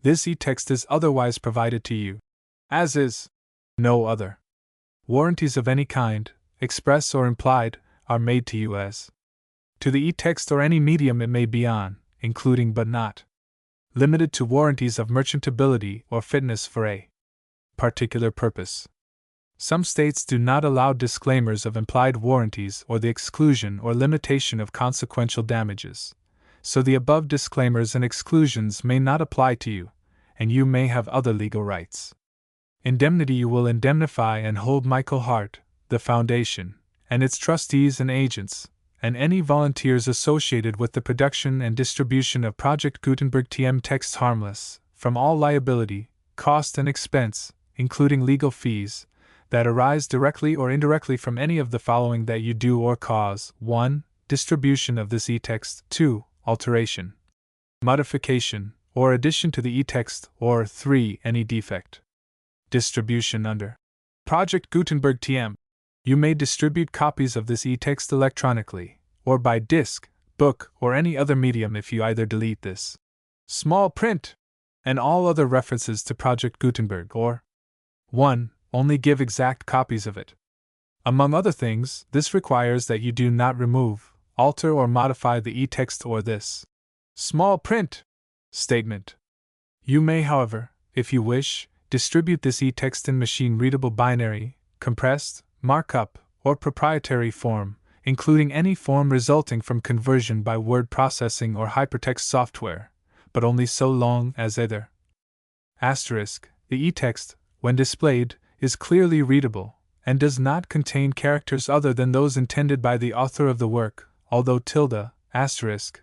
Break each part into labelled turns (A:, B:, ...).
A: This e-text is otherwise provided to you, as is no other. Warranties of any kind, express or implied, are made to you as to the e-text or any medium it may be on, including but not limited to warranties of merchantability or fitness for a particular purpose. Some states do not allow disclaimers of implied warranties or the exclusion or limitation of consequential damages, so the above disclaimers and exclusions may not apply to you, and you may have other legal rights. Indemnity: you will indemnify and hold Michael Hart, the Foundation, and its trustees and agents, and any volunteers associated with the production and distribution of Project Gutenberg TM texts harmless from all liability, cost, and expense, including legal fees, that arise directly or indirectly from any of the following that you do or cause: 1. Distribution of this e-text; 2. Alteration, modification, or addition to the e-text, or 3. Any defect. Distribution under Project Gutenberg TM. You may distribute copies of this e-text electronically, or by disc, book, or any other medium if you either delete this small print and all other references to Project Gutenberg, or 1. Only give exact copies of it. Among other things, this requires that you do not remove, alter, or modify the e-text or this small print statement. You may, however, if you wish, distribute this e-text in machine-readable binary, compressed, markup, or proprietary form, including any form resulting from conversion by word processing or hypertext software, but only so long as either *, the e-text, when displayed, is clearly readable, and does not contain characters other than those intended by the author of the work, although tilde, asterisk,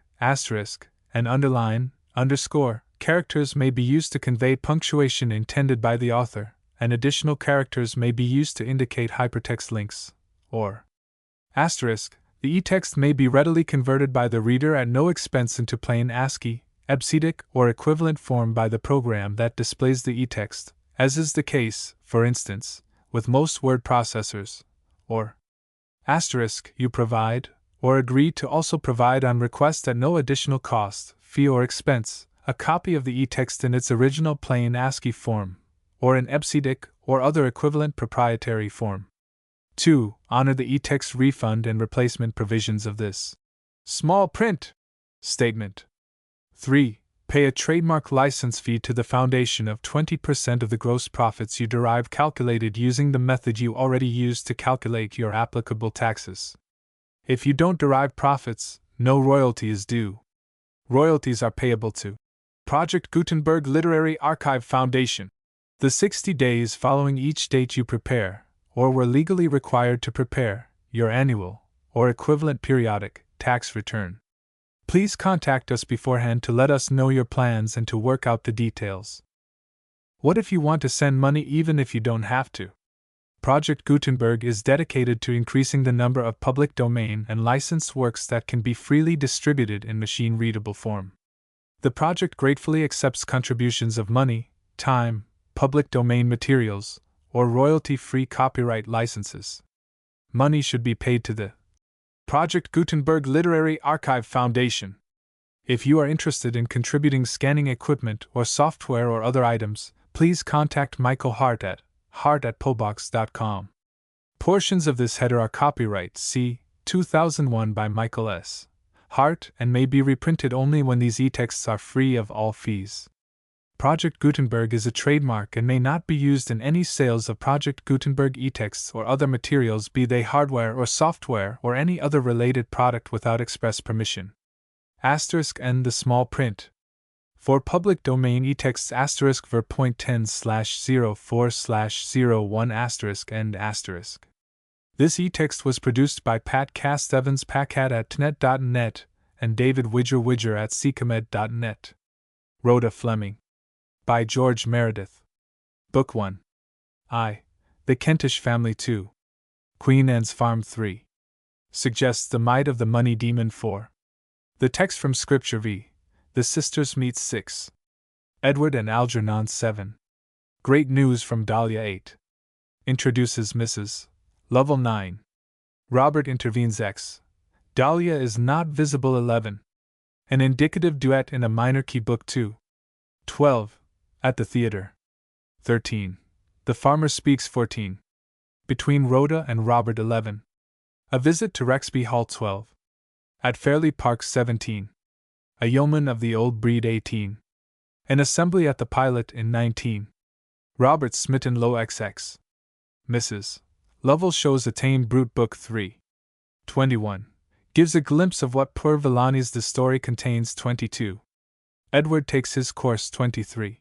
A: and underline, underscore, characters may be used to convey punctuation intended by the author, and additional characters may be used to indicate hypertext links, or *. The e-text may be readily converted by the reader at no expense into plain ASCII, EBCDIC, or equivalent form by the program that displays the e-text, as is the case, for instance, with most word processors, or *. You provide, or agree to also provide on request at no additional cost, fee, or expense, a copy of the e-text in its original plain ASCII form, or in EBCDIC or other equivalent proprietary form. 2. Honor the e-text refund and replacement provisions of this small print statement. 3. Pay a trademark license fee to the Foundation of 20% of the gross profits you derive, calculated using the method you already used to calculate your applicable taxes. If you don't derive profits, no royalty is due. Royalties are payable to Project Gutenberg Literary Archive Foundation. The 60 days following each date you prepare, or were legally required to prepare, your annual, or equivalent periodic, tax return. Please contact us beforehand to let us know your plans and to work out the details. What if you want to send money even if you don't have to? Project Gutenberg is dedicated to increasing the number of public domain and licensed works that can be freely distributed in machine-readable form. The project gratefully accepts contributions of money, time, public domain materials, or royalty-free copyright licenses. Money should be paid to the Project Gutenberg Literary Archive Foundation. If you are interested in contributing scanning equipment or software or other items, please contact Michael Hart at hart@pobox.com. Portions of this header are copyright C. 2001 by Michael S. Hart and may be reprinted only when these e-texts are free of all fees. Project Gutenberg is a trademark and may not be used in any sales of Project Gutenberg e-texts or other materials, be they hardware or software or any other related product, without express permission. *N the small print. For public domain e-texts *ver. .10/04/01 *. This e-text was produced by Pat Cast Evans Pacat at tnet.net and David Widger at ccomed.net. Rhoda Fleming. By George Meredith. Book 1. I. The Kentish Family 2. Queen Anne's Farm 3. Suggests the might of the money demon 4. The text from Scripture v. The Sisters meets 6. Edward and Algernon 7. Great news from Dahlia 8. Introduces Mrs. Lovell 9. Robert intervenes X. Dahlia is not visible 11. An indicative duet in a minor key Book 2. 12. At the theater. 13. The Farmer Speaks 14. Between Rhoda and Robert 11. A visit to Rexby Hall 12. At Fairley Park 17. A yeoman of the old breed 18. An assembly at the Pilot in 19. Robert smitten low XX. Mrs. Lovell shows a tame brute book 3. 21. Gives a glimpse of what poor Villani's the story contains 22. Edward takes his course 23.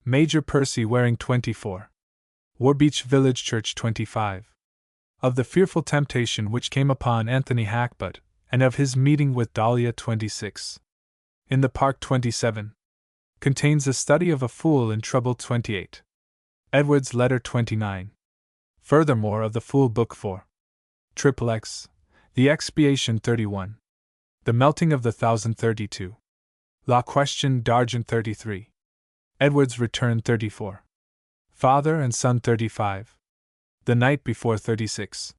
A: Major Percy wearing 24. Warbeach Village Church 25. Of the fearful temptation which came upon Anthony Hackbutt, and of his meeting with Dahlia 26. In the Park 27. Contains a study of a fool in trouble 28. Edward's letter 29. Furthermore of the Fool Book 4. XXX. The Expiation 31. The Melting of the Thousand 32. La Question d'Argent 33. Edward's Return 34. Father and Son 35. The Night Before 36.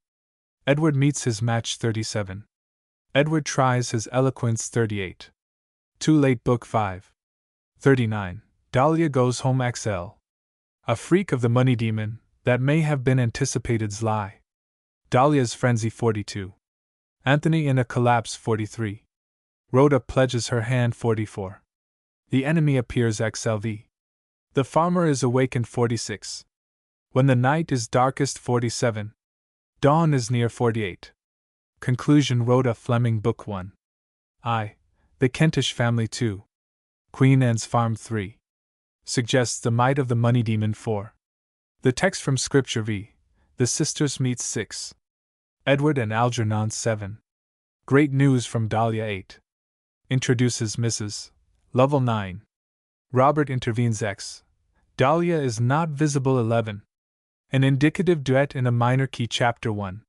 A: Edward Meets His Match 37. Edward Tries His Eloquence 38. Too Late Book 5. 39. Dahlia Goes Home XL. A Freak of the Money Demon, that may have been anticipated's lie. Dahlia's Frenzy 42. Anthony in a Collapse 43. Rhoda pledges her hand 44. The Enemy appears XLV. The Farmer is awakened 46. When the Night is Darkest 47. Dawn is near 48. Conclusion Rhoda Fleming Book 1. The Kentish Family 2. Queen Anne's Farm 3. Suggests the might of the money demon 4. The text from Scripture v. The Sisters meets 6. Edward and Algernon 7. Great news from Dahlia 8. Introduces Mrs. Lovell 9. Robert intervenes X. Dahlia is not visible 11. An indicative duet in a minor key Chapter 1.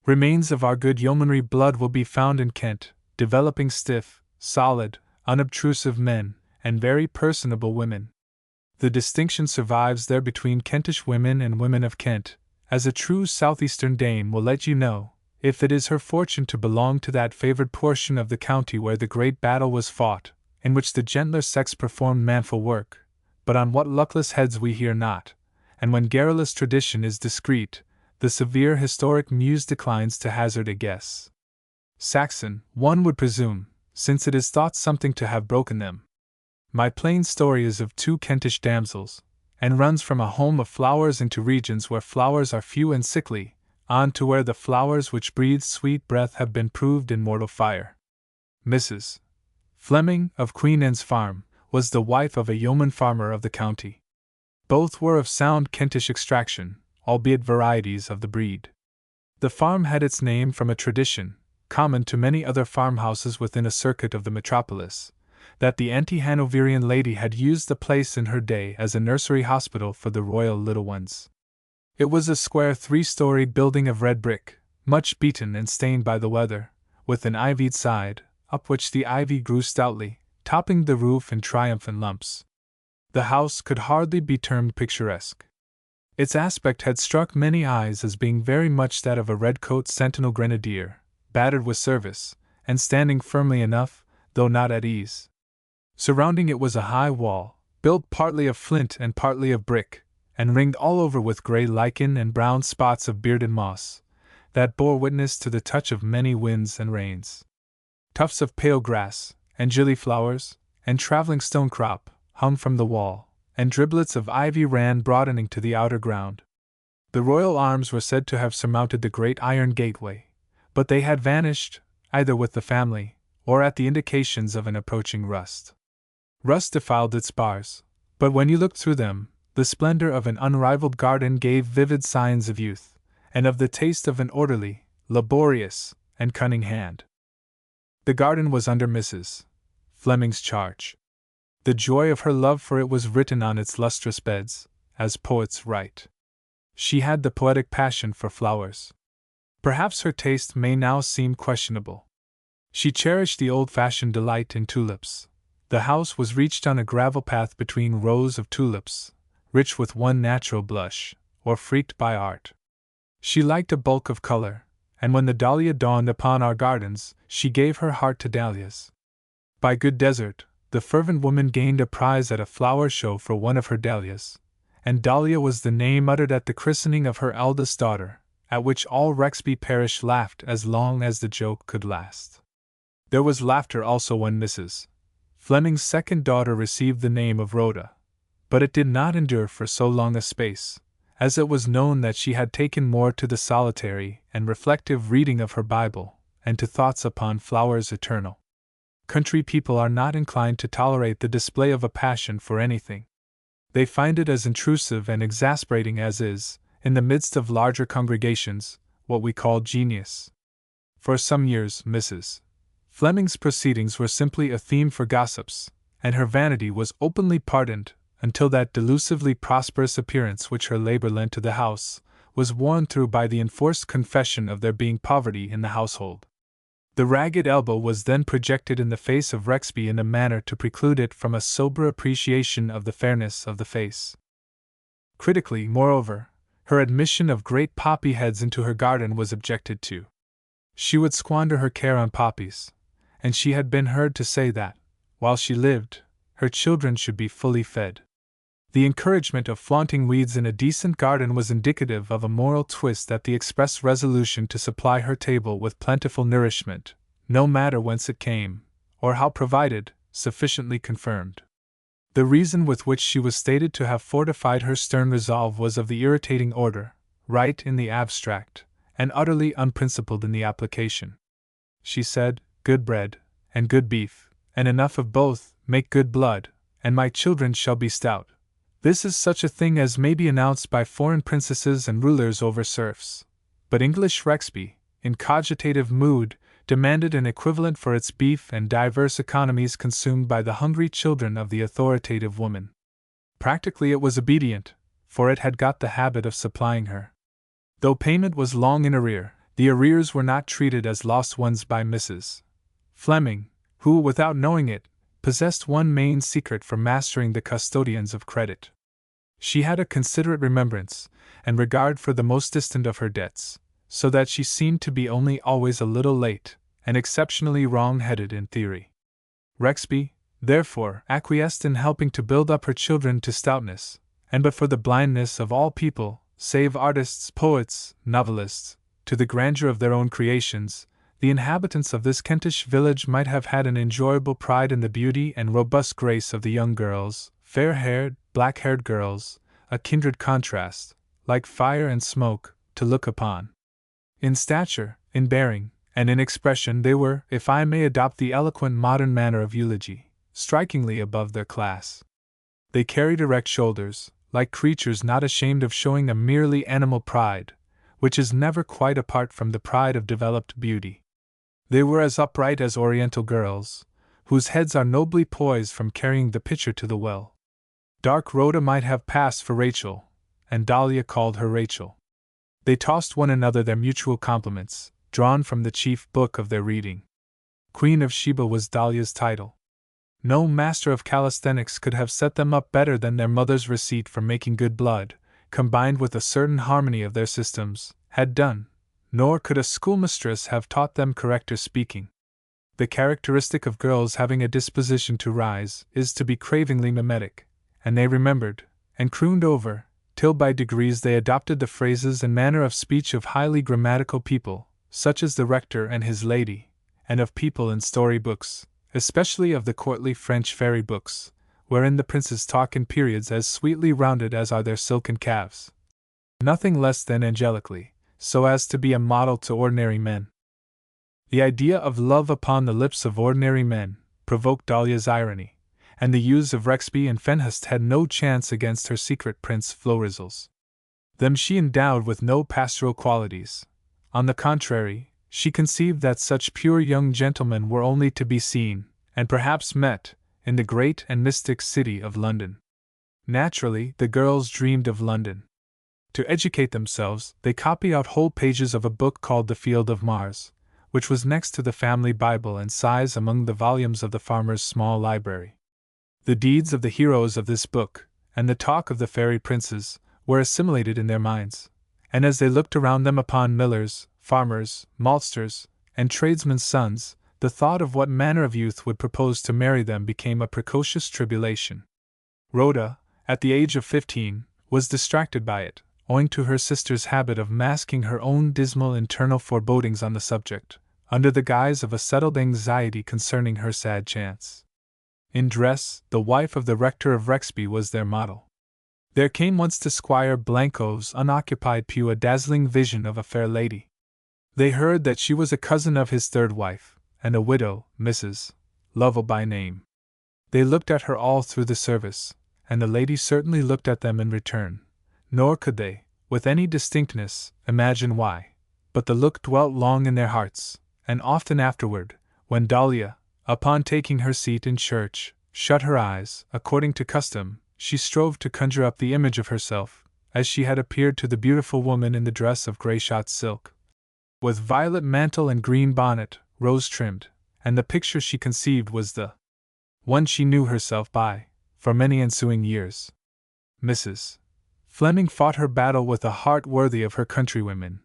A: Remains of our good yeomanry blood will be found in Kent, developing stiff, solid, unobtrusive men, and very personable women. The distinction survives there between Kentish women and women of Kent, as a true southeastern dame will let you know, if it is her fortune to belong to that favored portion of the county where the great battle was fought, in which the gentler sex performed manful work, but on what luckless heads we hear not, and when garrulous tradition is discreet, the severe historic muse declines to hazard a guess. Saxon, one would presume, since it is thought something to have broken them. My plain story is of 2 Kentish damsels, and runs from a home of flowers into regions where flowers are few and sickly, on to where the flowers which breathe sweet breath have been proved in mortal fire. Mrs. Fleming, of Queen Anne's Farm, was the wife of a yeoman farmer of the county. Both were of sound Kentish extraction, albeit varieties of the breed. The farm had its name from a tradition, common to many other farmhouses within a circuit of the metropolis, that the anti-Hanoverian lady had used the place in her day as a nursery hospital for the royal little ones. It was a square 3-storied building of red brick, much beaten and stained by the weather, with an ivied side, up which the ivy grew stoutly, topping the roof in triumphant lumps. The house could hardly be termed picturesque. Its aspect had struck many eyes as being very much that of a red-coat sentinel grenadier, battered with service, and standing firmly enough, though not at ease. Surrounding it was a high wall, built partly of flint and partly of brick, and ringed all over with grey lichen and brown spots of bearded moss, that bore witness to the touch of many winds and rains. Tufts of pale grass, and gillyflowers, and travelling stonecrop, hung from the wall, and driblets of ivy ran broadening to the outer ground. The royal arms were said to have surmounted the great iron gateway, but they had vanished, either with the family, or at the indications of an approaching rust. Rust defiled its bars, but when you looked through them, the splendor of an unrivaled garden gave vivid signs of youth, and of the taste of an orderly, laborious, and cunning hand. The garden was under Mrs. Fleming's charge. The joy of her love for it was written on its lustrous beds, as poets write. She had the poetic passion for flowers. Perhaps her taste may now seem questionable. She cherished the old-fashioned delight in tulips. The house was reached on a gravel path between rows of tulips, rich with one natural blush, or freaked by art. She liked a bulk of color, and when the dahlia dawned upon our gardens, she gave her heart to dahlias. By good desert, the fervent woman gained a prize at a flower show for one of her dahlias, and Dahlia was the name uttered at the christening of her eldest daughter, at which all Rexby parish laughed as long as the joke could last. There was laughter also when Mrs. Fleming's second daughter received the name of Rhoda, but it did not endure for so long a space, as it was known that she had taken more to the solitary and reflective reading of her Bible, and to thoughts upon flowers eternal. Country people are not inclined to tolerate the display of a passion for anything. They find it as intrusive and exasperating as is, in the midst of larger congregations, what we call genius. For some years, Mrs. Fleming's proceedings were simply a theme for gossips, and her vanity was openly pardoned, until that delusively prosperous appearance which her labor lent to the house was worn through by the enforced confession of there being poverty in the household. The ragged elbow was then projected in the face of Rexby in a manner to preclude it from a sober appreciation of the fairness of the face. Critically, moreover, her admission of great poppy heads into her garden was objected to. She would squander her care on poppies, and she had been heard to say that, while she lived, her children should be fully fed. The encouragement of flaunting weeds in a decent garden was indicative of a moral twist at the express resolution to supply her table with plentiful nourishment, no matter whence it came, or how provided, sufficiently confirmed. The reason with which she was stated to have fortified her stern resolve was of the irritating order, right in the abstract, and utterly unprincipled in the application. She said, "Good bread, and good beef, and enough of both, make good blood, and my children shall be stout. This is such a thing as may be announced by foreign princesses and rulers over serfs. But English Rexby, in cogitative mood, demanded an equivalent for its beef and divers economies consumed by the hungry children of the authoritative woman. Practically it was obedient, for it had got the habit of supplying her. Though payment was long in arrear, the arrears were not treated as lost ones by Mrs. Fleming, who, without knowing it, possessed one main secret for mastering the custodians of credit. She had a considerate remembrance and regard for the most distant of her debts, so that she seemed to be only always a little late, and exceptionally wrong-headed in theory. Rexby, therefore, acquiesced in helping to build up her children to stoutness, and but for the blindness of all people, save artists, poets, novelists, to the grandeur of their own creations, the inhabitants of this Kentish village might have had an enjoyable pride in the beauty and robust grace of the young girls, fair-haired, black-haired girls, a kindred contrast, like fire and smoke, to look upon. In stature, in bearing, and in expression they were, if I may adopt the eloquent modern manner of eulogy, strikingly above their class. They carried erect shoulders, like creatures not ashamed of showing a merely animal pride, which is never quite apart from the pride of developed beauty. They were as upright as Oriental girls, whose heads are nobly poised from carrying the pitcher to the well. Dark Rhoda might have passed for Rachel, and Dahlia called her Rachel. They tossed one another their mutual compliments, drawn from the chief book of their reading. Queen of Sheba was Dahlia's title. No master of calisthenics could have set them up better than their mother's receipt for making good blood, combined with a certain harmony of their systems, had done, nor could a schoolmistress have taught them correcter speaking. The characteristic of girls having a disposition to rise is to be cravingly mimetic, and they remembered, and crooned over, till by degrees they adopted the phrases and manner of speech of highly grammatical people, such as the rector and his lady, and of people in story-books, especially of the courtly French fairy books, wherein the princes talk in periods as sweetly rounded as are their silken calves. Nothing less than angelically, so as to be a model to ordinary men. The idea of love upon the lips of ordinary men provoked Dahlia's irony, and the youths of Rexby and Fenhurst had no chance against her secret Prince Florizel's. Them she endowed with no pastoral qualities. On the contrary, she conceived that such pure young gentlemen were only to be seen, and perhaps met, in the great and mystic city of London. Naturally, the girls dreamed of London. To educate themselves, they copied out whole pages of a book called The Field of Mars, which was next to the family Bible in size among the volumes of the farmer's small library. The deeds of the heroes of this book, and the talk of the fairy princes, were assimilated in their minds, and as they looked around them upon millers, farmers, maltsters, and tradesmen's sons, the thought of what manner of youth would propose to marry them became a precocious tribulation. Rhoda, at the age of 15, was distracted by it, owing to her sister's habit of masking her own dismal internal forebodings on the subject, under the guise of a settled anxiety concerning her sad chance. In dress, the wife of the rector of Rexby was their model. There came once to Squire Blanco's unoccupied pew a dazzling vision of a fair lady. They heard that she was a cousin of his third wife, and a widow, Mrs. Lovell by name. They looked at her all through the service, and the lady certainly looked at them in return, nor could they, with any distinctness, imagine why, but the look dwelt long in their hearts, and often afterward, when Dahlia, upon taking her seat in church, shut her eyes, according to custom, she strove to conjure up the image of herself, as she had appeared to the beautiful woman in the dress of grey-shot silk, with violet mantle and green bonnet, rose-trimmed, and the picture she conceived was the one she knew herself by, for many ensuing years. Mrs. Fleming fought her battle with a heart worthy of her countrywomen,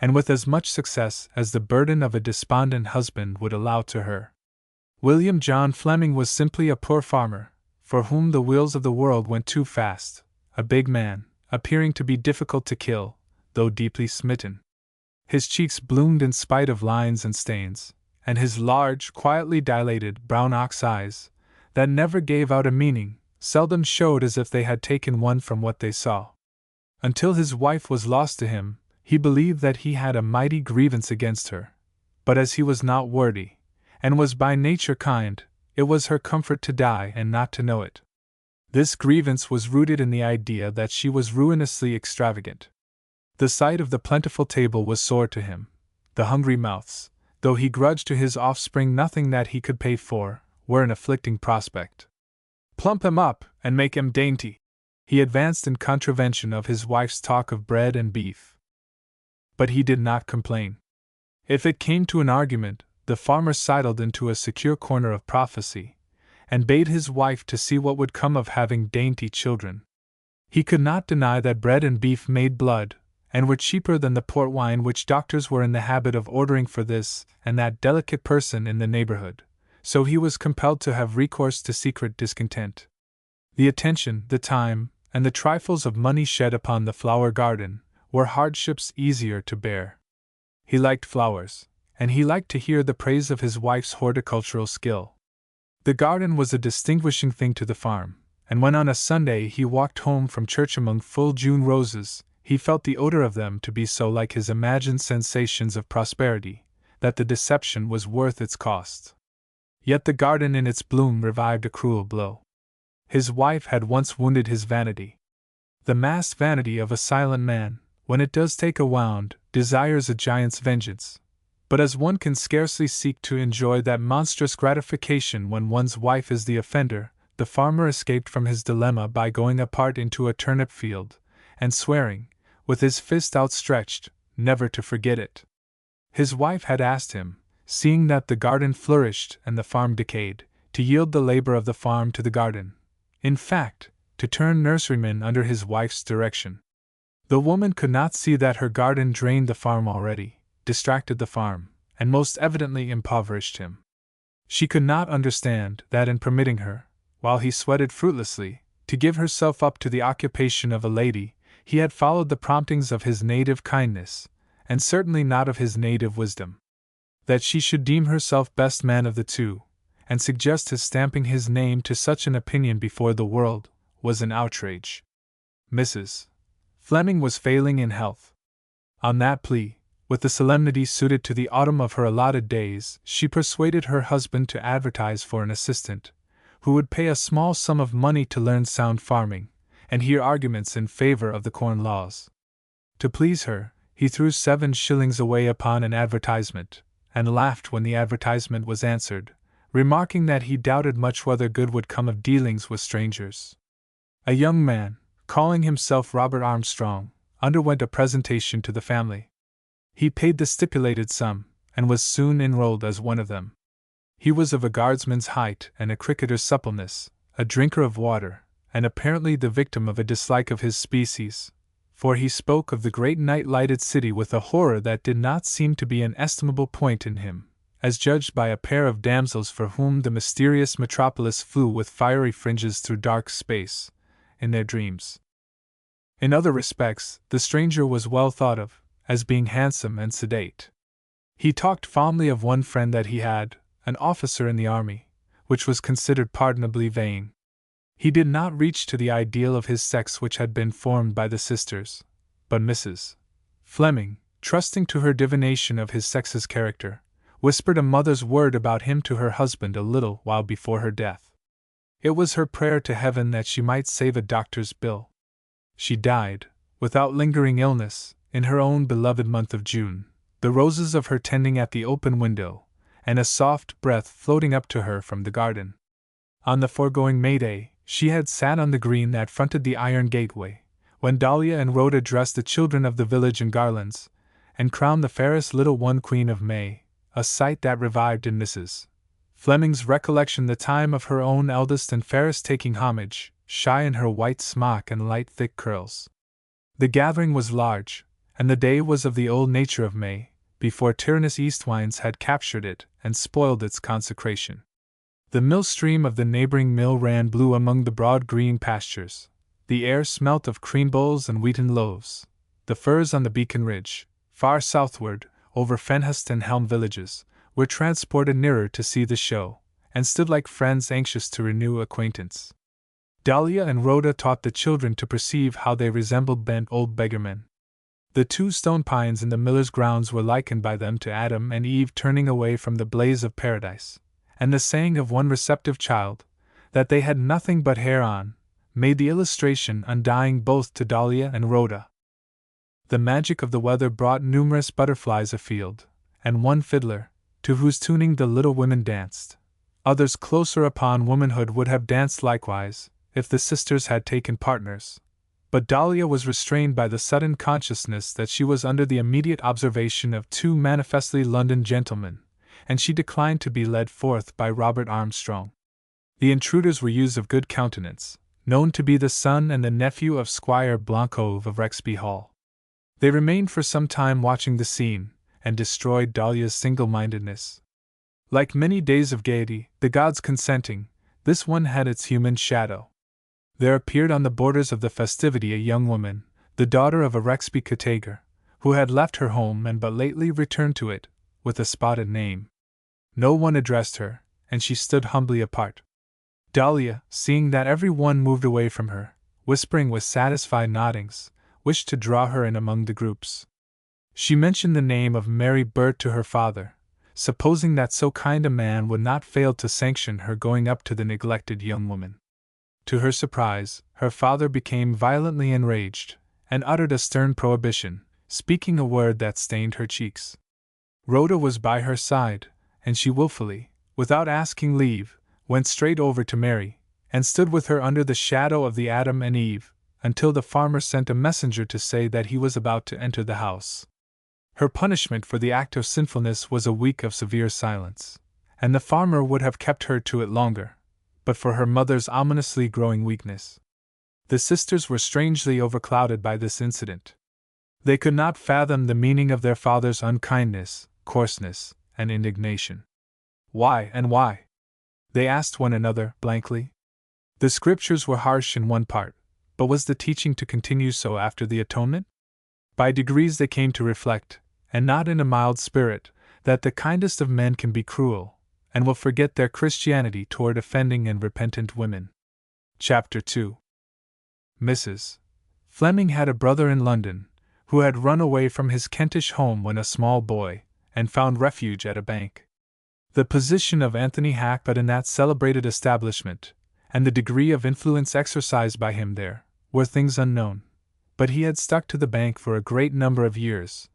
A: and with as much success as the burden of a despondent husband would allow to her. William John Fleming was simply a poor farmer, for whom the wheels of the world went too fast, a big man, appearing to be difficult to kill, though deeply smitten. His cheeks bloomed in spite of lines and stains, and his large, quietly dilated, brown ox eyes, that never gave out a meaning, seldom showed as if they had taken one from what they saw. Until his wife was lost to him, he believed that he had a mighty grievance against her, but as he was not worthy, and was by nature kind, it was her comfort to die and not to know it. This grievance was rooted in the idea that she was ruinously extravagant. The sight of the plentiful table was sore to him. The hungry mouths, though he grudged to his offspring nothing that he could pay for, were an afflicting prospect. "Plump him up, and make him dainty," he advanced in contravention of his wife's talk of bread and beef. But he did not complain. If it came to an argument, the farmer sidled into a secure corner of prophecy, and bade his wife to see what would come of having dainty children. He could not deny that bread and beef made blood, and were cheaper than the port wine which doctors were in the habit of ordering for this and that delicate person in the neighborhood, so he was compelled to have recourse to secret discontent. The attention, the time, and the trifles of money shed upon the flower garden were hardships easier to bear. He liked flowers, and he liked to hear the praise of his wife's horticultural skill. The garden was a distinguishing thing to the farm, and when on a Sunday he walked home from church among full June roses, he felt the odor of them to be so like his imagined sensations of prosperity, that the deception was worth its cost. Yet the garden in its bloom revived a cruel blow. His wife had once wounded his vanity. The masked vanity of a silent man, when it does take a wound, desires a giant's vengeance. But as one can scarcely seek to enjoy that monstrous gratification when one's wife is the offender, the farmer escaped from his dilemma by going apart into a turnip field, and swearing, with his fist outstretched, never to forget it. His wife had asked him, seeing that the garden flourished and the farm decayed, to yield the labor of the farm to the garden. In fact, to turn nurseryman under his wife's direction. The woman could not see that her garden drained the farm already, distracted the farm, and most evidently impoverished him. She could not understand that in permitting her, while he sweated fruitlessly, to give herself up to the occupation of a lady, he had followed the promptings of his native kindness, and certainly not of his native wisdom. That she should deem herself best man of the two, and suggest his stamping his name to such an opinion before the world, was an outrage. Mrs. Fleming was failing in health. On that plea, with the solemnity suited to the autumn of her allotted days, she persuaded her husband to advertise for an assistant, who would pay a small sum of money to learn sound farming, and hear arguments in favor of the corn laws. To please her, he threw 7 shillings away upon an advertisement, and laughed when the advertisement was answered, remarking that he doubted much whether good would come of dealings with strangers. A young man, calling himself Robert Armstrong, underwent a presentation to the family. He paid the stipulated sum, and was soon enrolled as one of them. He was of a guardsman's height and a cricketer's suppleness, a drinker of water, and apparently the victim of a dislike of his species, for he spoke of the great night-lighted city with a horror that did not seem to be an estimable point in him, as judged by a pair of damsels for whom the mysterious metropolis flew with fiery fringes through dark space, in their dreams. In other respects, the stranger was well thought of, as being handsome and sedate. He talked fondly of one friend that he had, an officer in the army, which was considered pardonably vain. He did not reach to the ideal of his sex which had been formed by the sisters, but Mrs. Fleming, trusting to her divination of his sex's character, whispered a mother's word about him to her husband a little while before her death. It was her prayer to heaven that she might save a doctor's bill. She died, without lingering illness, in her own beloved month of June, the roses of her tending at the open window, and a soft breath floating up to her from the garden. On the foregoing May Day, she had sat on the green that fronted the iron gateway, when Dahlia and Rhoda dressed the children of the village in garlands, and crowned the fairest little one Queen of May, a sight that revived in Mrs. Fleming's recollection the time of her own eldest and fairest taking homage, shy in her white smock and light thick curls. The gathering was large, and the day was of the old nature of May, before tyrannous east winds had captured it and spoiled its consecration. The mill stream of the neighboring mill ran blue among the broad green pastures. The air smelt of cream bowls and wheaten loaves. The firs on the Beacon Ridge, far southward, over Fenhurst and Helm villages, were transported nearer to see the show, and stood like friends anxious to renew acquaintance. Dahlia and Rhoda taught the children to perceive how they resembled bent old beggarmen. The 2 stone pines in the miller's grounds were likened by them to Adam and Eve turning away from the blaze of paradise, and the saying of one receptive child, that they had nothing but hair on, made the illustration undying both to Dahlia and Rhoda. The magic of the weather brought numerous butterflies afield, and one fiddler, to whose tuning the little women danced. Others closer upon womanhood would have danced likewise, if the sisters had taken partners. But Dahlia was restrained by the sudden consciousness that she was under the immediate observation of 2 manifestly London gentlemen, and she declined to be led forth by Robert Armstrong. The intruders were youths of good countenance, known to be the son and the nephew of Squire Blancove of Rexby Hall. They remained for some time watching the scene, and destroyed Dahlia's single-mindedness. Like many days of gaiety, the gods consenting, this one had its human shadow. There appeared on the borders of the festivity a young woman, the daughter of a Rexby cottager, who had left her home and but lately returned to it, with a spotted name. No one addressed her, and she stood humbly apart. Dahlia, seeing that every one moved away from her, whispering with satisfied noddings, wished to draw her in among the groups. She mentioned the name of Mary Burt to her father, supposing that so kind a man would not fail to sanction her going up to the neglected young woman. To her surprise, her father became violently enraged, and uttered a stern prohibition, speaking a word that stained her cheeks. Rhoda was by her side, and she wilfully, without asking leave, went straight over to Mary, and stood with her under the shadow of the Adam and Eve, until the farmer sent a messenger to say that he was about to enter the house. Her punishment for the act of sinfulness was a week of severe silence, and the farmer would have kept her to it longer, but for her mother's ominously growing weakness. The sisters were strangely overclouded by this incident. They could not fathom the meaning of their father's unkindness, coarseness, and indignation. Why and why? They asked one another, blankly. The scriptures were harsh in one part, but was the teaching to continue so after the atonement? By degrees they came to reflect, and not in a mild spirit, that the kindest of men can be cruel, and will forget their Christianity toward offending and repentant women. Chapter 2. Mrs. Fleming had a brother in London, who had run away from his Kentish home when a small boy, and found refuge at a bank. The position of Anthony Hackbutt in that celebrated establishment, and the degree of influence exercised by him there, were things unknown, but he had stuck to the bank for a great number of years,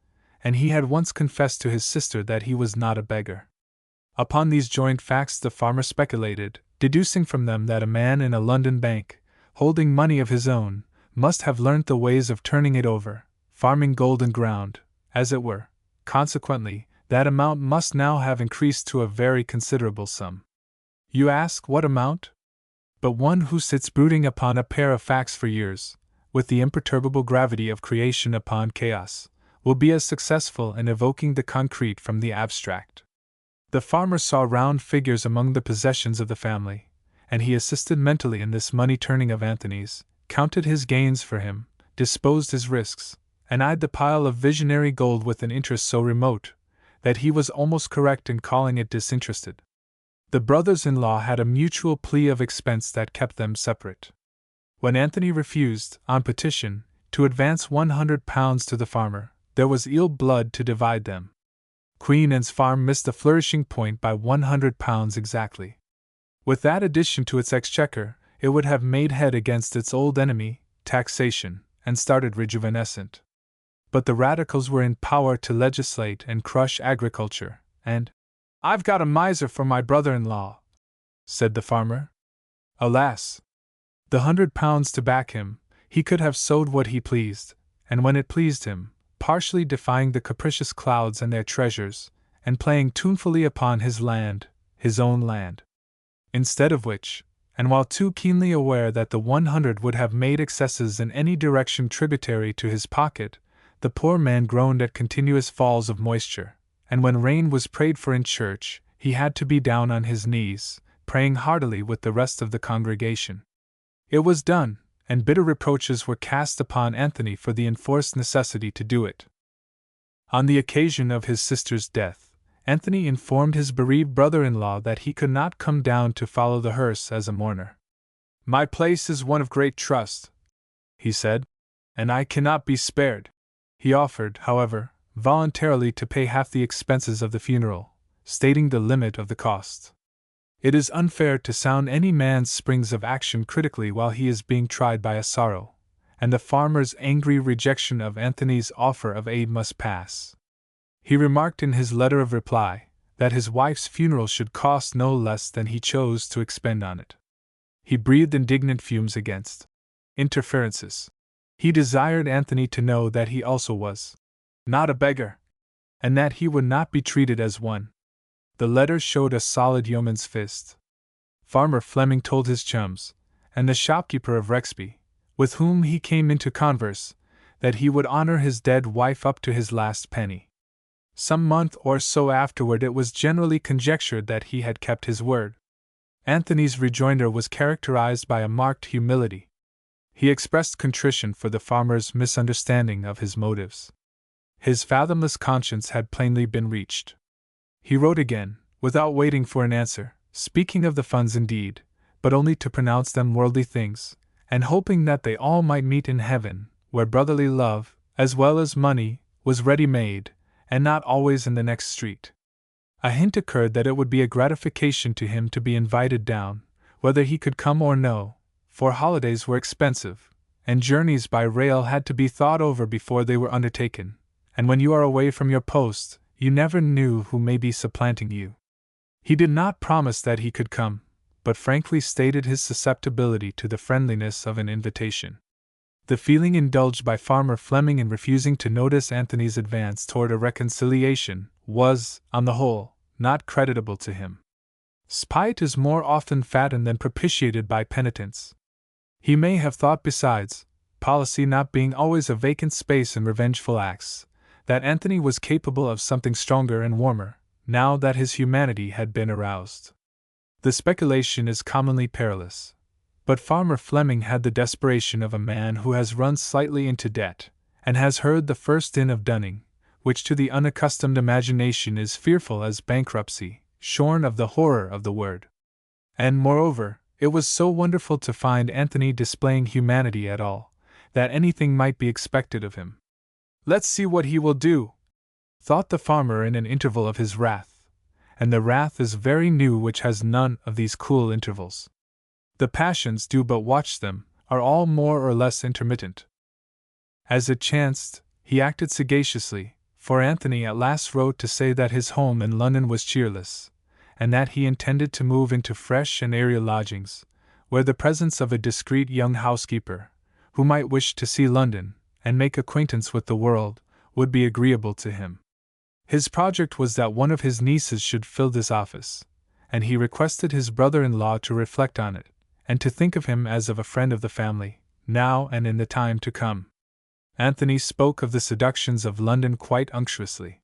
A: and he had once confessed to his sister that he was not a beggar. Upon these joint facts the farmer speculated, deducing from them that a man in a London bank, holding money of his own, must have learnt the ways of turning it over, farming golden ground, as it were. Consequently, that amount must now have increased to a very considerable sum. You ask what amount? But one who sits brooding upon a pair of facts for years, with the imperturbable gravity of creation upon chaos, will be as successful in evoking the concrete from the abstract. The farmer saw round figures among the possessions of the family, and he assisted mentally in this money turning of Anthony's, counted his gains for him, disposed his risks, and eyed the pile of visionary gold with an interest so remote that he was almost correct in calling it disinterested. The brothers-in-law had a mutual plea of expense that kept them separate. When Anthony refused, on petition, to advance £100 to the farmer, there was ill blood to divide them. Queen Anne's farm missed the flourishing point by £100 exactly. With that addition to its exchequer, it would have made head against its old enemy, taxation, and started rejuvenescent. But the radicals were in power to legislate and crush agriculture, and "I've got a miser for my brother-in-law," said the farmer. Alas! The £100 to back him, he could have sowed what he pleased, and when it pleased him, partially defying the capricious clouds and their treasures, and playing tunefully upon his land, his own land. Instead of which, and while too keenly aware that the 100 would have made excesses in any direction tributary to his pocket, the poor man groaned at continuous falls of moisture, and when rain was prayed for in church, he had to be down on his knees, praying heartily with the rest of the congregation. It was done, and bitter reproaches were cast upon Anthony for the enforced necessity to do it. On the occasion of his sister's death, Anthony informed his bereaved brother-in-law that he could not come down to follow the hearse as a mourner. "My place is one of great trust," he said, "and I cannot be spared." He offered, however, voluntarily to pay half the expenses of the funeral, stating the limit of the cost. It is unfair to sound any man's springs of action critically while he is being tried by a sorrow, and the farmer's angry rejection of Anthony's offer of aid must pass. He remarked in his letter of reply that his wife's funeral should cost no less than he chose to expend on it. He breathed indignant fumes against interferences. He desired Anthony to know that he also was not a beggar, and that he would not be treated as one. The letter showed a solid yeoman's fist. Farmer Fleming told his chums, and the shopkeeper of Rexby, with whom he came into converse, that he would honor his dead wife up to his last penny. Some month or so afterward it was generally conjectured that he had kept his word. Anthony's rejoinder was characterized by a marked humility. He expressed contrition for the farmer's misunderstanding of his motives. His fathomless conscience had plainly been reached. He wrote again, without waiting for an answer, speaking of the funds indeed, but only to pronounce them worldly things, and hoping that they all might meet in heaven, where brotherly love, as well as money, was ready-made, and not always in the next street. A hint occurred that it would be a gratification to him to be invited down, whether he could come or no, for holidays were expensive, and journeys by rail had to be thought over before they were undertaken, and when you are away from your post, you never knew who may be supplanting you. He did not promise that he could come, but frankly stated his susceptibility to the friendliness of an invitation. The feeling indulged by Farmer Fleming in refusing to notice Anthony's advance toward a reconciliation was, on the whole, not creditable to him. Spite is more often fattened than propitiated by penitence. He may have thought besides, policy not being always a vacant space in revengeful acts, that Anthony was capable of something stronger and warmer, now that his humanity had been aroused. The speculation is commonly perilous, but Farmer Fleming had the desperation of a man who has run slightly into debt, and has heard the first din of dunning, which to the unaccustomed imagination is fearful as bankruptcy, shorn of the horror of the word. And moreover, it was so wonderful to find Anthony displaying humanity at all, that anything might be expected of him. "Let's see what he will do," thought the farmer in an interval of his wrath, and the wrath is very new which has none of these cool intervals. The passions do but watch them, are all more or less intermittent. As it chanced, he acted sagaciously, for Anthony at last wrote to say that his home in London was cheerless, and that he intended to move into fresh and airy lodgings, where the presence of a discreet young housekeeper, who might wish to see London, and make acquaintance with the world, would be agreeable to him. His project was that one of his nieces should fill this office, and he requested his brother-in-law to reflect on it, and to think of him as of a friend of the family, now and in the time to come. Anthony spoke of the seductions of London quite unctuously.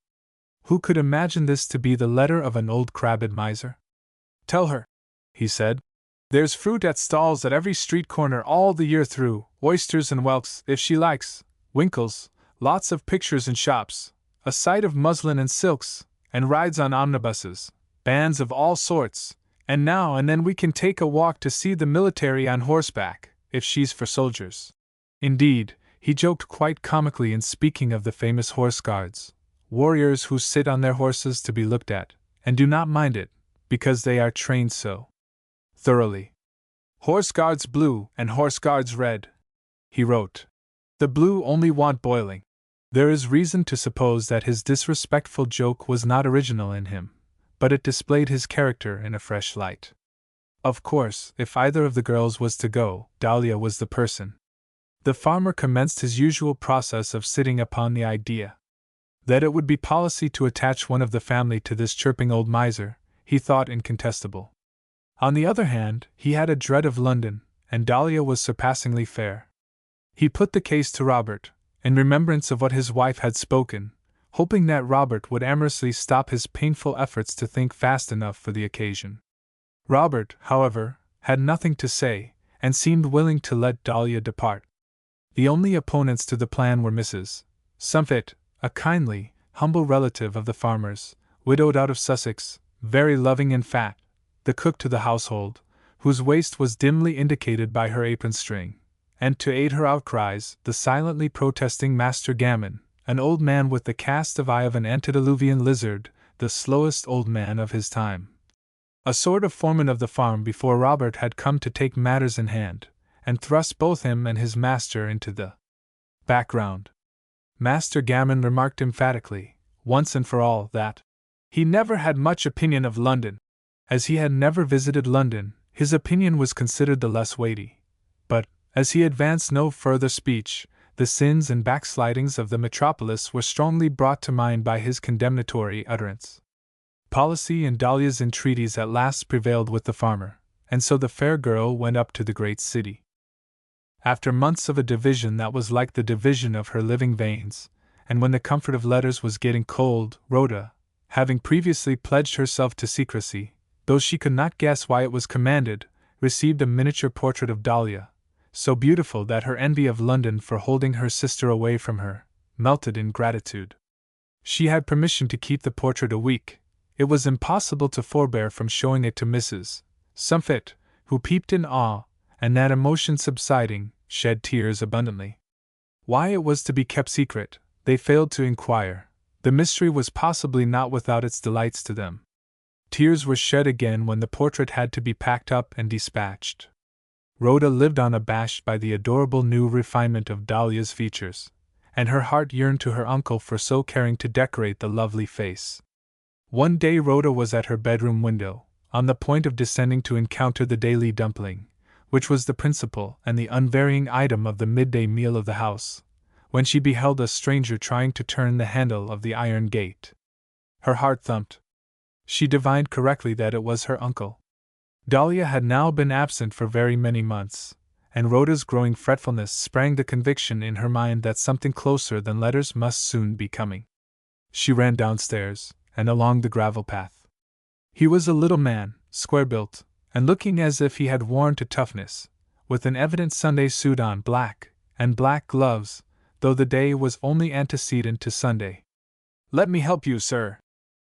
A: Who could imagine this to be the letter of an old crabbed miser? Tell her, he said. There's fruit at stalls at every street corner all the year through, oysters and whelks, if she likes, winkles, lots of pictures in shops, a sight of muslin and silks, and rides on omnibuses, bands of all sorts, and now and then we can take a walk to see the military on horseback, if she's for soldiers. Indeed, he joked quite comically in speaking of the famous horse guards, warriors who sit on their horses to be looked at, and do not mind it, because they are trained so thoroughly. Horse guards blue and horse guards red, he wrote. The blue only want boiling. There is reason to suppose that his disrespectful joke was not original in him, but it displayed his character in a fresh light. Of course, if either of the girls was to go, Dahlia was the person. The farmer commenced his usual process of sitting upon the idea. That it would be policy to attach one of the family to this chirping old miser, he thought incontestable. On the other hand, he had a dread of London, and Dahlia was surpassingly fair. He put the case to Robert, in remembrance of what his wife had spoken, hoping that Robert would amorously stop his painful efforts to think fast enough for the occasion. Robert, however, had nothing to say, and seemed willing to let Dahlia depart. The only opponents to the plan were Mrs. Sumfit, a kindly, humble relative of the farmer's, widowed out of Sussex, very loving and fat, the cook to the household, whose waist was dimly indicated by her apron string, and to aid her outcries, the silently protesting Master Gammon, an old man with the cast of eye of an antediluvian lizard, the slowest old man of his time. A sort of foreman of the farm before Robert had come to take matters in hand, and thrust both him and his master into the background. Master Gammon remarked emphatically, once and for all, that he never had much opinion of London. As he had never visited London, his opinion was considered the less weighty. But, as he advanced no further speech, the sins and backslidings of the metropolis were strongly brought to mind by his condemnatory utterance. Policy and Dahlia's entreaties at last prevailed with the farmer, and so the fair girl went up to the great city. After months of a division that was like the division of her living veins, and when the comfort of letters was getting cold, Rhoda, having previously pledged herself to secrecy, though she could not guess why it was commanded, received a miniature portrait of Dahlia, so beautiful that her envy of London for holding her sister away from her melted in gratitude. She had permission to keep the portrait a week. It was impossible to forbear from showing it to Mrs. Sumfit, who peeped in awe, and that emotion subsiding, shed tears abundantly. Why it was to be kept secret, they failed to inquire. The mystery was possibly not without its delights to them. Tears were shed again when the portrait had to be packed up and dispatched. Rhoda lived unabashed by the adorable new refinement of Dahlia's features, and her heart yearned to her uncle for so caring to decorate the lovely face. One day Rhoda was at her bedroom window, on the point of descending to encounter the daily dumpling, which was the principal and the unvarying item of the midday meal of the house, when she beheld a stranger trying to turn the handle of the iron gate. Her heart thumped. She divined correctly that it was her uncle. Dahlia had now been absent for very many months, and Rhoda's growing fretfulness sprang the conviction in her mind that something closer than letters must soon be coming. She ran downstairs, and along the gravel path. He was a little man, square-built, and looking as if he had worn to toughness, with an evident Sunday suit on, black gloves, though the day was only antecedent to Sunday. "Let me help you, sir,"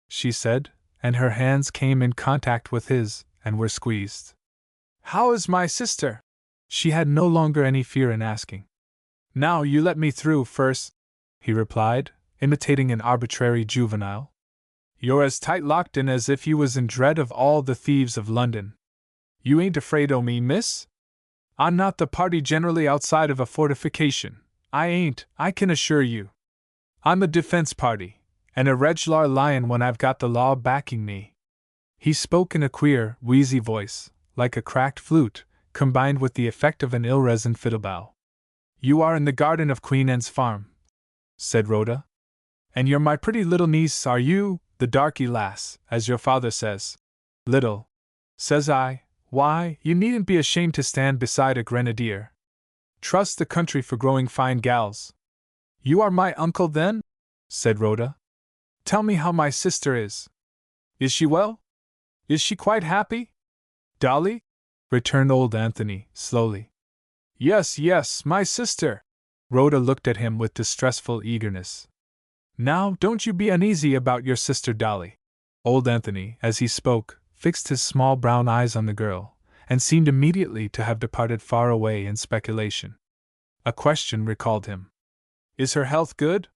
A: she said, and her hands came in contact with his, and were squeezed. "How is my sister?" She had no longer any fear in asking. "Now you let me through first," he replied, imitating an arbitrary juvenile. "You're as tight locked in as if you was in dread of all the thieves of London. You ain't afraid o' me, miss? I'm not the party generally outside of a fortification. I ain't, I can assure you. I'm a defense party, and a reg'lar lion when I've got the law backing me." He spoke in a queer, wheezy voice, like a cracked flute, combined with the effect of an ill-resined fiddlebow. "You are in the garden of Queen Anne's farm," said Rhoda. "And you're my pretty little niece, are you, the darky lass, as your father says? Little, says I, why, you needn't be ashamed to stand beside a grenadier. Trust the country for growing fine gals." "You are my uncle, then?" said Rhoda. Tell me how my sister is. Is she well? Is she quite happy? Dolly? Returned old Anthony, slowly. Yes, yes, my sister. Rhoda looked at him with distressful eagerness. Now, don't you be uneasy about your sister Dolly. Old Anthony, as he spoke, fixed his small brown eyes on the girl, and seemed immediately to have departed far away in speculation. A question recalled him. Is her health good?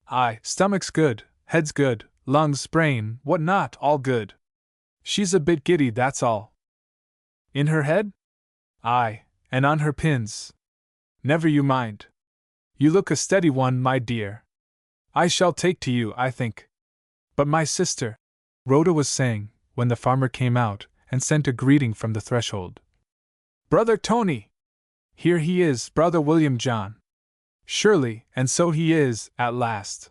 A: Aye, stomach's good, head's good, lungs, brain, what not, all good. She's a bit giddy, that's all. In her head? Aye, and on her pins. Never you mind. You look a steady one, my dear. I shall take to you, I think. But my sister, Rhoda was saying, when the farmer came out and sent a greeting from the threshold. Brother Tony! Here he is, Brother William John. Surely, and so he is, at last.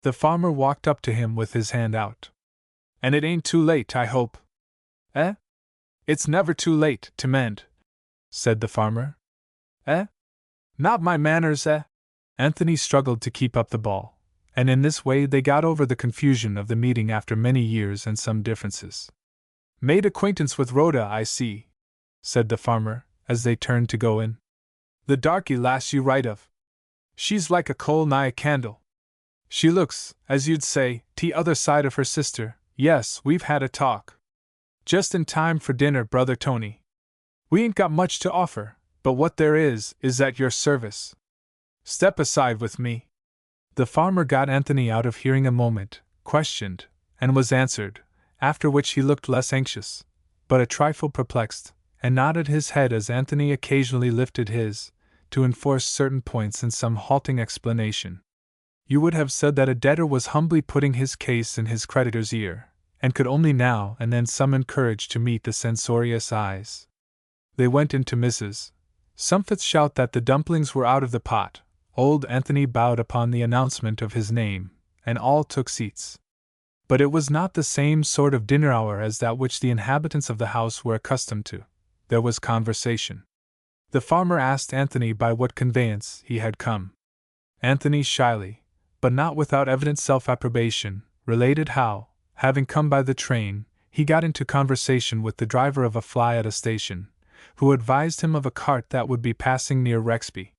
A: The farmer walked up to him with his hand out. And it ain't too late, I hope. Eh? It's never too late to mend, said the farmer. Eh? Not my manners, eh? Anthony struggled to keep up the ball, and in this way they got over the confusion of the meeting after many years and some differences. Made acquaintance with Rhoda, I see, said the farmer, as they turned to go in. The darky lass you write of. She's like a coal nigh a candle. She looks, as you'd say, t' other side of her sister. Yes, we've had a talk. Just in time for dinner, Brother Tony. We ain't got much to offer, but what there is at your service. Step aside with me. The farmer got Anthony out of hearing a moment, questioned, and was answered, after which he looked less anxious, but a trifle perplexed, and nodded his head as Anthony occasionally lifted his, to enforce certain points in some halting explanation. You would have said that a debtor was humbly putting his case in his creditor's ear, and could only now and then summon courage to meet the censorious eyes. They went into Mrs. Sumfit's shout that the dumplings were out of the pot. Old Anthony bowed upon the announcement of his name, and all took seats. But it was not the same sort of dinner hour as that which the inhabitants of the house were accustomed to. There was conversation. The farmer asked Anthony by what conveyance he had come. Anthony shyly, but not without evident self-approbation, related how, having come by the train, he got into conversation with the driver of a fly at a station, who advised him of a cart that would be passing near Rexby.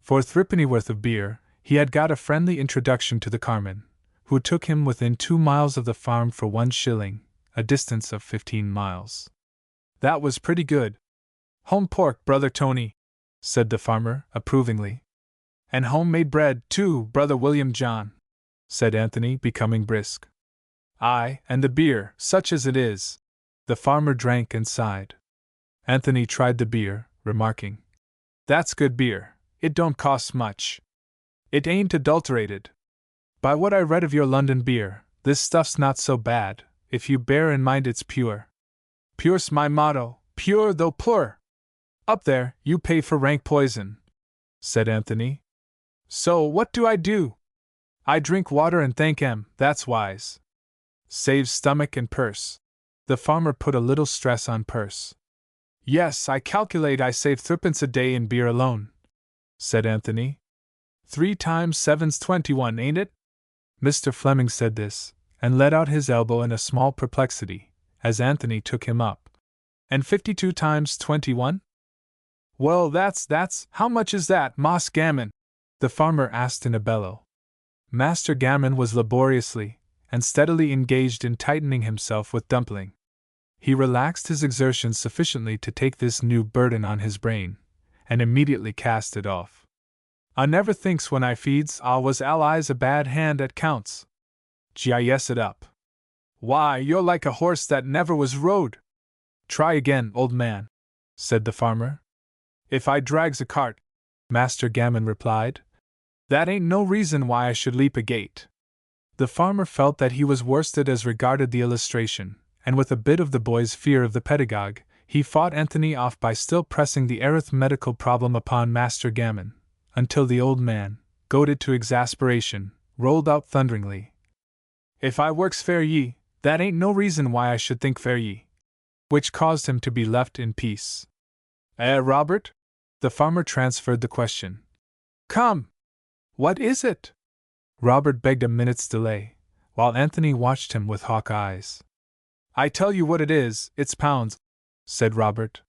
A: For threepennyworth of beer, he had got a friendly introduction to the carman, who took him within 2 miles of the farm for 1 shilling, a distance of 15 miles. That was pretty good. Home pork, Brother Tony, said the farmer, approvingly. And home-made bread, too, Brother William John, said Anthony, becoming brisk. Aye, and the beer, such as it is. The farmer drank and sighed. Anthony tried the beer, remarking, That's good beer, it don't cost much. It ain't adulterated. By what I read of your London beer, this stuff's not so bad, if you bear in mind it's pure. Pure's my motto, pure though poor. Up there, you pay for rank poison, said Anthony. So what do? I drink water and thank 'em, that's wise. Saves stomach and purse. The farmer put a little stress on purse. Yes, I calculate I save 3d a day in beer alone, said Anthony. 3 times 7's 21, ain't it? Mr. Fleming said this, and let out his elbow in a small perplexity, as Anthony took him up. And 52 times 21? Well, that's, how much is that, Moss Gammon? The farmer asked in a bellow. Master Gammon was laboriously and steadily engaged in tightening himself with dumpling. He relaxed his exertions sufficiently to take this new burden on his brain, and immediately cast it off. I never thinks when I feeds was allies a bad hand at counts. Yes it up. Why, you're like a horse that never was rode. Try again, old man, said the farmer. If I drags a cart, Master Gammon replied, that ain't no reason why I should leap a gate. The farmer felt that he was worsted as regarded the illustration, and with a bit of the boy's fear of the pedagogue, he fought Anthony off by still pressing the arithmetical problem upon Master Gammon, until the old man, goaded to exasperation, rolled out thunderingly, If I works fair ye, that ain't no reason why I should think fair ye. Which caused him to be left in peace. Robert? The farmer transferred the question. Come! What is it? Robert begged a minute's delay, while Anthony watched him with hawk eyes. I tell you what it is, it's pounds, said Robert.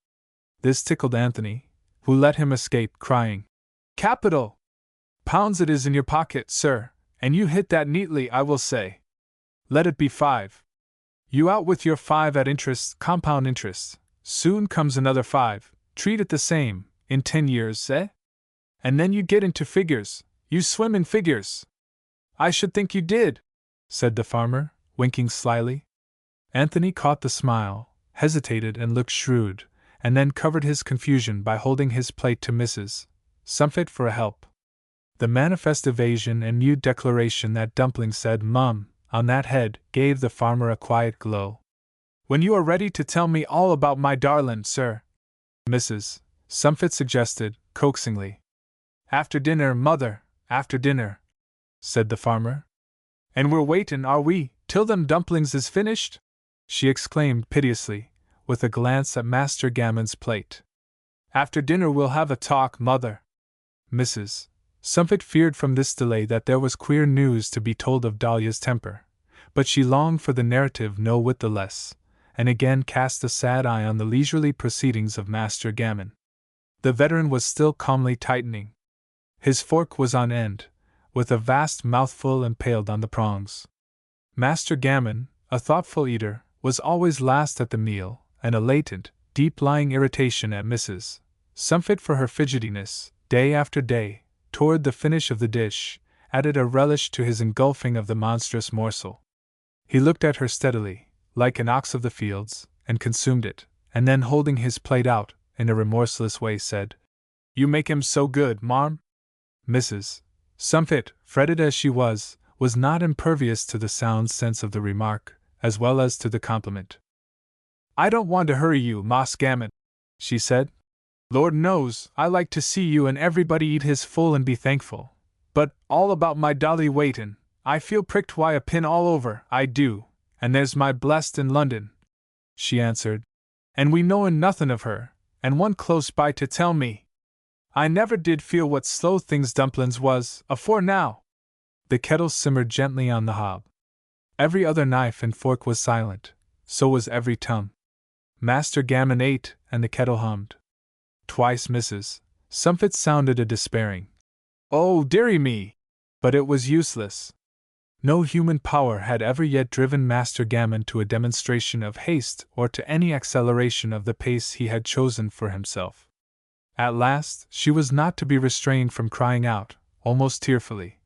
A: This tickled Anthony, who let him escape, crying, Capital! Pounds it is in your pocket, sir, and you hit that neatly, I will say. Let it be 5. You out with your 5 at interest, compound interest. Soon comes another 5, treat it the same, in 10 years, eh? And then you get into figures, you swim in figures. I should think you did, said the farmer, winking slyly. Anthony caught the smile, hesitated and looked shrewd, and then covered his confusion by holding his plate to Mrs. Sumfit for a help. The manifest evasion and mute declaration that Dumpling said "Mum" on that head gave the farmer a quiet glow. When you are ready to tell me all about my darlin', sir, Mrs. Sumfit suggested, coaxingly. After dinner, mother, after dinner, said the farmer. And we're waitin', are we, till them dumplings is finished? She exclaimed piteously, with a glance at Master Gammon's plate. After dinner we'll have a talk, mother. Mrs. Sumfit feared from this delay that there was queer news to be told of Dahlia's temper, but she longed for the narrative no whit the less, and again cast a sad eye on the leisurely proceedings of Master Gammon. The veteran was still calmly tightening. His fork was on end, with a vast mouthful impaled on the prongs. Master Gammon, a thoughtful eater, was always last at the meal, and a latent, deep-lying irritation at Mrs. Sumfit for her fidgetiness, day after day, toward the finish of the dish, added a relish to his engulfing of the monstrous morsel. He looked at her steadily, like an ox of the fields, and consumed it, and then holding his plate out, in a remorseless way said, You make him so good, marm? Mrs. Sumfit, fretted as she was not impervious to the sound sense of the remark, as well as to the compliment. I don't want to hurry you, Moss Gammon, she said. Lord knows, I like to see you and everybody eat his full and be thankful. But, all about my dolly waitin', I feel pricked why a pin all over, I do, and there's my blessed in London, she answered, and we knowin' nothin' of her, and one close by to tell me. I never did feel what slow things dumplins was, afore now. The kettle simmered gently on the hob. Every other knife and fork was silent, so was every tongue. Master Gammon ate, and the kettle hummed. Twice Mrs. Sumfit sounded a despairing, Oh, dearie me! But it was useless. No human power had ever yet driven Master Gammon to a demonstration of haste or to any acceleration of the pace he had chosen for himself. At last, she was not to be restrained from crying out, almost tearfully,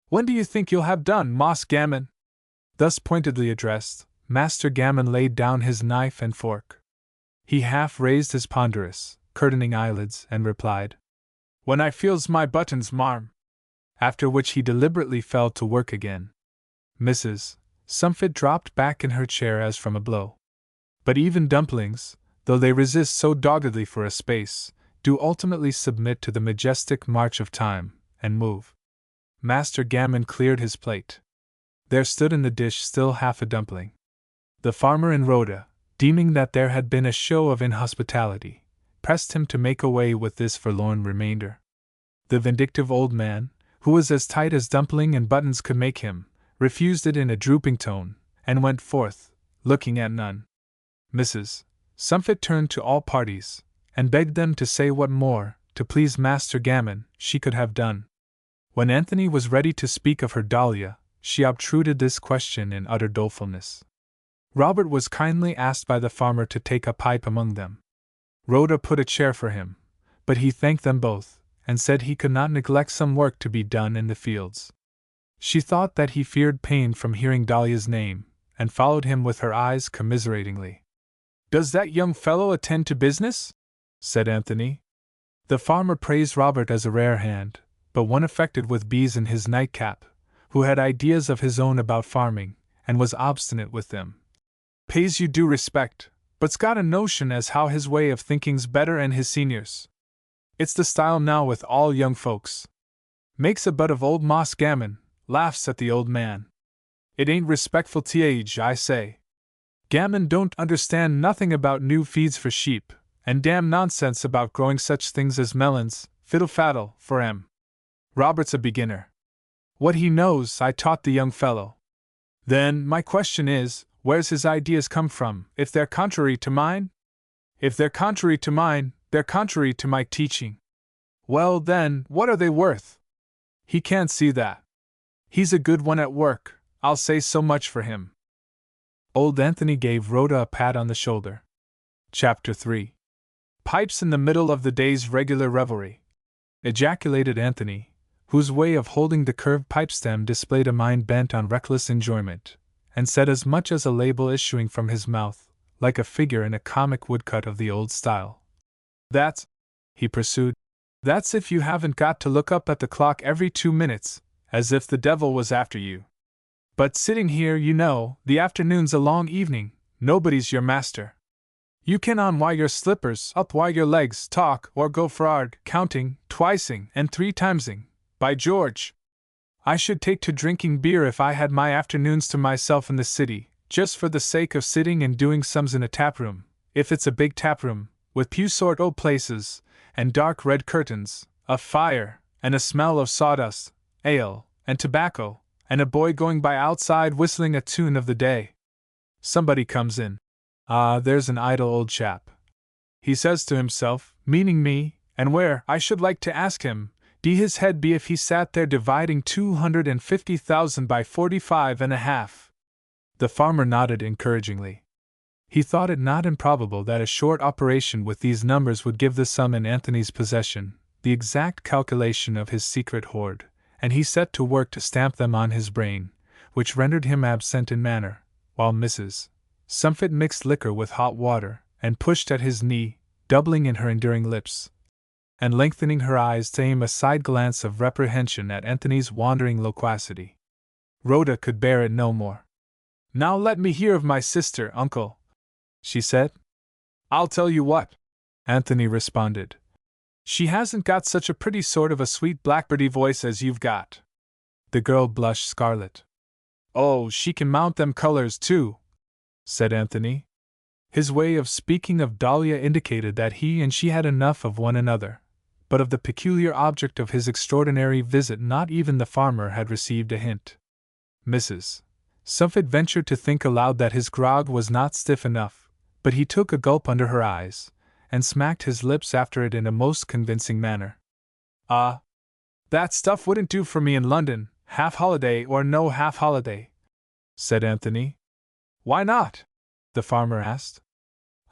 A: When do you think you'll have done, Moss Gammon? Thus pointedly addressed, Master Gammon laid down his knife and fork. He half raised his ponderous, curtaining eyelids and replied, When I feels my buttons, marm. After which he deliberately fell to work again. Mrs. Sumfit dropped back in her chair as from a blow. But even dumplings, though they resist so doggedly for a space, do ultimately submit to the majestic march of time, and move. Master Gammon cleared his plate. There stood in the dish still half a dumpling. The farmer and Rhoda, deeming that there had been a show of inhospitality, pressed him to make away with this forlorn remainder. The vindictive old man, who was as tight as dumpling and buttons could make him, refused it in a drooping tone, and went forth, looking at none. Mrs. Sumfit turned to all parties, and begged them to say what more, to please Master Gammon, she could have done. When Anthony was ready to speak of her Dahlia, she obtruded this question in utter dolefulness. Robert was kindly asked by the farmer to take a pipe among them. Rhoda put a chair for him, but he thanked them both, and said he could not neglect some work to be done in the fields. She thought that he feared pain from hearing Dahlia's name, and followed him with her eyes commiseratingly. Does that young fellow attend to business? Said Anthony. The farmer praised Robert as a rare hand, but one affected with bees in his nightcap, who had ideas of his own about farming, and was obstinate with them. Pays you due respect, but's got a notion as how his way of thinking's better 'n his seniors. It's the style now with all young folks. Makes a butt of old Moss Gammon, laughs at the old man. It ain't respectful to age, I say. Gammon don't understand nothing about new feeds for sheep, and damn nonsense about growing such things as melons, fiddle-faddle, for 'em. Robert's a beginner. What he knows I taught the young fellow. Then, my question is, where's his ideas come from, if they're contrary to mine? If they're contrary to mine, they're contrary to my teaching. Well, then, what are they worth? He can't see that. He's a good one at work, I'll say so much for him. Old Anthony gave Rhoda a pat on the shoulder. Chapter 3. Pipes in the middle of the day's regular revelry, ejaculated Anthony, whose way of holding the curved pipe stem displayed a mind bent on reckless enjoyment, and said as much as a label issuing from his mouth, like a figure in a comic woodcut of the old style. That's, he pursued, that's if you haven't got to look up at the clock every 2 minutes, as if the devil was after you. But sitting here, you know, the afternoon's a long evening, nobody's your master. You can unwire your slippers, upwire your legs, talk, or go frard, counting, twicing, and 3 timesing. By George! I should take to drinking beer if I had my afternoons to myself in the city, just for the sake of sitting and doing sums in a taproom, if it's a big taproom, with pew sort o' places, and dark red curtains, a fire, and a smell of sawdust, ale, and tobacco, and a boy going by outside whistling a tune of the day. Somebody comes in. Ah, there's an idle old chap. He says to himself, meaning me, and where, I should like to ask him, d his head be if he sat there dividing 250,000 by 45.5. The farmer nodded encouragingly. He thought it not improbable that a short operation with these numbers would give the sum in Anthony's possession, the exact calculation of his secret hoard, and he set to work to stamp them on his brain, which rendered him absent in manner, while Mrs. Sumfit mixed liquor with hot water, and pushed at his knee, doubling in her enduring lips, and lengthening her eyes to aim a side glance of reprehension at Anthony's wandering loquacity. Rhoda could bear it no more. Now let me hear of my sister, uncle, she said. I'll tell you what, Anthony responded. She hasn't got such a pretty sort of a sweet blackbirdy voice as you've got. The girl blushed scarlet. Oh, she can mount them colors too, said Anthony. His way of speaking of Dahlia indicated that he and she had enough of one another, but of the peculiar object of his extraordinary visit not even the farmer had received a hint. Mrs. Sumfit ventured to think aloud that his grog was not stiff enough, but he took a gulp under her eyes, and smacked his lips after it in a most convincing manner. Ah, that stuff wouldn't do for me in London, half-holiday or no half-holiday, said Anthony. Why not? The farmer asked.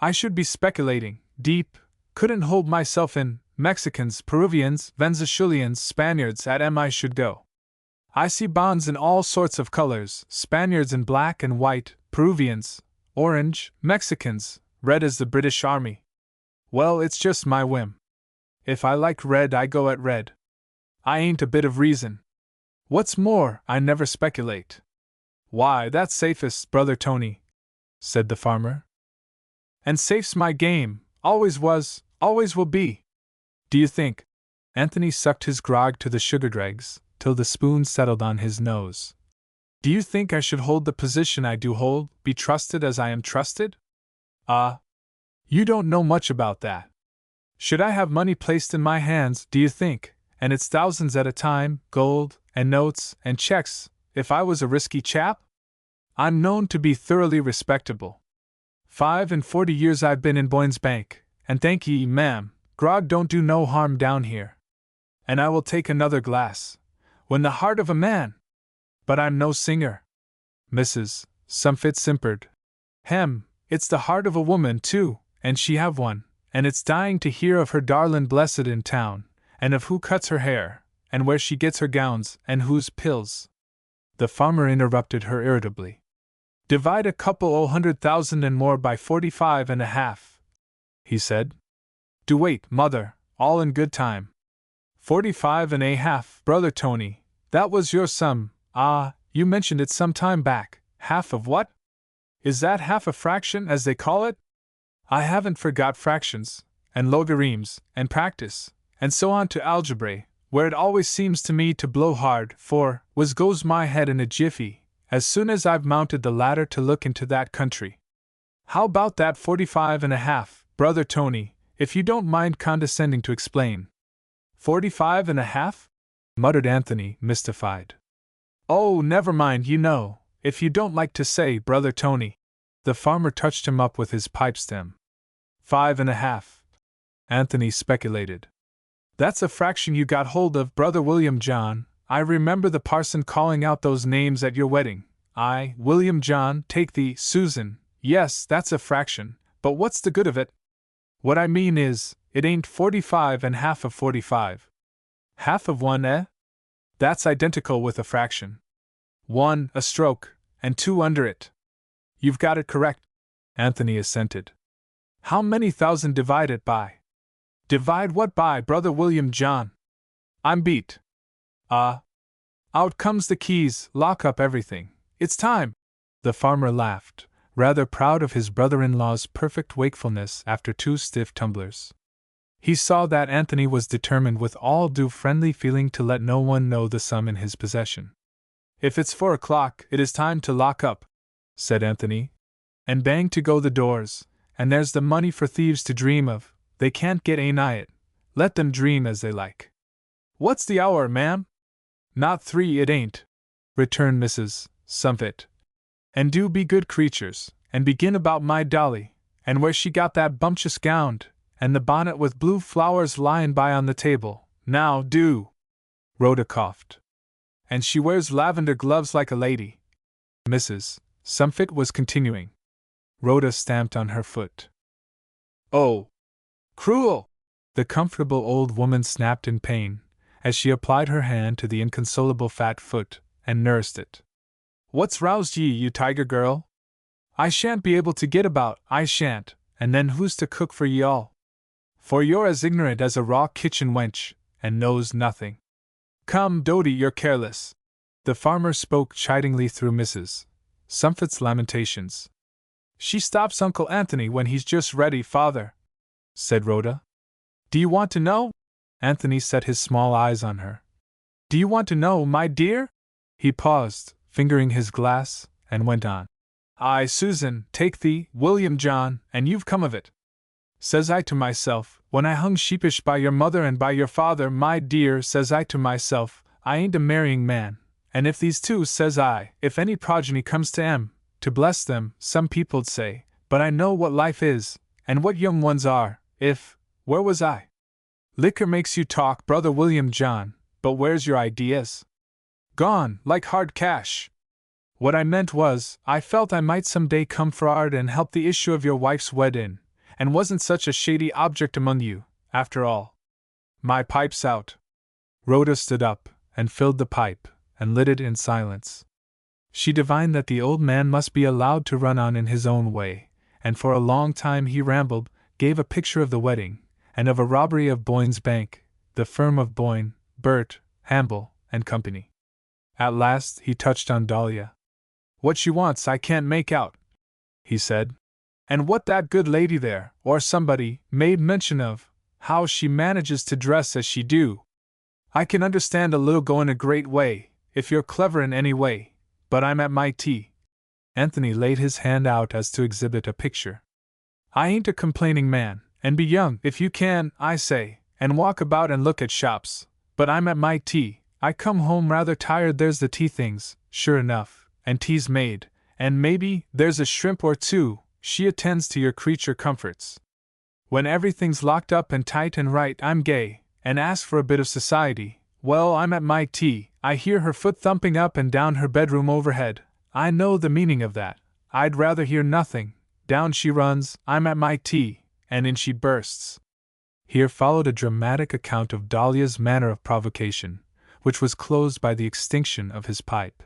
A: I should be speculating, deep, couldn't hold myself in, Mexicans, Peruvians, Venezuelans, Spaniards at I should go. I see bonds in all sorts of colors, Spaniards in black and white, Peruvians, orange, Mexicans, red as the British Army. Well, it's just my whim. If I like red, I go at red. I ain't a bit of reason. What's more, I never speculate. Why, that's safest, brother Tony, said the farmer. And safe's my game, always was, always will be. Do you think? Anthony sucked his grog to the sugar dregs, till the spoon settled on his nose. Do you think I should hold the position I do hold, be trusted as I am trusted? Ah, you don't know much about that. Should I have money placed in my hands, do you think, and it's thousands at a time, gold, and notes, and checks, if I was a risky chap? I'm known to be thoroughly respectable. 45 years I've been in Boyne's Bank, and thank ye, ma'am, grog don't do no harm down here. And I will take another glass, when the heart of a man. But I'm no singer. Mrs. Sumfit simpered. Hem, it's the heart of a woman, too, and she have one, and it's dying to hear of her darlin' blessed in town, and of who cuts her hair, and where she gets her gowns, and whose pills. The farmer interrupted her irritably. Divide a couple o' 100,000 and more by 45.5, he said. Do wait, mother, all in good time. 45.5, brother Tony, that was your sum. Ah, you mentioned it some time back. Half of what? Is that half a fraction, as they call it? I haven't forgot fractions, and logarithms, and practice, and so on to algebra, where it always seems to me to blow hard, for, whiz goes my head in a jiffy, as soon as I've mounted the ladder to look into that country. How about that 45.5, brother Tony, if you don't mind condescending to explain? 45.5? Muttered Anthony, mystified. Oh, never mind, you know, if you don't like to say, Brother Tony. The farmer touched him up with his pipe stem. 5.5. Anthony speculated. That's a fraction you got hold of, Brother William John. I remember the parson calling out those names at your wedding. William John, take thee, Susan. Yes, that's a fraction, but what's the good of it? What I mean is, it ain't 45 and half of 45. Half of one, eh? That's identical with a fraction. 1, a stroke, and 2 under it. You've got it correct, Anthony assented. How many thousand divide it by? Divide what by, Brother William John? I'm beat. Out comes the keys, lock up everything. It's time. The farmer laughed, rather proud of his brother-in-law's perfect wakefulness after 2 stiff tumblers. He saw that Anthony was determined with all due friendly feeling to let no one know the sum in his possession. If it's 4 o'clock, it is time to lock up, said Anthony. And bang to go the doors, and there's the money for thieves to dream of. They can't get anigh it. Let them dream as they like. What's the hour, ma'am? Not 3 it ain't, returned Mrs. Sumfit. And do be good creatures, and begin about my Dolly, and where she got that bumptious gown, and the bonnet with blue flowers lying by on the table. Now, do! Rhoda coughed. And she wears lavender gloves like a lady. Mrs. Sumfit was continuing. Rhoda stamped on her foot. Oh! Cruel! The comfortable old woman snapped in pain, as she applied her hand to the inconsolable fat foot, and nursed it. What's roused ye, you tiger girl? I shan't be able to get about, I shan't, and then who's to cook for ye all? For you're as ignorant as a raw kitchen wench, and knows nothing. Come, Dodie, you're careless. The farmer spoke chidingly through Mrs. Sumfit's lamentations. She stops Uncle Anthony when he's just ready, father, said Rhoda. Do you want to know? Anthony set his small eyes on her. Do you want to know, my dear? He paused, fingering his glass, and went on. Aye, Susan, take thee, William John, and you've come of it. Says I to myself, when I hung sheepish by your mother and by your father, my dear, says I to myself, I ain't a marrying man, and if these two, says I, if any progeny comes to 'em, to bless them, some people'd say, but I know what life is, and what young ones are, where was I? Liquor makes you talk, Brother William John, but where's your ideas? Gone, like hard cash. What I meant was, I felt I might some day come for'ard and help the issue of your wife's wedding, and wasn't such a shady object among you, after all. My pipe's out. Rhoda stood up, and filled the pipe, and lit it in silence. She divined that the old man must be allowed to run on in his own way, and for a long time he rambled, gave a picture of the wedding, and of a robbery of Boyne's Bank, the firm of Boyne, Burt, Hamble, and Company. At last he touched on Dahlia. What she wants I can't make out, he said. And what that good lady there, or somebody, made mention of, how she manages to dress as she do. I can understand a little going a great way, if you're clever in any way, but I'm at my tea. Anthony laid his hand out as to exhibit a picture. I ain't a complaining man, and be young if you can, I say, and walk about and look at shops, but I'm at my tea. I come home rather tired, there's the tea things, sure enough, and tea's made, and maybe there's a shrimp or two. She attends to your creature comforts. When everything's locked up and tight and right, I'm gay, and ask for a bit of society. Well, I'm at my tea. I hear her foot thumping up and down her bedroom overhead. I know the meaning of that. I'd rather hear nothing. Down she runs, I'm at my tea, and in she bursts. Here followed a dramatic account of Dahlia's manner of provocation, which was closed by the extinction of his pipe.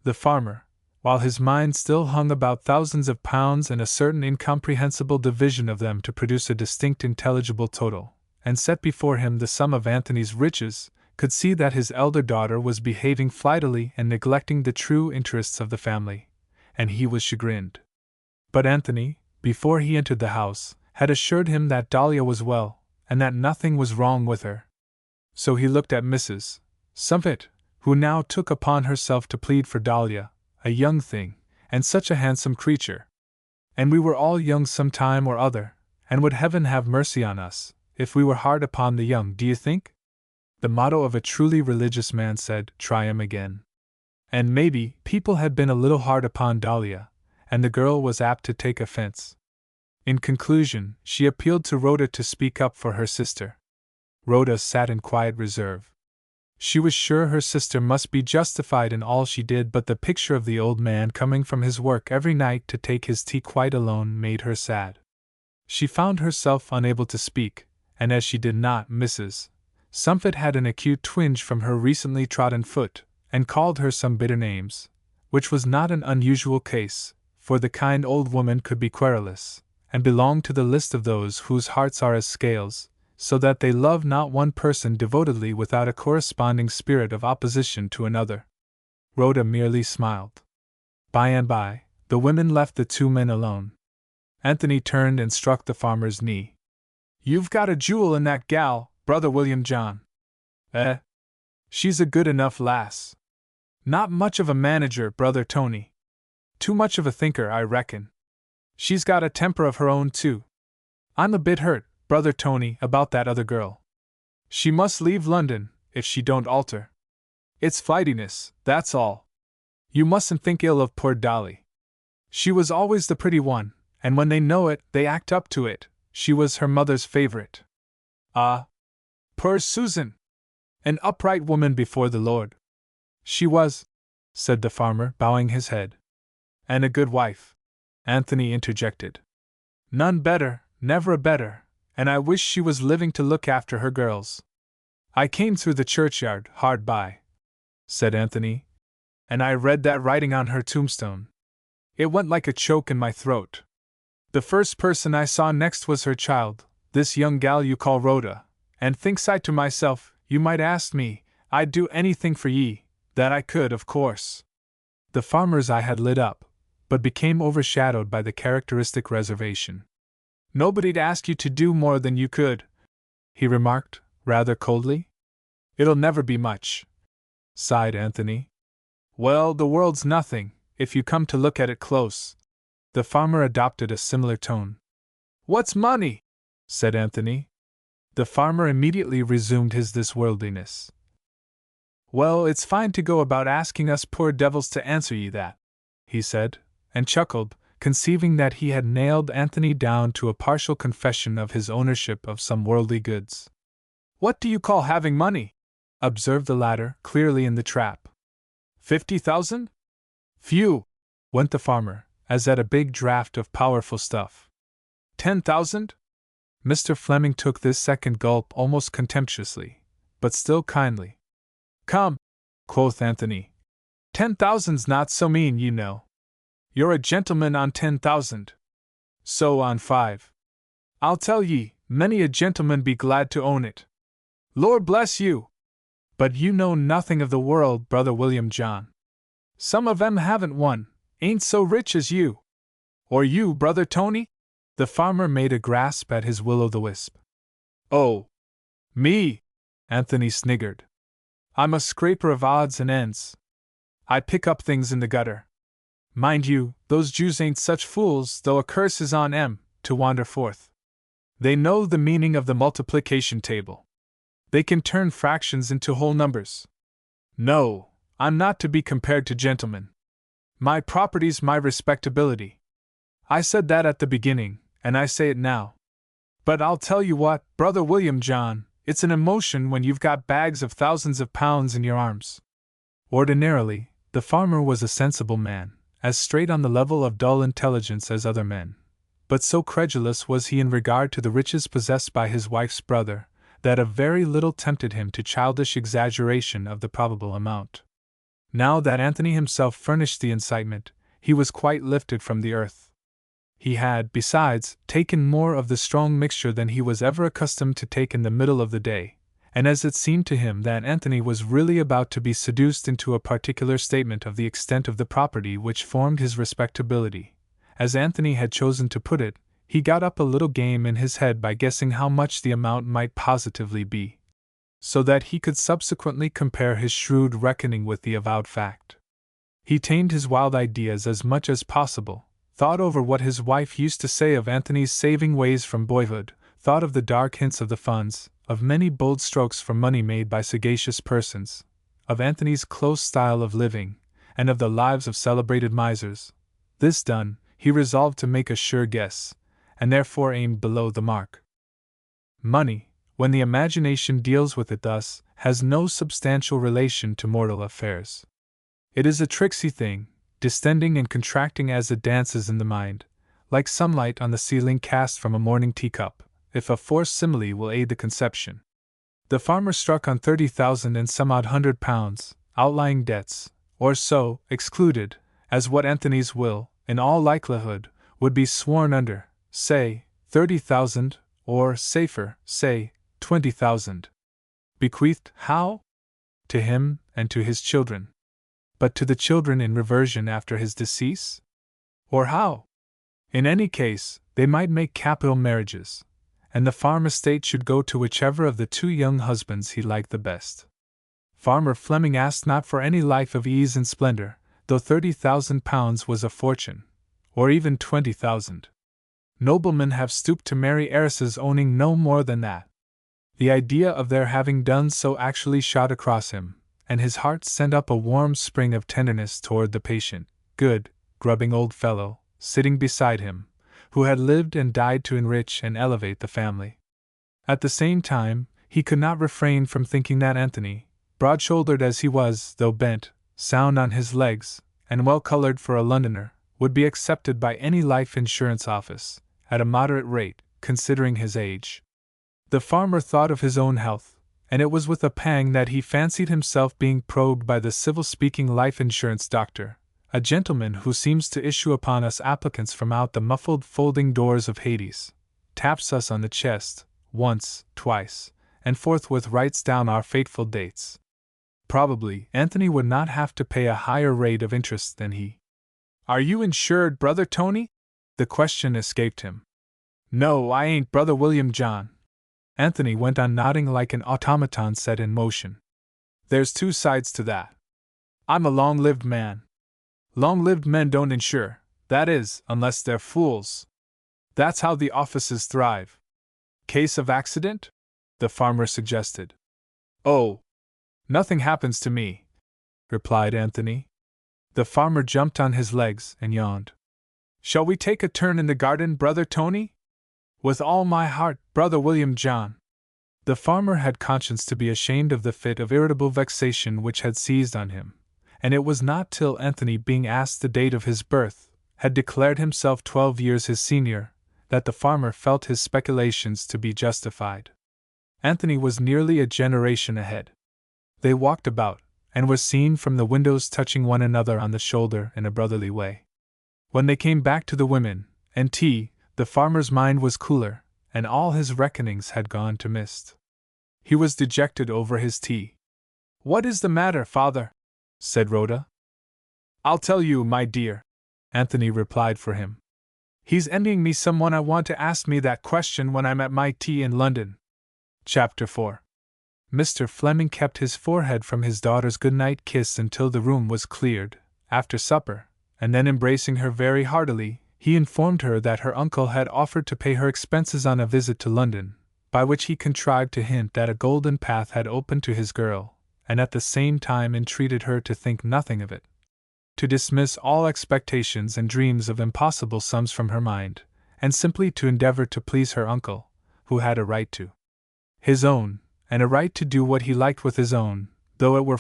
A: The farmer, while his mind still hung about thousands of pounds and a certain incomprehensible division of them to produce a distinct intelligible total, and set before him the sum of Anthony's riches, could see that his elder daughter was behaving flightily and neglecting the true interests of the family, and he was chagrined. But Anthony, before he entered the house, had assured him that Dahlia was well, and that nothing was wrong with her. So he looked at Mrs. Sumfit, who now took upon herself to plead for Dahlia, a young thing, and such a handsome creature. And we were all young some time or other, and would heaven have mercy on us, if we were hard upon the young, do you think? The motto of a truly religious man said, try him again. And maybe people had been a little hard upon Dahlia, and the girl was apt to take offense. In conclusion, she appealed to Rhoda to speak up for her sister. Rhoda sat in quiet reserve. She was sure her sister must be justified in all she did, but the picture of the old man coming from his work every night to take his tea quite alone made her sad. She found herself unable to speak, and as she did not, Mrs. Sumford had an acute twinge from her recently trodden foot, and called her some bitter names, which was not an unusual case, for the kind old woman could be querulous, and belonged to the list of those whose hearts are as scales, so that they love not one person devotedly without a corresponding spirit of opposition to another. Rhoda merely smiled. By and by, the women left the two men alone. Anthony turned and struck the farmer's knee. "You've got a jewel in that gal, Brother William John." "Eh? She's a good enough lass. Not much of a manager, Brother Tony. Too much of a thinker, I reckon. She's got a temper of her own, too. I'm a bit hurt, Brother Tony, about that other girl. She must leave London, if she don't alter. It's flightiness, that's all. You mustn't think ill of poor Dolly. She was always the pretty one, and when they know it, they act up to it. She was her mother's favorite." "Ah, poor Susan! An upright woman before the Lord." "She was," said the farmer, bowing his head. "And a good wife," Anthony interjected. "None better, never a better, and I wish she was living to look after her girls." "I came through the churchyard, hard by," said Anthony, "and I read that writing on her tombstone. It went like a choke in my throat. The first person I saw next was her child, this young gal you call Rhoda, and thinks I to myself, you might ask me, I'd do anything for ye, that I could, of course." The farmer's eye had lit up, but became overshadowed by the characteristic reservation. "Nobody'd ask you to do more than you could," he remarked, rather coldly. "It'll never be much," sighed Anthony. "Well, the world's nothing, if you come to look at it close." The farmer adopted a similar tone. "What's money?" said Anthony. The farmer immediately resumed his thisworldliness. "Well, it's fine to go about asking us poor devils to answer ye that," he said, and chuckled, conceiving that he had nailed Anthony down to a partial confession of his ownership of some worldly goods. "What do you call having money?" observed the latter, clearly in the trap. 50,000? "Phew!" went the farmer, as at a big draught of powerful stuff. 10,000? Mr. Fleming took this second gulp almost contemptuously, but still kindly. "Come," quoth Anthony. 10,000's not so mean, you know. You're a gentleman on 10,000. So on 5. I'll tell ye, many a gentleman be glad to own it. Lord bless you! But you know nothing of the world, Brother William John. Some of 'em haven't one, ain't so rich as you. Or you, Brother Tony?" The farmer made a grasp at his will-o'-the-wisp. "Oh, me!" Anthony sniggered. "I'm a scraper of odds and ends. I pick up things in the gutter. Mind you, those Jews ain't such fools, though a curse is on 'em, to wander forth. They know the meaning of the multiplication table. They can turn fractions into whole numbers. No, I'm not to be compared to gentlemen. My property's my respectability. I said that at the beginning, and I say it now. But I'll tell you what, Brother William John, it's an emotion when you've got bags of thousands of pounds in your arms." Ordinarily, the farmer was a sensible man, as straight on the level of dull intelligence as other men, but so credulous was he in regard to the riches possessed by his wife's brother, that a very little tempted him to childish exaggeration of the probable amount. Now that Anthony himself furnished the incitement, he was quite lifted from the earth. He had, besides, taken more of the strong mixture than he was ever accustomed to take in the middle of the day, and as it seemed to him that Anthony was really about to be seduced into a particular statement of the extent of the property which formed his respectability, as Anthony had chosen to put it, he got up a little game in his head by guessing how much the amount might positively be, so that he could subsequently compare his shrewd reckoning with the avowed fact. He tamed his wild ideas as much as possible, thought over what his wife used to say of Anthony's saving ways from boyhood, thought of the dark hints of the funds, of many bold strokes for money made by sagacious persons, of Anthony's close style of living, and of the lives of celebrated misers. This done, he resolved to make a sure guess, and therefore aimed below the mark. Money, when the imagination deals with it thus, has no substantial relation to mortal affairs. It is a tricksy thing, distending and contracting as it dances in the mind, like sunlight on the ceiling cast from a morning teacup, if a forced simile will aid the conception. The farmer struck on 30,000 and some odd £100, outlying debts, or so, excluded, as what Anthony's will, in all likelihood, would be sworn under, say, 30,000, or, safer, say, 20,000. Bequeathed, how? To him, and to his children. But to the children in reversion after his decease? Or how? In any case, they might make capital marriages, and the farm estate should go to whichever of the two young husbands he liked the best. Farmer Fleming asked not for any life of ease and splendor, though £30,000 was a fortune, or even 20,000. Noblemen have stooped to marry heiresses owning no more than that. The idea of their having done so actually shot across him, and his heart sent up a warm spring of tenderness toward the patient, good, grubbing old fellow, sitting beside him, who had lived and died to enrich and elevate the family. At the same time, he could not refrain from thinking that Anthony, broad-shouldered as he was, though bent, sound on his legs, and well-colored for a Londoner, would be accepted by any life insurance office, at a moderate rate, considering his age. The farmer thought of his own health, and it was with a pang that he fancied himself being probed by the civil-speaking life insurance doctor, a gentleman who seems to issue upon us applicants from out the muffled folding doors of Hades, taps us on the chest, once, twice, and forthwith writes down our fateful dates. Probably, Anthony would not have to pay a higher rate of interest than he. "Are you insured, Brother Tony?" The question escaped him. "No, I ain't, Brother William John." Anthony went on nodding like an automaton set in motion. "There's two sides to that. I'm a long-lived man. Long-lived men don't insure, that is, unless they're fools. That's how the offices thrive." "Case of accident?" the farmer suggested. "Oh, nothing happens to me," replied Anthony. The farmer jumped on his legs and yawned. "Shall we take a turn in the garden, Brother Tony?" "With all my heart, Brother William John." The farmer had conscience to be ashamed of the fit of irritable vexation which had seized on him, and it was not till Anthony, being asked the date of his birth, had declared himself 12 years his senior, that the farmer felt his speculations to be justified. Anthony was nearly a generation ahead. They walked about, and were seen from the windows touching one another on the shoulder in a brotherly way. When they came back to the women and tea, the farmer's mind was cooler, and all his reckonings had gone to mist. He was dejected over his tea. "What is the matter, father?" said Rhoda. "I'll tell you, my dear," Anthony replied for him. "He's envying me someone I want to ask me that question when I'm at my tea in London." Chapter 4. Mr. Fleming kept his forehead from his daughter's good-night kiss until the room was cleared, after supper, and then embracing her very heartily, he informed her that her uncle had offered to pay her expenses on a visit to London, by which he contrived to hint that a golden path had opened to his girl, and at the same time entreated her to think nothing of it, to dismiss all expectations and dreams of impossible sums from her mind, and simply to endeavor to please her uncle, who had a right to his own, and a right to do what he liked with his own, though it were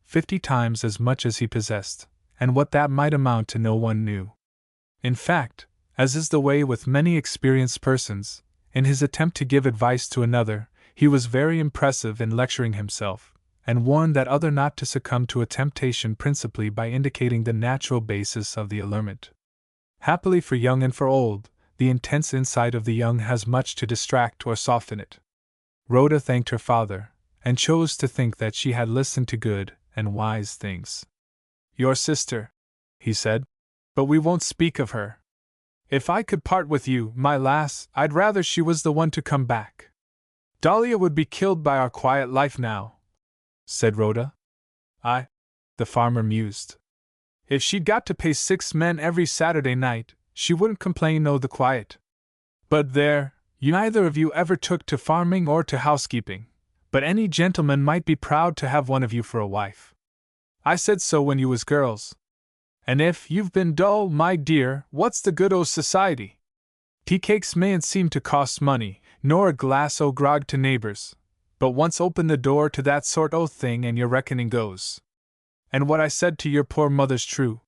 A: 50 times as much as he possessed, and what that might amount to no one knew. In fact, as is the way with many experienced persons, in his attempt to give advice to another, he was very impressive in lecturing himself, and warned that other not to succumb to a temptation principally by indicating the natural basis of the allurement. Happily for young and for old, the intense insight of the young has much to distract or soften it. Rhoda thanked her father, and chose to think that she had listened to good and wise things. "Your sister," he said, "but we won't speak of her. If I could part with you, my lass, I'd rather she was the one to come back. Dahlia would be killed by our quiet life now," said Rhoda. The farmer mused. "If she'd got to pay 6 men every Saturday night, she wouldn't complain o' the quiet. But there, you neither of you ever took to farming or to housekeeping, but any gentleman might be proud to have one of you for a wife." I said so when you was girls. And if you've been dull, my dear, what's the good o' society? Tea cakes mayn't seem to cost money, nor a glass o' grog to neighbors, but once open the door to that sort o' thing and your reckoning goes. And what I said to your poor mother's true.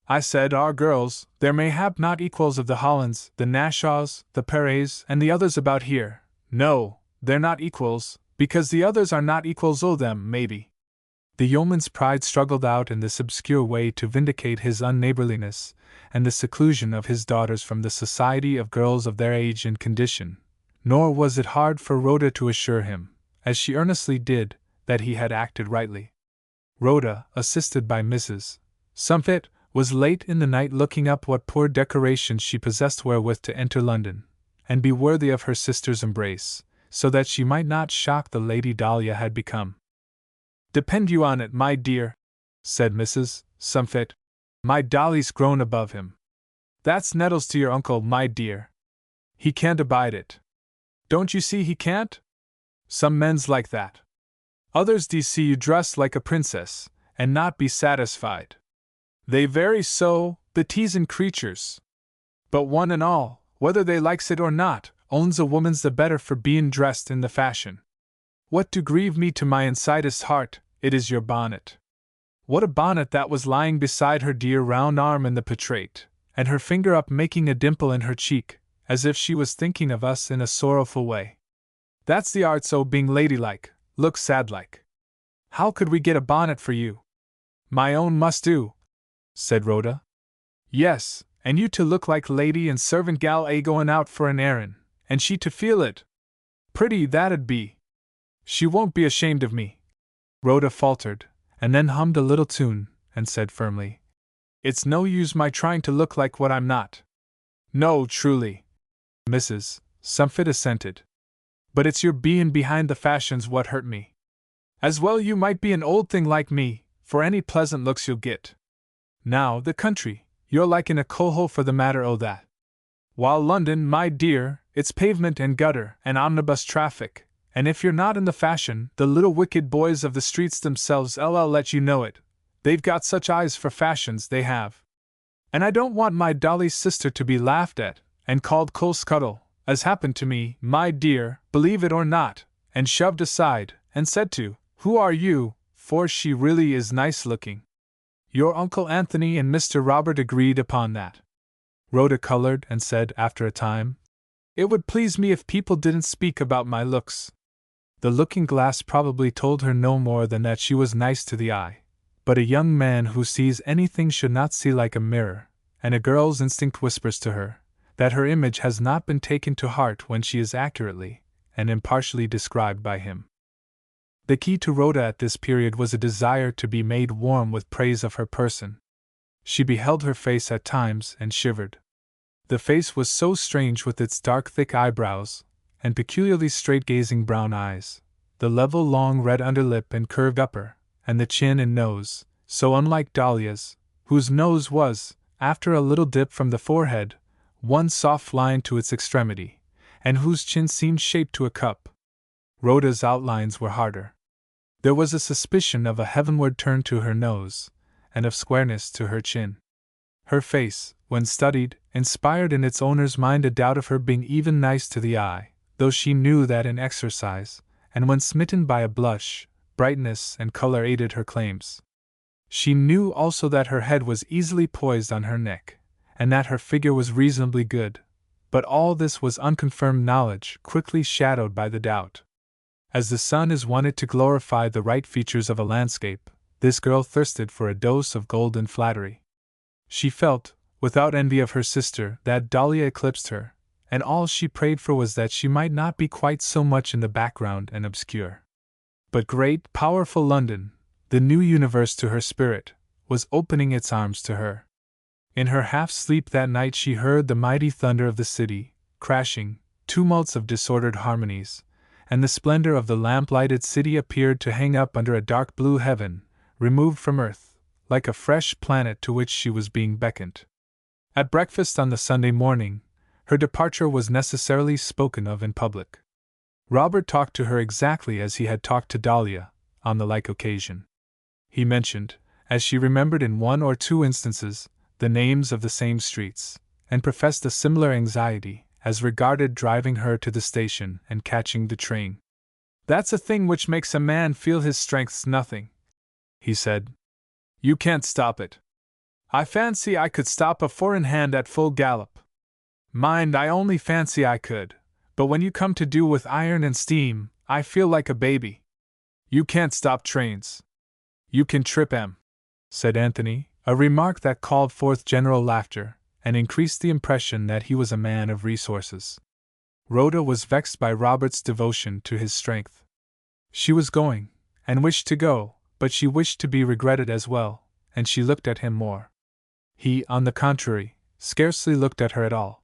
A: I said, our girls, there may hap not equals of the Hollands, the Nashaws, the Perets, and the others about here. No, they're not equals, because the others are not equals o' them, maybe. The yeoman's pride struggled out in this obscure way to vindicate his unneighborliness, and the seclusion of his daughters from the society of girls of their age and condition, nor was it hard for Rhoda to assure him, as she earnestly did, that he had acted rightly. Rhoda, assisted by Mrs. Sumfit, was late in the night looking up what poor decorations she possessed wherewith to enter London, and be worthy of her sister's embrace, so that she might not shock the Lady Dahlia had become. Depend you on it, my dear, said Mrs. Sumfit, my Dolly's grown above him. That's nettles to your uncle, my dear. He can't abide it. Don't you see he can't? Some men's like that. Others do see you dressed like a princess, and not be satisfied. They vary so, the teasin' creatures. But one and all, whether they likes it or not, owns a woman's the better for bein' dressed in the fashion. What do grieve me to my insidest heart, it is your bonnet. What a bonnet that was lying beside her dear round arm in the portrait, and her finger up making a dimple in her cheek, as if she was thinking of us in a sorrowful way. That's the arts o' being ladylike, look sad-like. How could we get a bonnet for you? My own must do, said Rhoda. Yes, and you to look like lady and servant gal goin' out for an errand, and she to feel it. Pretty that'd be. She won't be ashamed of me. Rhoda faltered, and then hummed a little tune, and said firmly, It's no use my trying to look like what I'm not. No, truly. Mrs. Sumfit assented. But it's your bein' behind the fashions what hurt me. As well you might be an old thing like me, for any pleasant looks you'll get. Now, the country, you're like in a coal-hole for the matter o' that. While London, my dear, it's pavement and gutter and omnibus traffic, and if you're not in the fashion, the little wicked boys of the streets themselves I'll let you know it. They've got such eyes for fashions, they have. And I don't want my Dolly's sister to be laughed at, and called coal scuttle, as happened to me, my dear, believe it or not, and shoved aside, and said to, Who are you? For she really is nice looking. Your Uncle Anthony and Mr. Robert agreed upon that. Rhoda colored and said after a time, It would please me if people didn't speak about my looks. The looking-glass probably told her no more than that she was nice to the eye, but a young man who sees anything should not see like a mirror, and a girl's instinct whispers to her that her image has not been taken to heart when she is accurately and impartially described by him. The key to Rhoda at this period was a desire to be made warm with praise of her person. She beheld her face at times and shivered. The face was so strange with its dark thick eyebrows, and peculiarly straight-gazing brown eyes, the level long red underlip and curved upper, and the chin and nose, so unlike Dahlia's, whose nose was, after a little dip from the forehead, one soft line to its extremity, and whose chin seemed shaped to a cup. Rhoda's outlines were harder. There was a suspicion of a heavenward turn to her nose, and of squareness to her chin. Her face, when studied, inspired in its owner's mind a doubt of her being even nice to the eye, though she knew that in exercise, and when smitten by a blush, brightness and color aided her claims. She knew also that her head was easily poised on her neck, and that her figure was reasonably good, but all this was unconfirmed knowledge, quickly shadowed by the doubt. As the sun is wanted to glorify the right features of a landscape, this girl thirsted for a dose of golden flattery. She felt, without envy of her sister, that Dahlia eclipsed her, and all she prayed for was that she might not be quite so much in the background and obscure. But great, powerful London, the new universe to her spirit, was opening its arms to her. In her half-sleep that night she heard the mighty thunder of the city, crashing, tumults of disordered harmonies, and the splendor of the lamp-lighted city appeared to hang up under a dark blue heaven, removed from earth, like a fresh planet to which she was being beckoned. At breakfast on the Sunday morning, her departure was necessarily spoken of in public. Robert talked to her exactly as he had talked to Dahlia, on the like occasion. He mentioned, as she remembered in one or two instances the names of the same streets, and professed a similar anxiety as regarded driving her to the station and catching the train. "That's a thing which makes a man feel his strength's nothing," he said. "You can't stop it. I fancy I could stop a four-in-hand at full gallop. Mind, I only fancy I could, but when you come to do with iron and steam, I feel like a baby. You can't stop trains. You can trip 'em," said Anthony, a remark that called forth general laughter and increased the impression that he was a man of resources. Rhoda was vexed by Robert's devotion to his strength. She was going, and wished to go, but she wished to be regretted as well, and she looked at him more. He, on the contrary, scarcely looked at her at all.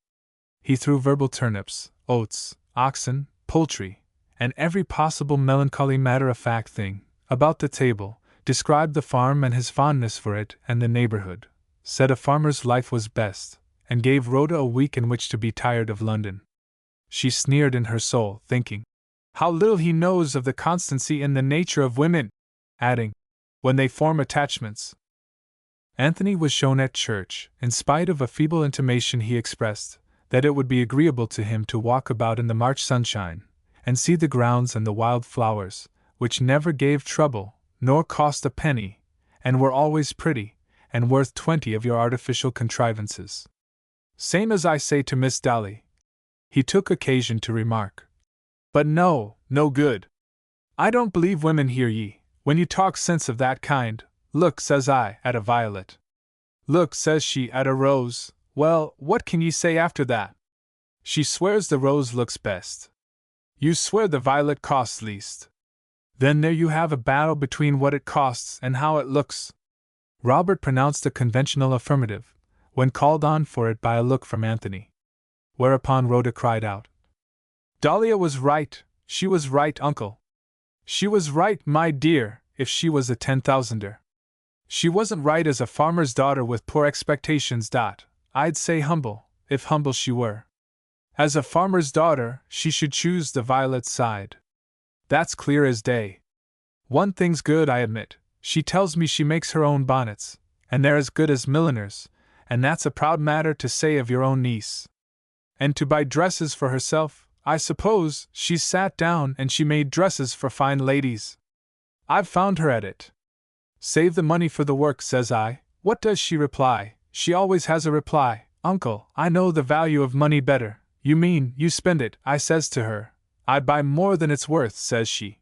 A: He threw verbal turnips, oats, oxen, poultry, and every possible melancholy matter-of-fact thing about the table, described the farm and his fondness for it and the neighborhood, said a farmer's life was best, and gave Rhoda a week in which to be tired of London. She sneered in her soul, thinking, "How little he knows of the constancy in the nature of women," adding, "when they form attachments." Anthony was shown at church, in spite of a feeble intimation he expressed, that it would be agreeable to him to walk about in the March sunshine, and see the grounds and the wild flowers, which never gave trouble, nor cost a penny, and were always pretty, and worth 20 of your artificial contrivances. "Same as I say to Miss Dolly," he took occasion to remark. "But no good. I don't believe women hear ye, when you talk sense of that kind. Look, says I, at a violet. Look, says she, at a rose. Well, what can ye say after that? She swears the rose looks best. You swear the violet costs least. Then there you have a battle between what it costs and how it looks." Robert pronounced a conventional affirmative, when called on for it by a look from Anthony. Whereupon Rhoda cried out, "Dahlia was right, she was right, uncle. She was right, my dear, if she was a 10,000er. She wasn't right as a farmer's daughter with poor expectations. I'd say humble, if humble she were. As a farmer's daughter, she should choose the violet side. That's clear as day. One thing's good, I admit, she tells me she makes her own bonnets, and they're as good as milliners, and that's a proud matter to say of your own niece. And to buy dresses for herself, I suppose she's sat down and she made dresses for fine ladies. I've found her at it. Save the money for the work, says I. What does she reply? She always has a reply. Uncle, I know the value of money better. You mean, you spend it, I says to her. I'd buy more than it's worth, says she.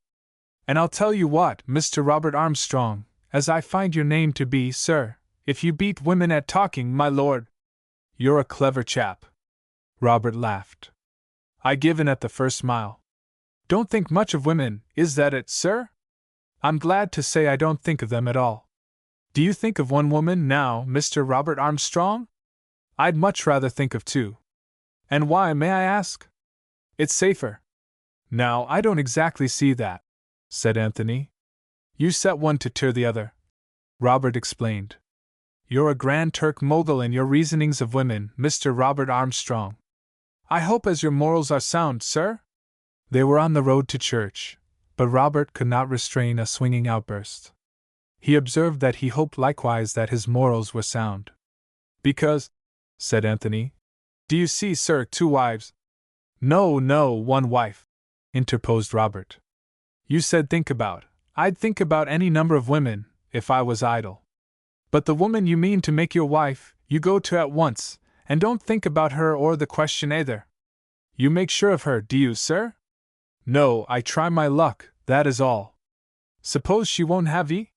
A: And I'll tell you what, Mr. Robert Armstrong, as I find your name to be, sir, if you beat women at talking, my lord, you're a clever chap. Robert laughed. I give in at the first smile. Don't think much of women, is that it, sir? I'm glad to say I don't think of them at all. Do you think of one woman now, Mr. Robert Armstrong? I'd much rather think of two. And why, may I ask? It's safer. Now, I don't exactly see that, said Anthony. You set one to tear the other, Robert explained. You're a Grand Turk mogul in your reasonings of women, Mr. Robert Armstrong. I hope as your morals are sound, sir? They were on the road to church, but Robert could not restrain a swinging outburst. He observed that he hoped likewise that his morals were sound. Because, said Anthony, do you see, sir, two wives? No, one wife, interposed Robert. You said think about. I'd think about any number of women, if I was idle. But the woman you mean to make your wife, you go to at once, and don't think about her or the question either. You make sure of her, do you, sir? No, I try my luck, that is all. Suppose she won't have ye?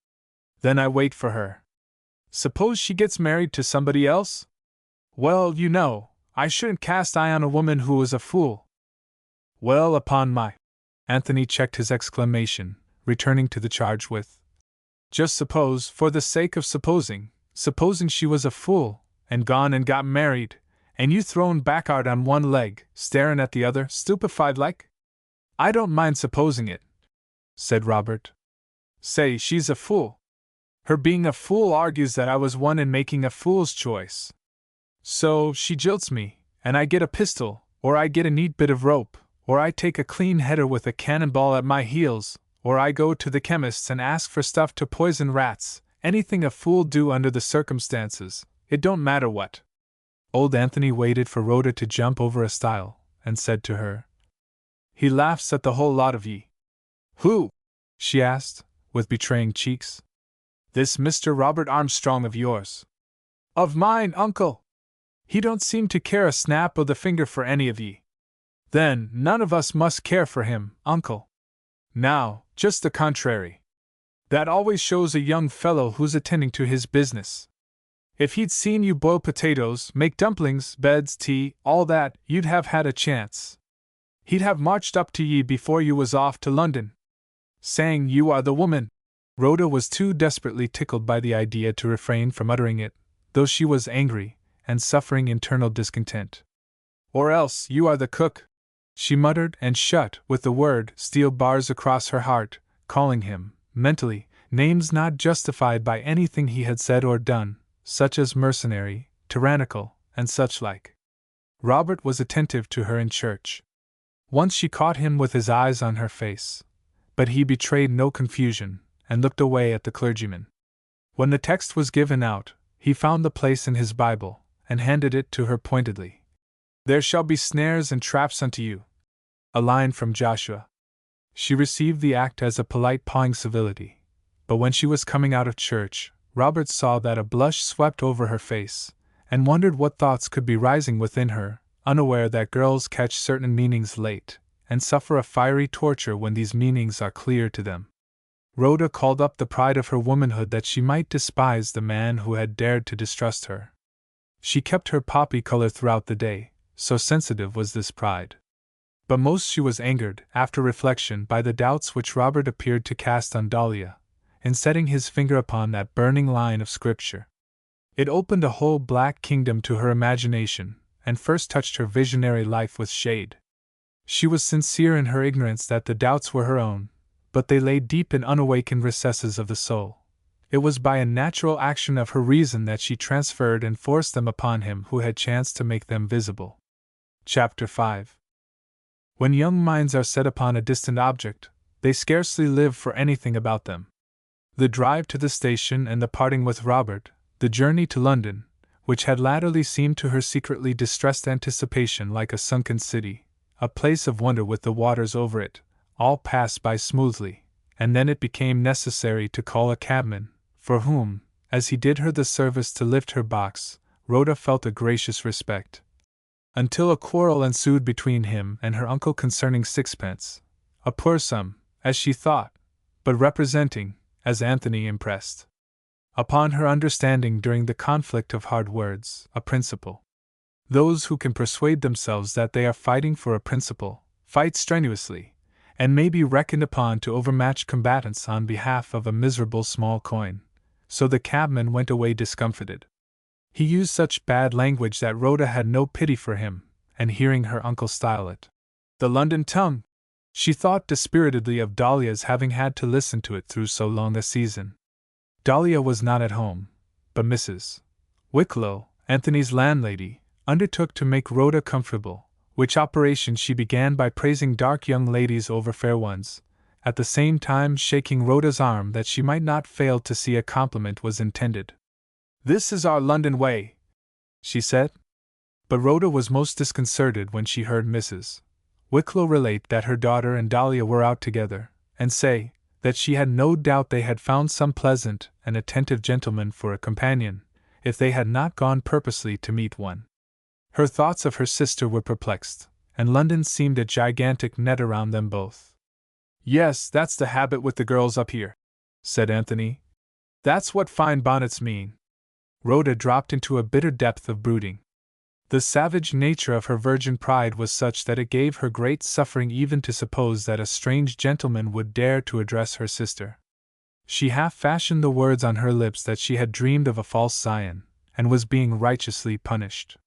A: Then I wait for her. Suppose she gets married to somebody else? Well, you know, I shouldn't cast eye on a woman who was a fool. Well, upon my... Anthony checked his exclamation, returning to the charge with, just suppose, for the sake of supposing she was a fool, and gone and got married, and you thrown back'ard on one leg, staring at the other, stupefied like? I don't mind supposing it, said Robert. Say, she's a fool. Her being a fool argues that I was one in making a fool's choice. So, she jilts me, and I get a pistol, or I get a neat bit of rope, or I take a clean header with a cannonball at my heels, or I go to the chemist's and ask for stuff to poison rats, Anything a fool do under the circumstances, it don't matter what. Old Anthony waited for Rhoda to jump over a stile, and said to her, "He laughs at the whole lot of ye." "Who?" she asked, with betraying cheeks. "This Mr. Robert Armstrong of yours." "Of mine, uncle! He don't seem to care a snap o' the finger for any of ye." "Then, none of us must care for him, uncle." "Now, just the contrary. That always shows a young fellow who's attending to his business. If he'd seen you boil potatoes, make dumplings, beds, tea, all that, you'd have had a chance. He'd have marched up to ye before you was off to London, saying you are the woman." Rhoda was too desperately tickled by the idea to refrain from uttering it, though she was angry, and suffering internal discontent. "Or else you are the cook," she muttered, and shut, with the word, steel bars across her heart, calling him, mentally, names not justified by anything he had said or done, such as mercenary, tyrannical, and such like. Robert was attentive to her in church. Once she caught him with his eyes on her face, but he betrayed no confusion, and looked away at the clergyman. When the text was given out, he found the place in his Bible, and handed it to her pointedly. "There shall be snares and traps unto you." A line from Joshua. She received the act as a polite pawing civility, but when she was coming out of church, Robert saw that a blush swept over her face, and wondered what thoughts could be rising within her, unaware that girls catch certain meanings late, and suffer a fiery torture when these meanings are clear to them. Rhoda called up the pride of her womanhood that she might despise the man who had dared to distrust her. She kept her poppy color throughout the day, so sensitive was this pride. But most she was angered, after reflection, by the doubts which Robert appeared to cast on Dahlia, in setting his finger upon that burning line of Scripture. It opened a whole black kingdom to her imagination, and first touched her visionary life with shade. She was sincere in her ignorance that the doubts were her own, but they lay deep in unawakened recesses of the soul. It was by a natural action of her reason that she transferred and forced them upon him who had chanced to make them visible. Chapter 5. When young minds are set upon a distant object, they scarcely live for anything about them. The drive to the station and the parting with Robert, the journey to London, which had latterly seemed to her secretly distressed anticipation like a sunken city, a place of wonder with the waters over it, all passed by smoothly, and then it became necessary to call a cabman, for whom, as he did her the service to lift her box, Rhoda felt a gracious respect. Until a quarrel ensued between him and her uncle concerning sixpence, a poor sum, as she thought, but representing, as Anthony impressed upon her understanding during the conflict of hard words, a principle. Those who can persuade themselves that they are fighting for a principle, fight strenuously, and may be reckoned upon to overmatch combatants on behalf of a miserable small coin. So the cabman went away discomfited. He used such bad language that Rhoda had no pity for him, and hearing her uncle style it the London tongue, she thought dispiritedly of Dahlia's having had to listen to it through so long a season. Dahlia was not at home, but Mrs. Wicklow, Anthony's landlady, undertook to make Rhoda comfortable, which operation she began by praising dark young ladies over fair ones, at the same time shaking Rhoda's arm that she might not fail to see a compliment was intended. "This is our London way," she said. But Rhoda was most disconcerted when she heard Mrs. Wicklow relate that her daughter and Dahlia were out together, and say that she had no doubt they had found some pleasant and attentive gentleman for a companion, if they had not gone purposely to meet one. Her thoughts of her sister were perplexed, and London seemed a gigantic net around them both. "Yes, that's the habit with the girls up here," said Anthony. "That's what fine bonnets mean." Rhoda dropped into a bitter depth of brooding. The savage nature of her virgin pride was such that it gave her great suffering even to suppose that a strange gentleman would dare to address her sister. She half fashioned the words on her lips that she had dreamed of a false scion, and was being righteously punished.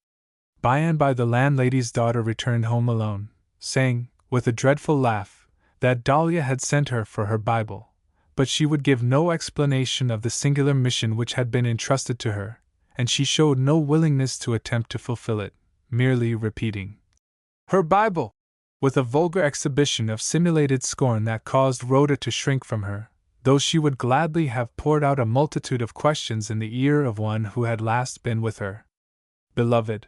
A: By and by the landlady's daughter returned home alone, saying, with a dreadful laugh, that Dahlia had sent her for her Bible, but she would give no explanation of the singular mission which had been entrusted to her, and she showed no willingness to attempt to fulfill it, merely repeating "her Bible," with a vulgar exhibition of simulated scorn that caused Rhoda to shrink from her, though she would gladly have poured out a multitude of questions in the ear of one who had last been with her. Beloved.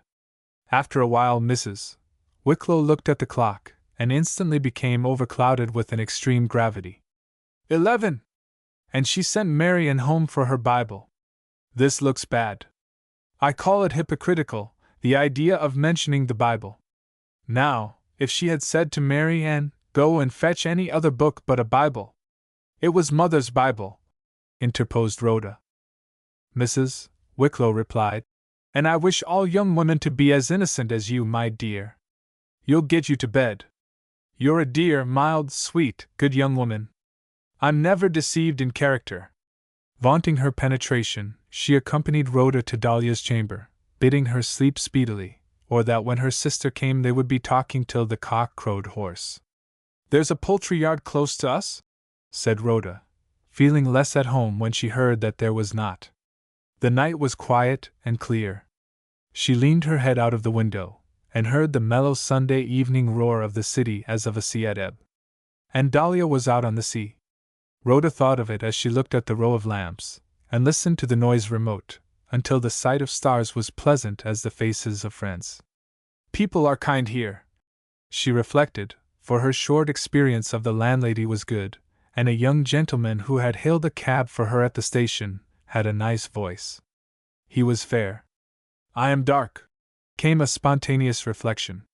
A: After a while Mrs. Wicklow looked at the clock, and instantly became overclouded with an extreme gravity. 11! And she sent Marian home for her Bible. This looks bad. I call it hypocritical, the idea of mentioning the Bible. Now, if she had said to Marian, "Go and fetch any other book but a Bible." It was Mother's Bible, interposed Rhoda. Mrs. Wicklow replied, "And I wish all young women to be as innocent as you, my dear. You'll get you to bed. You're a dear, mild, sweet, good young woman. I'm never deceived in character." Vaunting her penetration, she accompanied Rhoda to Dahlia's chamber, bidding her sleep speedily, or that when her sister came they would be talking till the cock crowed hoarse. "There's a poultry yard close to us?" said Rhoda, feeling less at home when she heard that there was not. The night was quiet and clear. She leaned her head out of the window, and heard the mellow Sunday evening roar of the city as of a sea at ebb. And Dahlia was out on the sea. Rhoda thought of it as she looked at the row of lamps, and listened to the noise remote, until the sight of stars was pleasant as the faces of friends. People are kind here, she reflected, for her short experience of the landlady was good, and a young gentleman who had hailed a cab for her at the station had a nice voice. He was fair. "I am dark," came a spontaneous reflection.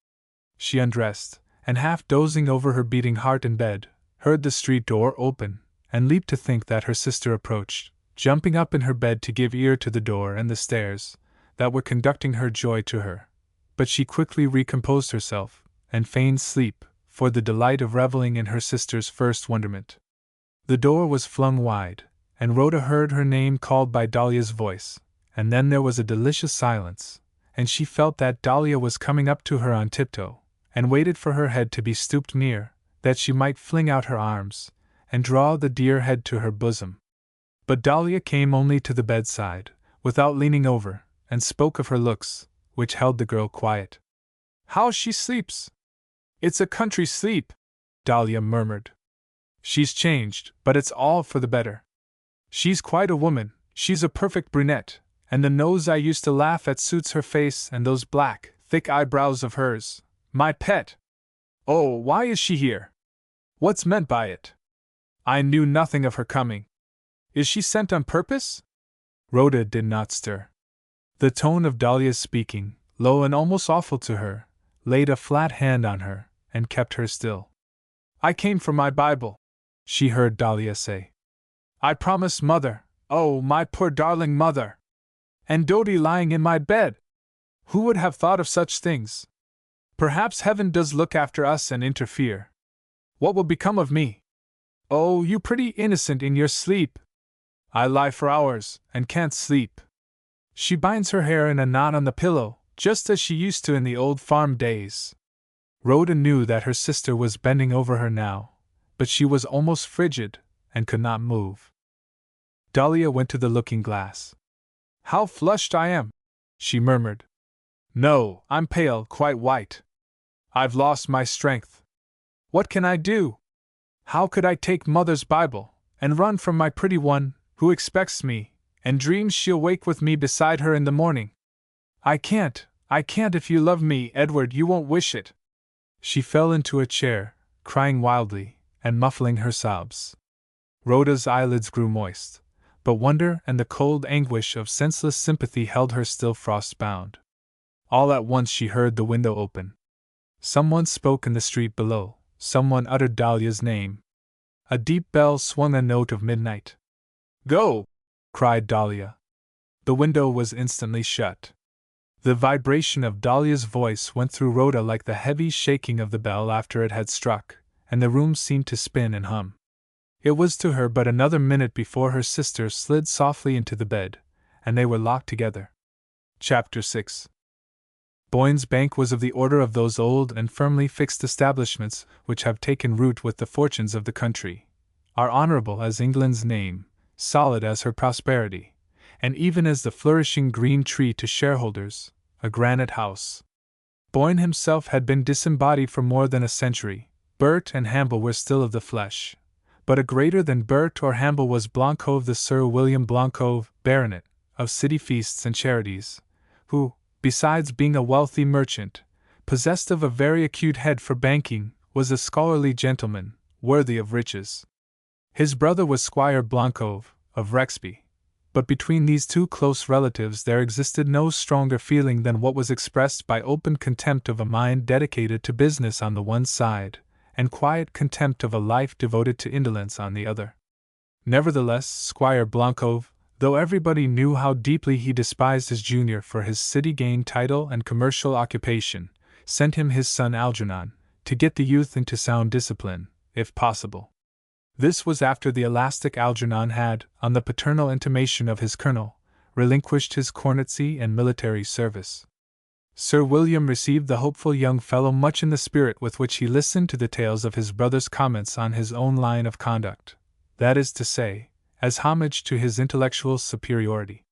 A: She undressed, and half dozing over her beating heart in bed, heard the street door open, and leaped to think that her sister approached, jumping up in her bed to give ear to the door and the stairs that were conducting her joy to her. But she quickly recomposed herself, and feigned sleep, for the delight of reveling in her sister's first wonderment. The door was flung wide, and Rhoda heard her name called by Dahlia's voice, and then there was a delicious silence, and she felt that Dahlia was coming up to her on tiptoe, and waited for her head to be stooped near, that she might fling out her arms, and draw the dear head to her bosom. But Dahlia came only to the bedside, without leaning over, and spoke of her looks, which held the girl quiet. "How she sleeps! It's a country sleep," Dahlia murmured. "She's changed, but it's all for the better. She's quite a woman, she's a perfect brunette, and the nose I used to laugh at suits her face, and those black, thick eyebrows of hers. My pet! Oh, why is she here? What's meant by it? I knew nothing of her coming. Is she sent on purpose?" Rhoda did not stir. The tone of Dahlia's speaking, low and almost awful to her, laid a flat hand on her, and kept her still. "I came for my Bible," she heard Dahlia say. "I promised Mother, oh, my poor darling Mother! And Dodie lying in my bed! Who would have thought of such things? Perhaps Heaven does look after us and interfere. What will become of me? Oh, you pretty innocent in your sleep! I lie for hours, and can't sleep." She binds her hair in a knot on the pillow, just as she used to in the old farm days. Rhoda knew that her sister was bending over her now, but she was almost frigid, and could not move. Dahlia went to the looking-glass. "How flushed I am!" she murmured. "No, I'm pale, quite white. I've lost my strength. What can I do? How could I take Mother's Bible, and run from my pretty one, who expects me, and dreams she'll wake with me beside her in the morning? I can't if you love me, Edward, you won't wish it." She fell into a chair, crying wildly, and muffling her sobs. Rhoda's eyelids grew moist, but wonder and the cold anguish of senseless sympathy held her still frost-bound. All at once she heard the window open. Someone spoke in the street below, someone uttered Dahlia's name. A deep bell swung a note of midnight. "Go!" cried Dahlia. The window was instantly shut. The vibration of Dahlia's voice went through Rhoda like the heavy shaking of the bell after it had struck, and the room seemed to spin and hum. It was to her but another minute before her sister slid softly into the bed, and they were locked together. Chapter 6. Boyne's Bank was of the order of those old and firmly fixed establishments which have taken root with the fortunes of the country, are honourable as England's name, solid as her prosperity, and even as the flourishing green tree to shareholders, a granite house. Boyne himself had been disembodied for more than a century. Bert and Hamble were still of the flesh, but a greater than Burt or Hamble was Blancove, the Sir William Blancove, Baronet, of city feasts and charities, who, besides being a wealthy merchant, possessed of a very acute head for banking, was a scholarly gentleman, worthy of riches. His brother was Squire Blancove, of Rexby, but between these two close relatives there existed no stronger feeling than what was expressed by open contempt of a mind dedicated to business on the one side, and quiet contempt of a life devoted to indolence on the other. Nevertheless, Squire Blancove, though everybody knew how deeply he despised his junior for his city-gained title and commercial occupation, sent him his son Algernon, to get the youth into sound discipline, if possible. This was after the elastic Algernon had, on the paternal intimation of his colonel, relinquished his cornetcy and military service. Sir William received the hopeful young fellow much in the spirit with which he listened to the tales of his brother's comments on his own line of conduct, that is to say, as homage to his intellectual superiority.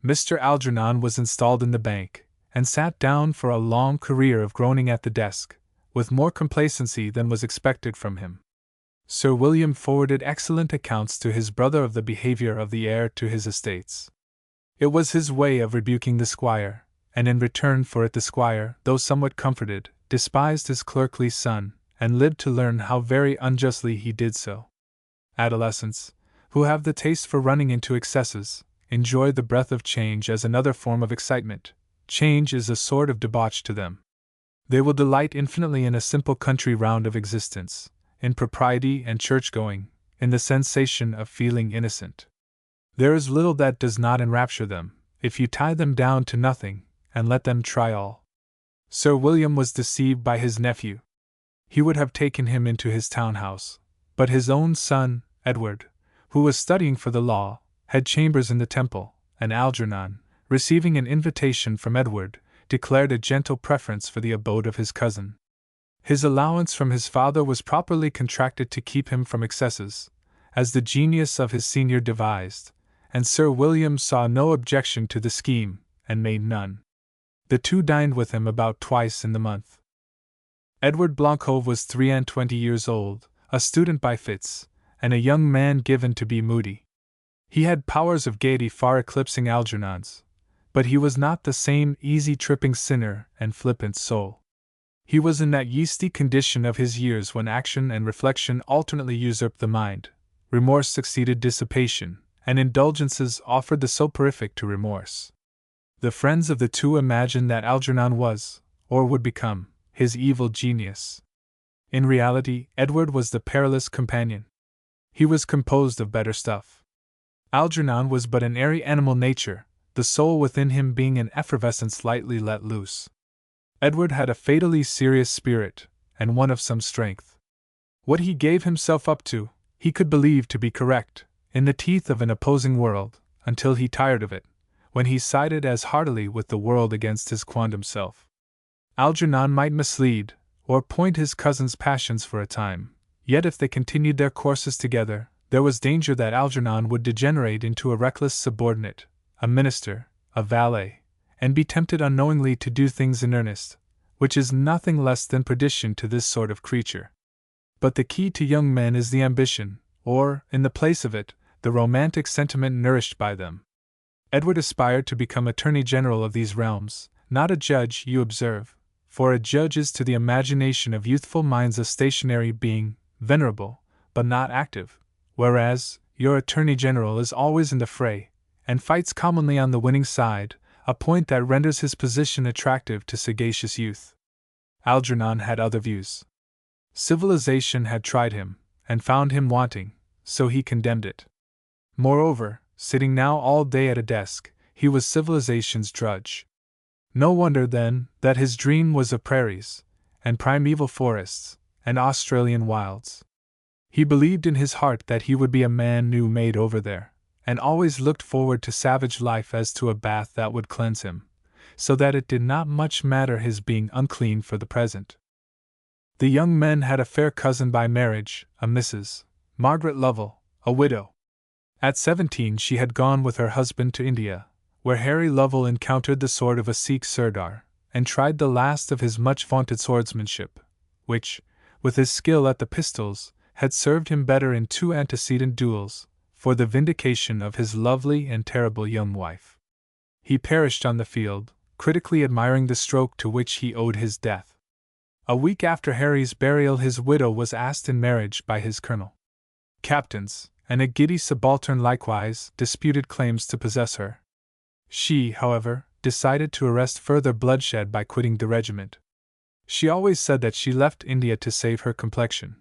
A: Mr. Algernon was installed in the bank, and sat down for a long career of groaning at the desk, with more complacency than was expected from him. Sir William forwarded excellent accounts to his brother of the behavior of the heir to his estates. It was his way of rebuking the squire, and in return for it the squire, though somewhat comforted, despised his clerkly son, and lived to learn how very unjustly he did so. Adolescents, who have the taste for running into excesses, enjoy the breath of change as another form of excitement. Change is a sort of debauch to them. They will delight infinitely in a simple country round of existence, in propriety and church-going, in the sensation of feeling innocent. There is little that does not enrapture them, if you tie them down to nothing, and let them try all. Sir William was deceived by his nephew. He would have taken him into his town house, but his own son, Edward, who was studying for the law, had chambers in the Temple, and Algernon, receiving an invitation from Edward, declared a gentle preference for the abode of his cousin. His allowance from his father was properly contracted to keep him from excesses, as the genius of his senior devised, and Sir William saw no objection to the scheme, and made none. The two dined with him about twice in the month. Edward Blancove was 23 years old, a student by fits, and a young man given to be moody. He had powers of gaiety far eclipsing Algernon's, but he was not the same easy-tripping sinner and flippant soul. He was in that yeasty condition of his years when action and reflection alternately usurp the mind, remorse succeeded dissipation, and indulgences offered the soporific to remorse. The friends of the two imagined that Algernon was, or would become, his evil genius. In reality, Edward was the perilous companion. He was composed of better stuff. Algernon was but an airy animal nature, the soul within him being an effervescence lightly let loose. Edward had a fatally serious spirit, and one of some strength. What he gave himself up to, he could believe to be correct, in the teeth of an opposing world, until he tired of it, when he sided as heartily with the world against his quondam self. Algernon might mislead, or point his cousin's passions for a time, yet if they continued their courses together, there was danger that Algernon would degenerate into a reckless subordinate, a minister, a valet, and be tempted unknowingly to do things in earnest, which is nothing less than perdition to this sort of creature. But the key to young men is the ambition, or, in the place of it, the romantic sentiment nourished by them. Edward aspired to become Attorney General of these realms, not a judge, you observe, for a judge is to the imagination of youthful minds a stationary being, venerable, but not active, whereas your Attorney General is always in the fray, and fights commonly on the winning side, a point that renders his position attractive to sagacious youth. Algernon had other views. Civilization had tried him, and found him wanting, so he condemned it. Moreover, sitting now all day at a desk, he was civilization's drudge. No wonder, then, that his dream was of prairies, and primeval forests, and Australian wilds. He believed in his heart that he would be a man new made over there, and always looked forward to savage life as to a bath that would cleanse him, so that it did not much matter his being unclean for the present. The young men had a fair cousin by marriage, a Mrs. Margaret Lovell, a widow. At 17 she had gone with her husband to India, where Harry Lovell encountered the sword of a Sikh Sirdar, and tried the last of his much vaunted swordsmanship, which, with his skill at the pistols, had served him better in 2 antecedent duels, for the vindication of his lovely and terrible young wife. He perished on the field, critically admiring the stroke to which he owed his death. A week after Harry's burial, his widow was asked in marriage by his colonel. Captains, and a giddy subaltern likewise, disputed claims to possess her. She, however, decided to arrest further bloodshed by quitting the regiment. She always said that she left India to save her complexion.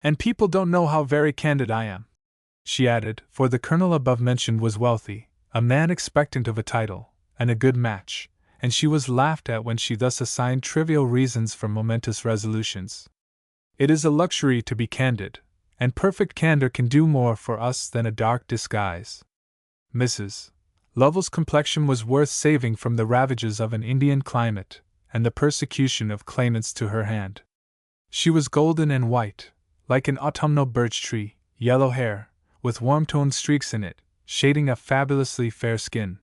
A: And people don't know how very candid I am, she added, for the colonel above mentioned was wealthy, a man expectant of a title, and a good match, and she was laughed at when she thus assigned trivial reasons for momentous resolutions. It is a luxury to be candid, and perfect candor can do more for us than a dark disguise. Mrs. Lovell's complexion was worth saving from the ravages of an Indian climate, and the persecution of claimants to her hand. She was golden and white, like an autumnal birch tree, yellow hair, with warm-toned streaks in it, shading a fabulously fair skin.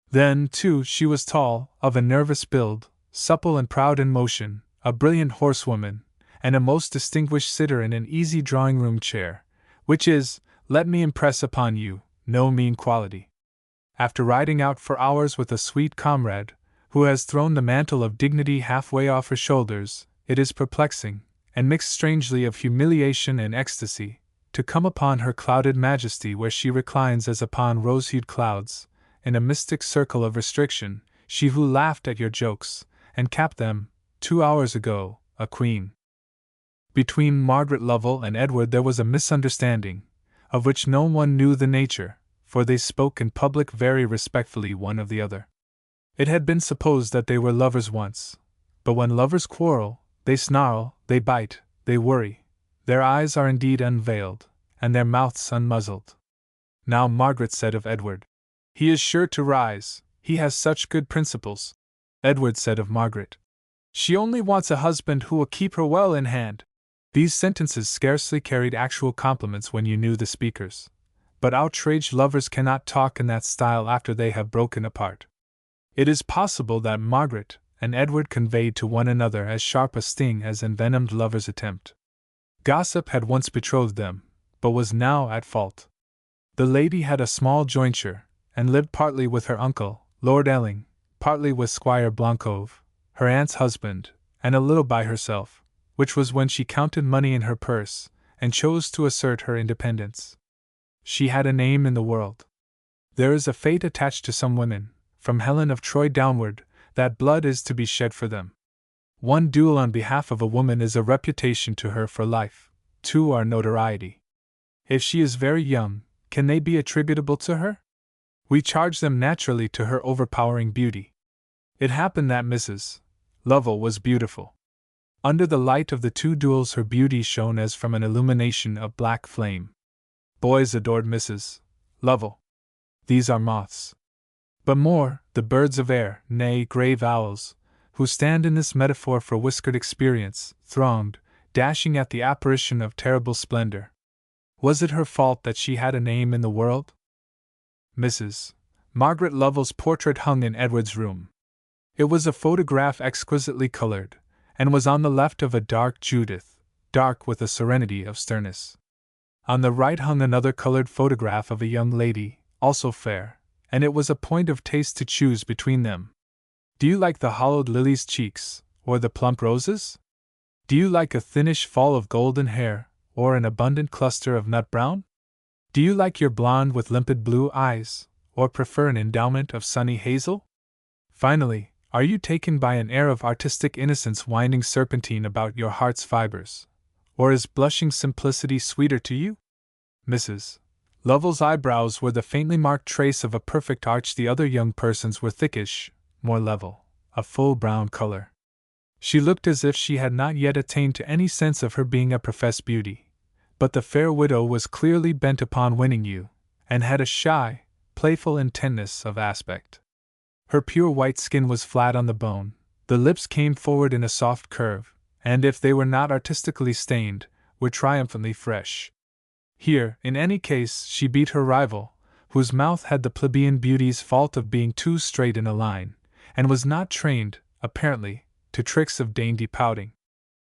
A: Then, too, she was tall, of a nervous build, supple and proud in motion, a brilliant horsewoman, and a most distinguished sitter in an easy drawing-room chair, which is, let me impress upon you, no mean quality. After riding out for hours with a sweet comrade, who has thrown the mantle of dignity halfway off her shoulders, it is perplexing, and mixed strangely of humiliation and ecstasy, to come upon her clouded majesty where she reclines as upon rose-hued clouds, in a mystic circle of restriction, she who laughed at your jokes, and capped them, 2 hours ago, a queen. Between Margaret Lovell and Edward there was a misunderstanding, of which no one knew the nature, for they spoke in public very respectfully one of the other. It had been supposed that they were lovers once, but when lovers quarrel, they snarl, they bite, they worry, their eyes are indeed unveiled, and their mouths unmuzzled. Now Margaret said of Edward, "He is sure to rise, he has such good principles." Edward said of Margaret, "She only wants a husband who will keep her well in hand." These sentences scarcely carried actual compliments when you knew the speakers, but outraged lovers cannot talk in that style after they have broken apart. It is possible that Margaret and Edward conveyed to one another as sharp a sting as envenomed lovers attempt. Gossip had once betrothed them, but was now at fault. The lady had a small jointure, and lived partly with her uncle, Lord Elling, partly with Squire Blancove, her aunt's husband, and a little by herself, which was when she counted money in her purse, and chose to assert her independence. She had a name in the world. There is a fate attached to some women, from Helen of Troy downward, that blood is to be shed for them. One duel on behalf of a woman is a reputation to her for life, 2 are notoriety. If she is very young, can they be attributable to her? We charge them naturally to her overpowering beauty. It happened that Mrs. Lovell was beautiful. Under the light of the 2 duels her beauty shone as from an illumination of black flame. Boys adored Mrs. Lovell. These are moths. But more, the birds of air, nay, grave owls, who stand in this metaphor for whiskered experience, thronged, dashing at the apparition of terrible splendor. Was it her fault that she had a name in the world? Mrs. Margaret Lovell's portrait hung in Edward's room. It was a photograph exquisitely colored, and was on the left of a dark Judith, dark with a serenity of sternness. On the right hung another colored photograph of a young lady, also fair, and it was a point of taste to choose between them. Do you like the hollowed lily's cheeks, or the plump roses? Do you like a thinnish fall of golden hair, or an abundant cluster of nut brown? Do you like your blonde with limpid blue eyes, or prefer an endowment of sunny hazel? Finally, are you taken by an air of artistic innocence winding serpentine about your heart's fibers, or is blushing simplicity sweeter to you? Mrs. Lovell's eyebrows were the faintly marked trace of a perfect arch, the other young persons were thickish, more level, a full brown color. She looked as if she had not yet attained to any sense of her being a professed beauty, but the fair widow was clearly bent upon winning you, and had a shy, playful intentness of aspect. Her pure white skin was flat on the bone, the lips came forward in a soft curve, and if they were not artistically stained, were triumphantly fresh. Here, in any case, she beat her rival, whose mouth had the plebeian beauty's fault of being too straight in a line, and was not trained, apparently, to tricks of dainty pouting.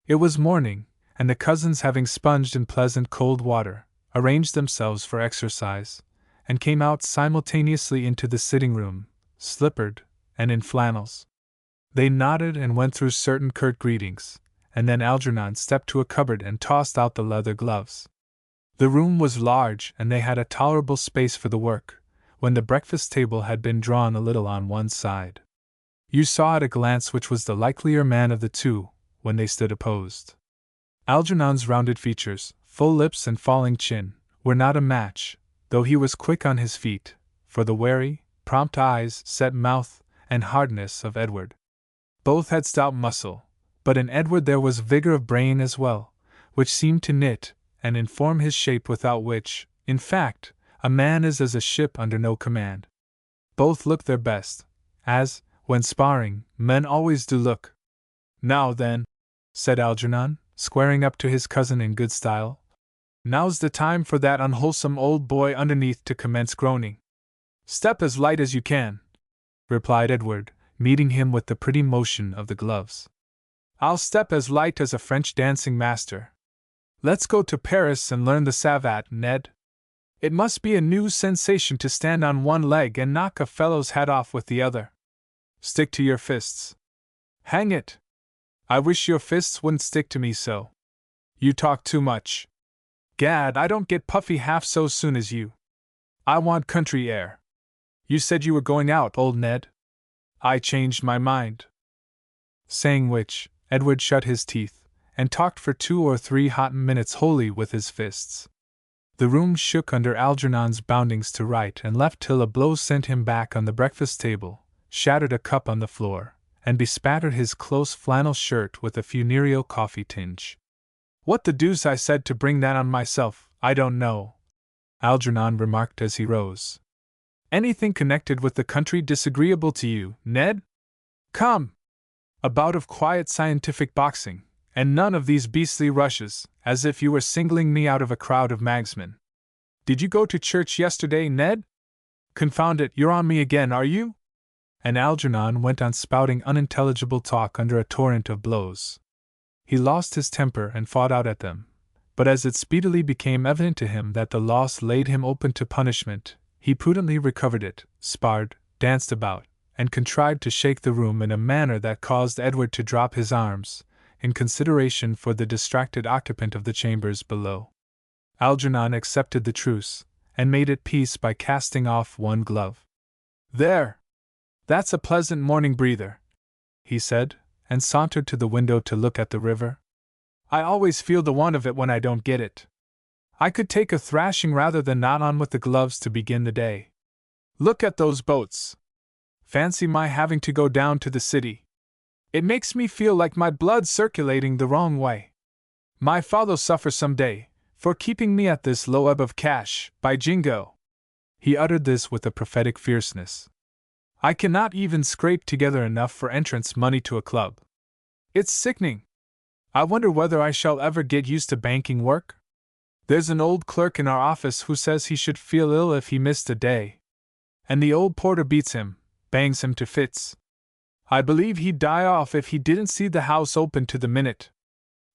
A: It was morning, and the cousins, having sponged in pleasant cold water, arranged themselves for exercise, and came out simultaneously into the sitting-room, slippered, and in flannels. They nodded and went through certain curt greetings, and then Algernon stepped to a cupboard and tossed out the leather gloves. The room was large, and they had a tolerable space for the work, when the breakfast table had been drawn a little on one side. You saw at a glance which was the likelier man of the two, when they stood opposed. Algernon's rounded features, full lips and falling chin, were not a match, though he was quick on his feet, for the wary, prompt eyes, set mouth, and hardness of Edward. Both had stout muscle, but in Edward there was vigor of brain as well, which seemed to knit and inform his shape, without which, in fact, a man is as a ship under no command. Both looked their best, as, when sparring, men always do look. "Now then," said Algernon, squaring up to his cousin in good style, "now's the time for that unwholesome old boy underneath to commence groaning." "Step as light as you can," replied Edward, meeting him with the pretty motion of the gloves. "I'll step as light as a French dancing master. Let's go to Paris and learn the savate, Ned. It must be a new sensation to stand on one leg and knock a fellow's hat off with the other. Stick to your fists. Hang it! I wish your fists wouldn't stick to me so. You talk too much. Gad, I don't get puffy half so soon as you. I want country air. You said you were going out, old Ned. I changed my mind." Saying which, Edward shut his teeth, and talked for 2 or 3 hot minutes wholly with his fists. The room shook under Algernon's boundings to right and left till a blow sent him back on the breakfast table, shattered a cup on the floor, and bespattered his close flannel shirt with a funereal coffee tinge. "What the deuce I said to bring that on myself, I don't know," Algernon remarked as he rose. "Anything connected with the country disagreeable to you, Ned? Come! A bout of quiet scientific boxing, and none of these beastly rushes, as if you were singling me out of a crowd of magsmen. Did you go to church yesterday, Ned? Confound it, you're on me again, are you?" And Algernon went on spouting unintelligible talk under a torrent of blows. He lost his temper and fought out at them, but as it speedily became evident to him that the loss laid him open to punishment, he prudently recovered it, sparred, danced about, and contrived to shake the room in a manner that caused Edward to drop his arms, in consideration for the distracted occupant of the chambers below. Algernon accepted the truce, and made it peace by casting off one glove. "There! That's a pleasant morning breather," he said, and sauntered to the window to look at the river. "I always feel the want of it when I don't get it. I could take a thrashing rather than not on with the gloves to begin the day. Look at those boats! Fancy my having to go down to the city. It makes me feel like my blood's circulating the wrong way. My father'll suffer some day, for keeping me at this low ebb of cash, by jingo!" He uttered this with a prophetic fierceness. "I cannot even scrape together enough for entrance money to a club. It's sickening. I wonder whether I shall ever get used to banking work? There's an old clerk in our office who says he should feel ill if he missed a day. And the old porter beats him, bangs him to fits. I believe he'd die off if he didn't see the house open to the minute.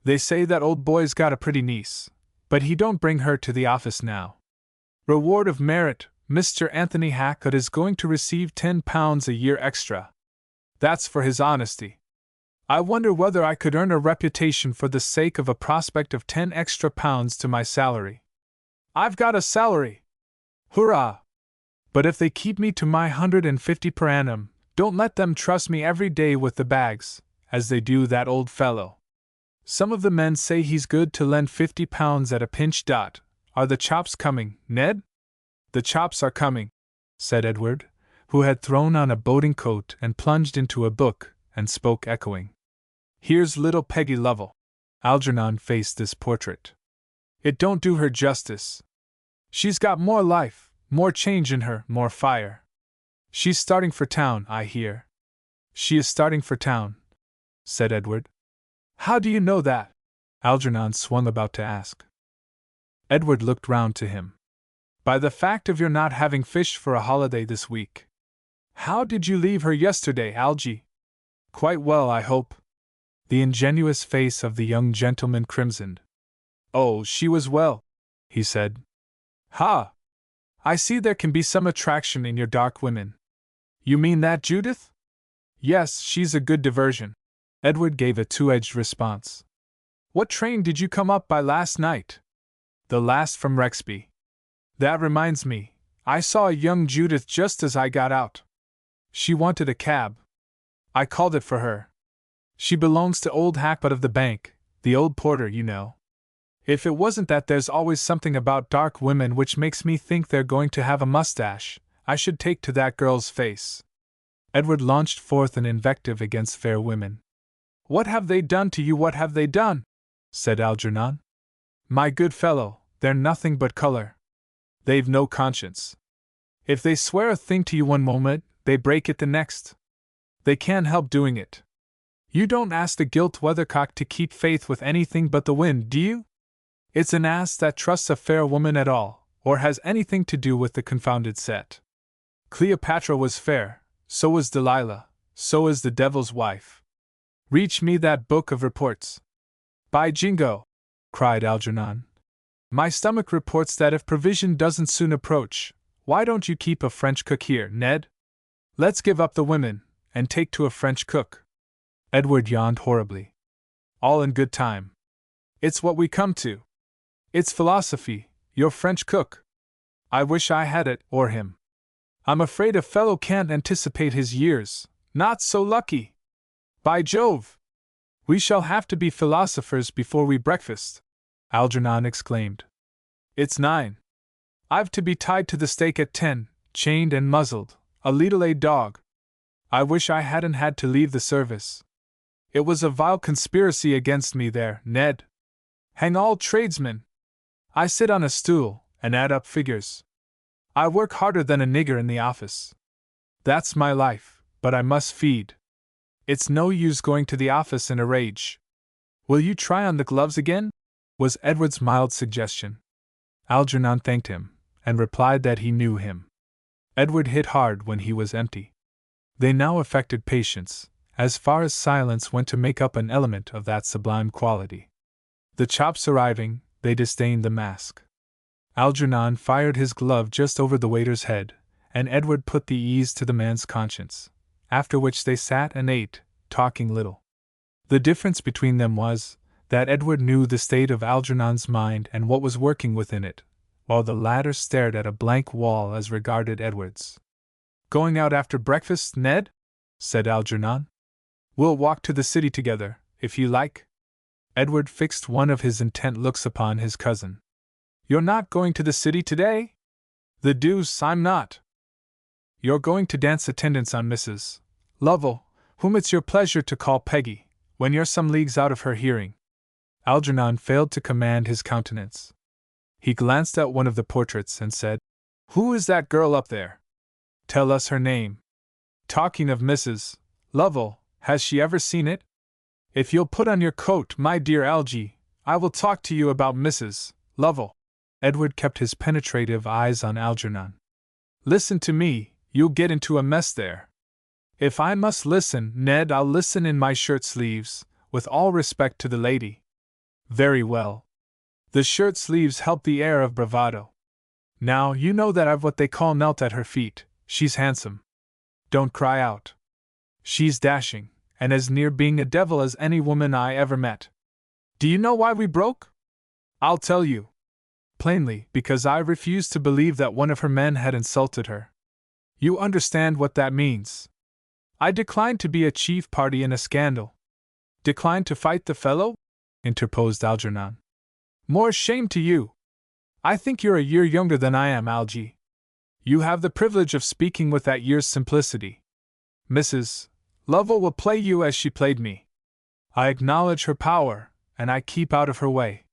A: They say that old boy's got a pretty niece, but he don't bring her to the office now. Reward of merit, Mr. Anthony Hackett is going to receive £10 a year extra. That's for his honesty. I wonder whether I could earn a reputation for the sake of a prospect of £10 extra to my salary. I've got a salary! Hurrah! But if they keep me to my 150 per annum, don't let them trust me every day with the bags, as they do that old fellow. Some of the men say he's good to lend £50 at a pinch. Are the chops coming, Ned?" "The chops are coming," said Edward, who had thrown on a boating coat and plunged into a book, and spoke echoing. "Here's little Peggy Lovell." Algernon faced this portrait. "It don't do her justice. She's got more life, more change in her, more fire. She's starting for town, I hear." "She is starting for town," said Edward. "How do you know that?" Algernon swung about to ask. Edward looked round to him. "By the fact of your not having fished for a holiday this week. How did you leave her yesterday, Algy? Quite well, I hope?" The ingenuous face of the young gentleman crimsoned. "Oh, she was well," he said. "Ha! I see there can be some attraction in your dark women. You mean that, Judith?" "Yes, she's a good diversion." Edward gave a two-edged response. "What train did you come up by last night?" "The last from Rexby." "That reminds me, I saw a young Judith just as I got out. She wanted a cab. I called it for her. She belongs to old Hackbutt of the bank, the old porter, you know. If it wasn't that there's always something about dark women which makes me think they're going to have a mustache, I should take to that girl's face." Edward launched forth an invective against fair women. "What have they done to you? What have they done?" said Algernon. "My good fellow, they're nothing but color. They've no conscience. If they swear a thing to you one moment, they break it the next. They can't help doing it. You don't ask the gilt weathercock to keep faith with anything but the wind, do you? It's an ass that trusts a fair woman at all, or has anything to do with the confounded set. Cleopatra was fair, so was Delilah, so is the devil's wife. Reach me that book of reports." "By Jingo!" cried Algernon. "My stomach reports that if provision doesn't soon approach, why don't you keep a French cook here, Ned? Let's give up the women, and take to a French cook." Edward yawned horribly. "All in good time. It's what we come to. It's philosophy, your French cook. I wish I had it, or him. I'm afraid a fellow can't anticipate his years, not so lucky. By Jove! We shall have to be philosophers before we breakfast," Algernon exclaimed. "It's 9. I've to be tied to the stake at 10, chained and muzzled, a leetle dog. I wish I hadn't had to leave the service. It was a vile conspiracy against me there, Ned. Hang all tradesmen! I sit on a stool, and add up figures. I work harder than a nigger in the office. That's my life, but I must feed. It's no use going to the office in a rage." "Will you try on the gloves again?" was Edward's mild suggestion. Algernon thanked him, and replied that he knew him. Edward hit hard when he was empty. They now affected patience, as far as silence went to make up an element of that sublime quality. The chops arriving, they disdained the mask. Algernon fired his glove just over the waiter's head, and Edward put the ease to the man's conscience, after which they sat and ate, talking little. The difference between them was, that Edward knew the state of Algernon's mind and what was working within it, while the latter stared at a blank wall as regarded Edward's. "Going out after breakfast, Ned?" said Algernon. "We'll walk to the city together, if you like." Edward fixed one of his intent looks upon his cousin. "You're not going to the city today?" "The deuce I'm not." "You're going to dance attendance on Mrs. Lovell, whom it's your pleasure to call Peggy, when you're some leagues out of her hearing." Algernon failed to command his countenance. He glanced at one of the portraits and said, "Who is that girl up there? Tell us her name. Talking of Mrs. Lovell, has she ever seen it? If you'll put on your coat, my dear Algy, I will talk to you about Mrs. Lovell." Edward kept his penetrative eyes on Algernon. "Listen to me, you'll get into a mess there." "If I must listen, Ned, I'll listen in my shirt sleeves, with all respect to the lady." "Very well. The shirt sleeves help the air of bravado. Now, you know that I've what they call knelt at her feet. She's handsome. Don't cry out. She's dashing, and as near being a devil as any woman I ever met. Do you know why we broke? I'll tell you. Plainly, because I refused to believe that one of her men had insulted her. You understand what that means. I declined to be a chief party in a scandal." "Declined to fight the fellow?" interposed Algernon. "More shame to you. I think you're a year younger than I am, Algy. You have the privilege of speaking with that year's simplicity. Mrs. Lovell will play you as she played me. I acknowledge her power, and I keep out of her way.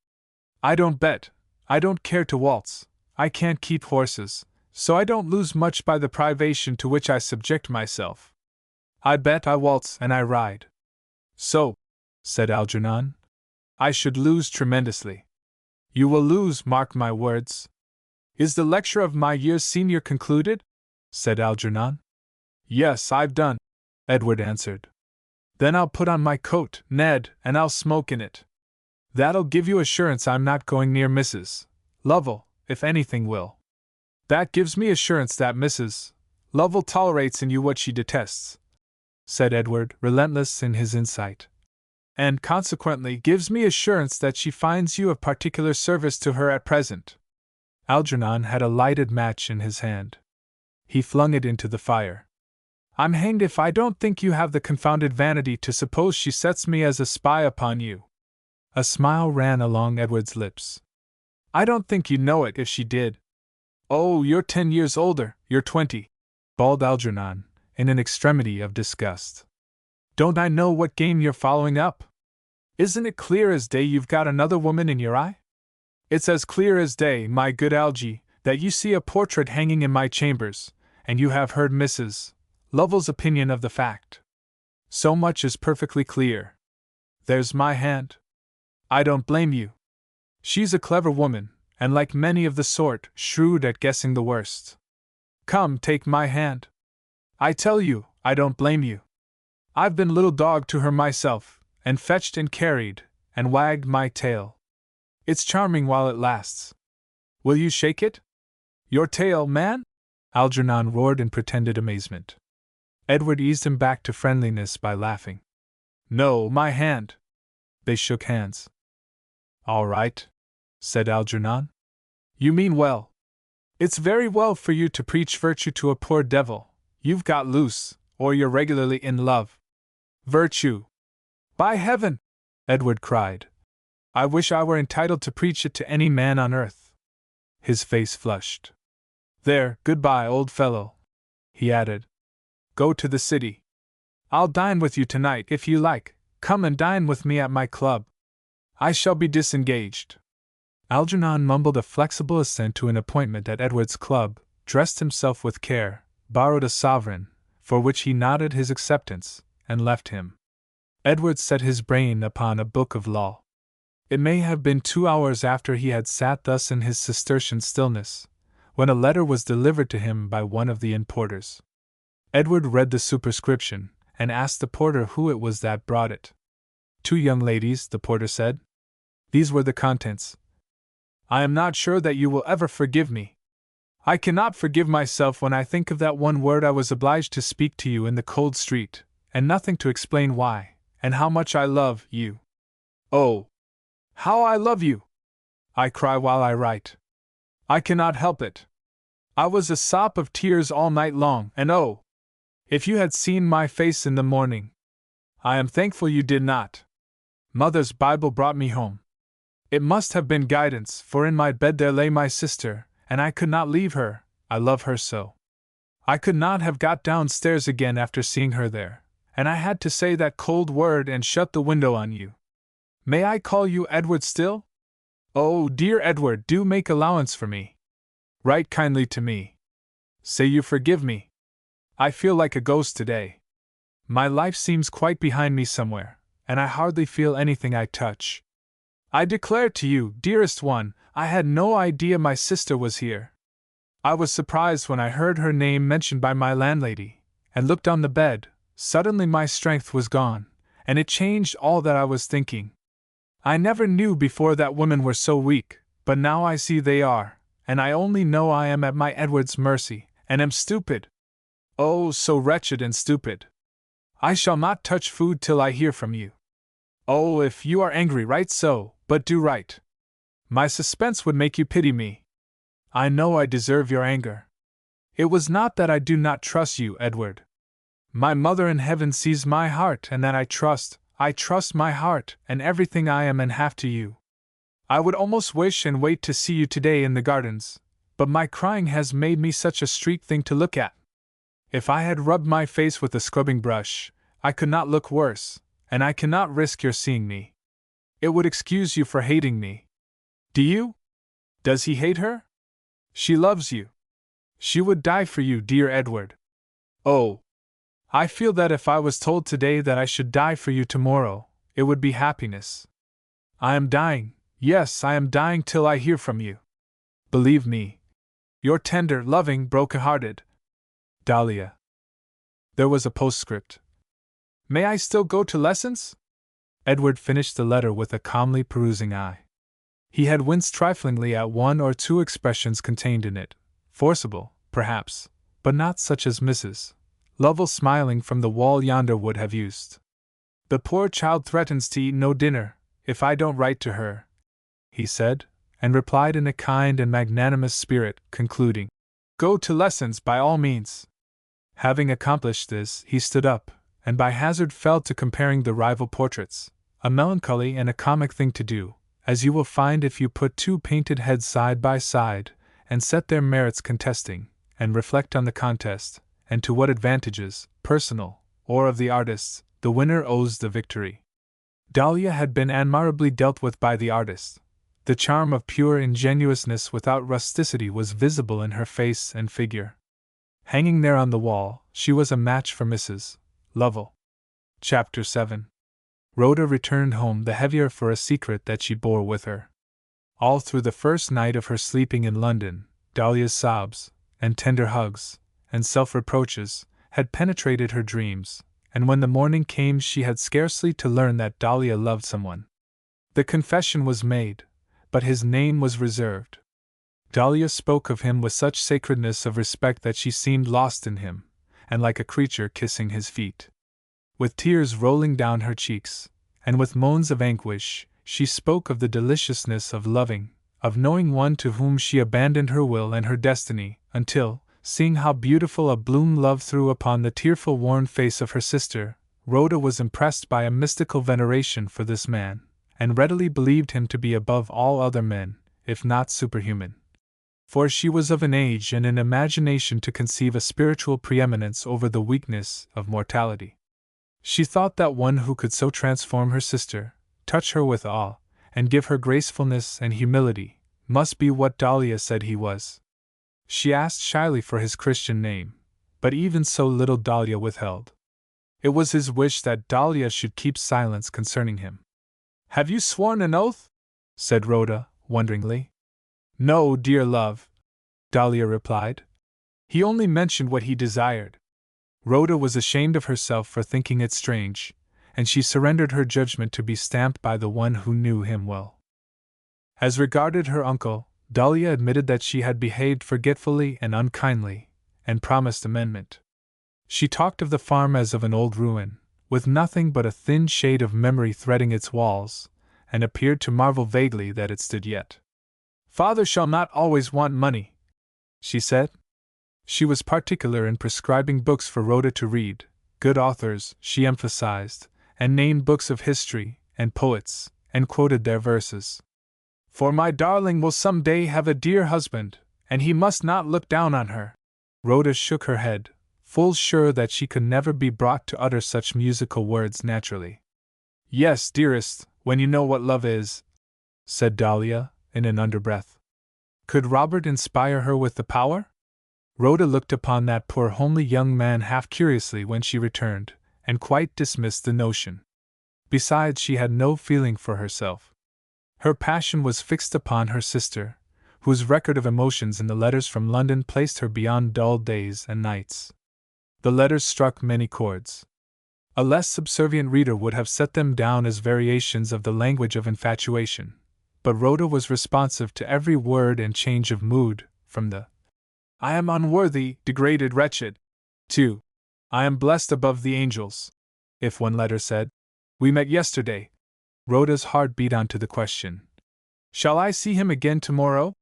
A: I don't bet, I don't care to waltz, I can't keep horses, so I don't lose much by the privation to which I subject myself. I bet, I waltz, and I ride." "So," said Algernon, "I should lose tremendously." "You will lose, mark my words." "Is the lecture of my year's senior concluded?" said Algernon. "Yes, I've done," Edward answered. Then I'll put on my coat, Ned, and I'll smoke in it. That'll give you assurance I'm not going near Mrs. Lovell, if anything will. That gives me assurance that Mrs. Lovell tolerates in you what she detests," said Edward, relentless in his insight. "And consequently gives me assurance that she finds you of particular service to her at present." Algernon had a lighted match in his hand. He flung it into the fire. "I'm hanged if I don't think you have the confounded vanity to suppose she sets me as a spy upon you." A smile ran along Edward's lips. "I don't think you'd know it if she did." "Oh, you're 10 years older, you're 20, bawled Algernon, in an extremity of disgust. "Don't I know what game you're following up? Isn't it clear as day you've got another woman in your eye? It's as clear as day, my good Algy, that you see a portrait hanging in my chambers, and you have heard Mrs. Lovell's opinion of the fact. So much is perfectly clear. There's my hand. I don't blame you. She's a clever woman, and like many of the sort, shrewd at guessing the worst. Come, take my hand. I tell you, I don't blame you. I've been little dog to her myself, and fetched and carried, and wagged my tail. It's charming while it lasts. Will you shake it? Your tail, man?" Algernon roared in pretended amazement. Edward eased him back to friendliness by laughing. "No, my hand." They shook hands. "All right," said Algernon. "You mean well. It's very well for you to preach virtue to a poor devil. You've got loose, or you're regularly in love. Virtue! By heaven!" Edward cried. "I wish I were entitled to preach it to any man on earth." His face flushed. "There, goodbye, old fellow," he added. "Go to the city. I'll dine with you tonight if you like. Come and dine with me at my club. I shall be disengaged." Algernon mumbled a flexible assent to an appointment at Edward's club, dressed himself with care, borrowed a sovereign, for which he nodded his acceptance, and left him. Edward set his brain upon a book of law. It may have been 2 hours after he had sat thus in his Cistercian stillness, when a letter was delivered to him by one of the inn porters. Edward read the superscription, and asked the porter who it was that brought it. "2 young ladies," the porter said. These were the contents. "I am not sure that you will ever forgive me. I cannot forgive myself when I think of that one word I was obliged to speak to you in the cold street, and nothing to explain why, and how much I love you. Oh, how I love you! I cry while I write. I cannot help it. I was a sop of tears all night long, and oh, if you had seen my face in the morning! I am thankful you did not. Mother's Bible brought me home. It must have been guidance, for in my bed there lay my sister, and I could not leave her, I love her so. I could not have got downstairs again after seeing her there, and I had to say that cold word and shut the window on you. May I call you Edward still? Oh, dear Edward, do make allowance for me. Write kindly to me. Say you forgive me. I feel like a ghost today. My life seems quite behind me somewhere, and I hardly feel anything I touch. I declare to you, dearest one, I had no idea my sister was here. I was surprised when I heard her name mentioned by my landlady, and looked on the bed. Suddenly my strength was gone, and it changed all that I was thinking. I never knew before that women were so weak, but now I see they are, and I only know I am at my Edward's mercy, and am stupid. Oh, so wretched and stupid. I shall not touch food till I hear from you. Oh, if you are angry, write so, but do write. My suspense would make you pity me. I know I deserve your anger. It was not that I do not trust you, Edward. My mother in heaven sees my heart, and that I trust my heart and everything I am and have to you. I would almost wish and wait to see you today in the gardens, but my crying has made me such a streaked thing to look at. If I had rubbed my face with a scrubbing brush, I could not look worse, and I cannot risk your seeing me. It would excuse you for hating me. Do you? Does he hate her? She loves you. She would die for you, dear Edward. Oh, I feel that if I was told today that I should die for you tomorrow, it would be happiness. I am dying, yes, I am dying till I hear from you. Believe me, your tender, loving, broken-hearted Dahlia. There was a postscript. May I still go to lessons? Edward finished the letter with a calmly perusing eye. He had winced triflingly at one or two expressions contained in it, forcible, perhaps, but not such as Mrs. Lovell smiling from the wall yonder would have used. The poor child threatens to eat no dinner, if I don't write to her, he said, and replied in a kind and magnanimous spirit, concluding, Go to lessons by all means. Having accomplished this, he stood up, and by hazard fell to comparing the rival portraits, a melancholy and a comic thing to do, as you will find if you put two painted heads side by side, and set their merits contesting, and reflect on the contest, and to what advantages, personal, or of the artists, the winner owes the victory. Dahlia had been admirably dealt with by the artist. The charm of pure ingenuousness without rusticity was visible in her face and figure. Hanging there on the wall, she was a match for Mrs. Lovell. Chapter 7. Rhoda returned home the heavier for a secret that she bore with her. All through the first night of her sleeping in London, Dahlia's sobs, and tender hugs, and self-reproaches, had penetrated her dreams, and when the morning came she had scarcely to learn that Dahlia loved someone. The confession was made, but his name was reserved. Dahlia spoke of him with such sacredness of respect that she seemed lost in him, and like a creature kissing his feet. With tears rolling down her cheeks, and with moans of anguish, she spoke of the deliciousness of loving, of knowing one to whom she abandoned her will and her destiny, until, seeing how beautiful a bloom love threw upon the tearful worn face of her sister, Rhoda was impressed by a mystical veneration for this man, and readily believed him to be above all other men, if not superhuman. For she was of an age and an imagination to conceive a spiritual preeminence over the weakness of mortality. She thought that one who could so transform her sister, touch her with awe, and give her gracefulness and humility, must be what Dahlia said he was. She asked shyly for his Christian name, but even so little Dahlia withheld. It was his wish that Dahlia should keep silence concerning him. Have you sworn an oath? Said Rhoda, wonderingly. No, dear love, Dahlia replied. He only mentioned what he desired. Rhoda was ashamed of herself for thinking it strange, and she surrendered her judgment to be stamped by the one who knew him well. As regarded her uncle, Dahlia admitted that she had behaved forgetfully and unkindly, and promised amendment. She talked of the farm as of an old ruin, with nothing but a thin shade of memory threading its walls, and appeared to marvel vaguely that it stood yet. Father shall not always want money, she said. She was particular in prescribing books for Rhoda to read, good authors, she emphasized, and named books of history, and poets, and quoted their verses. For my darling will some day have a dear husband, and he must not look down on her. Rhoda shook her head, full sure that she could never be brought to utter such musical words naturally. Yes, dearest, when you know what love is, said Dahlia, in an underbreath. Could Robert inspire her with the power? Rhoda looked upon that poor homely young man half curiously when she returned, and quite dismissed the notion. Besides, she had no feeling for herself. Her passion was fixed upon her sister, whose record of emotions in the letters from London placed her beyond dull days and nights. The letters struck many chords. A less subservient reader would have set them down as variations of the language of infatuation, but Rhoda was responsive to every word and change of mood, from the I am unworthy, degraded wretched, to I am blessed above the angels. If one letter said, We met yesterday, Rhoda's heart beat on to the question, Shall I see him again tomorrow?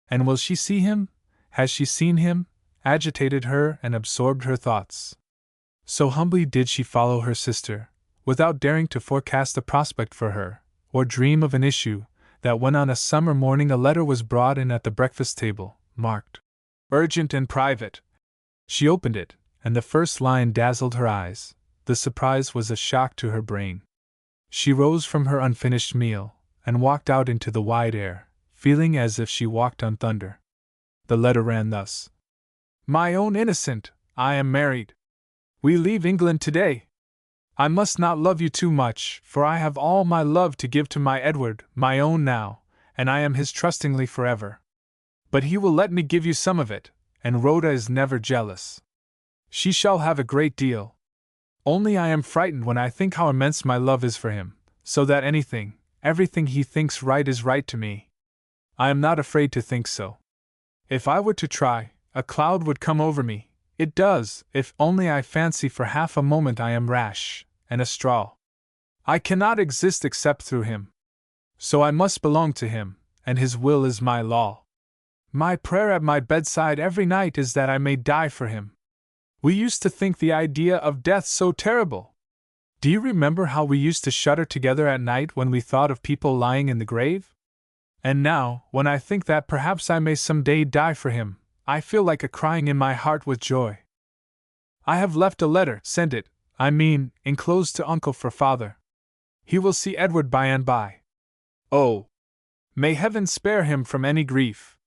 A: And will she see him? Has she seen him? Agitated her and absorbed her thoughts. So humbly did she follow her sister, without daring to forecast the prospect for her, or dream of an issue, that when on a summer morning a letter was brought in at the breakfast table, marked Urgent and Private, she opened it, and the first line dazzled her eyes. The surprise was a shock to her brain. She rose from her unfinished meal, and walked out into the wide air, feeling as if she walked on thunder. The letter ran thus: My own innocent, I am married. We leave England today. I must not love you too much, for I have all my love to give to my Edward, my own now, and I am his trustingly forever. But he will let me give you some of it, and Rhoda is never jealous. She shall have a great deal. Only I am frightened when I think how immense my love is for him, so that everything he thinks right is right to me. I am not afraid to think so. If I were to try, a cloud would come over me. It does, if only I fancy for half a moment I am rash, and a straw. I cannot exist except through him. So I must belong to him, and his will is my law. My prayer at my bedside every night is that I may die for him. We used to think the idea of death so terrible. Do you remember how we used to shudder together at night when we thought of people lying in the grave? And now, when I think that perhaps I may some day die for him, I feel like a crying in my heart with joy. I have left a letter, enclosed to Uncle for Father. He will see Edward by and by. Oh! May heaven spare him from any grief.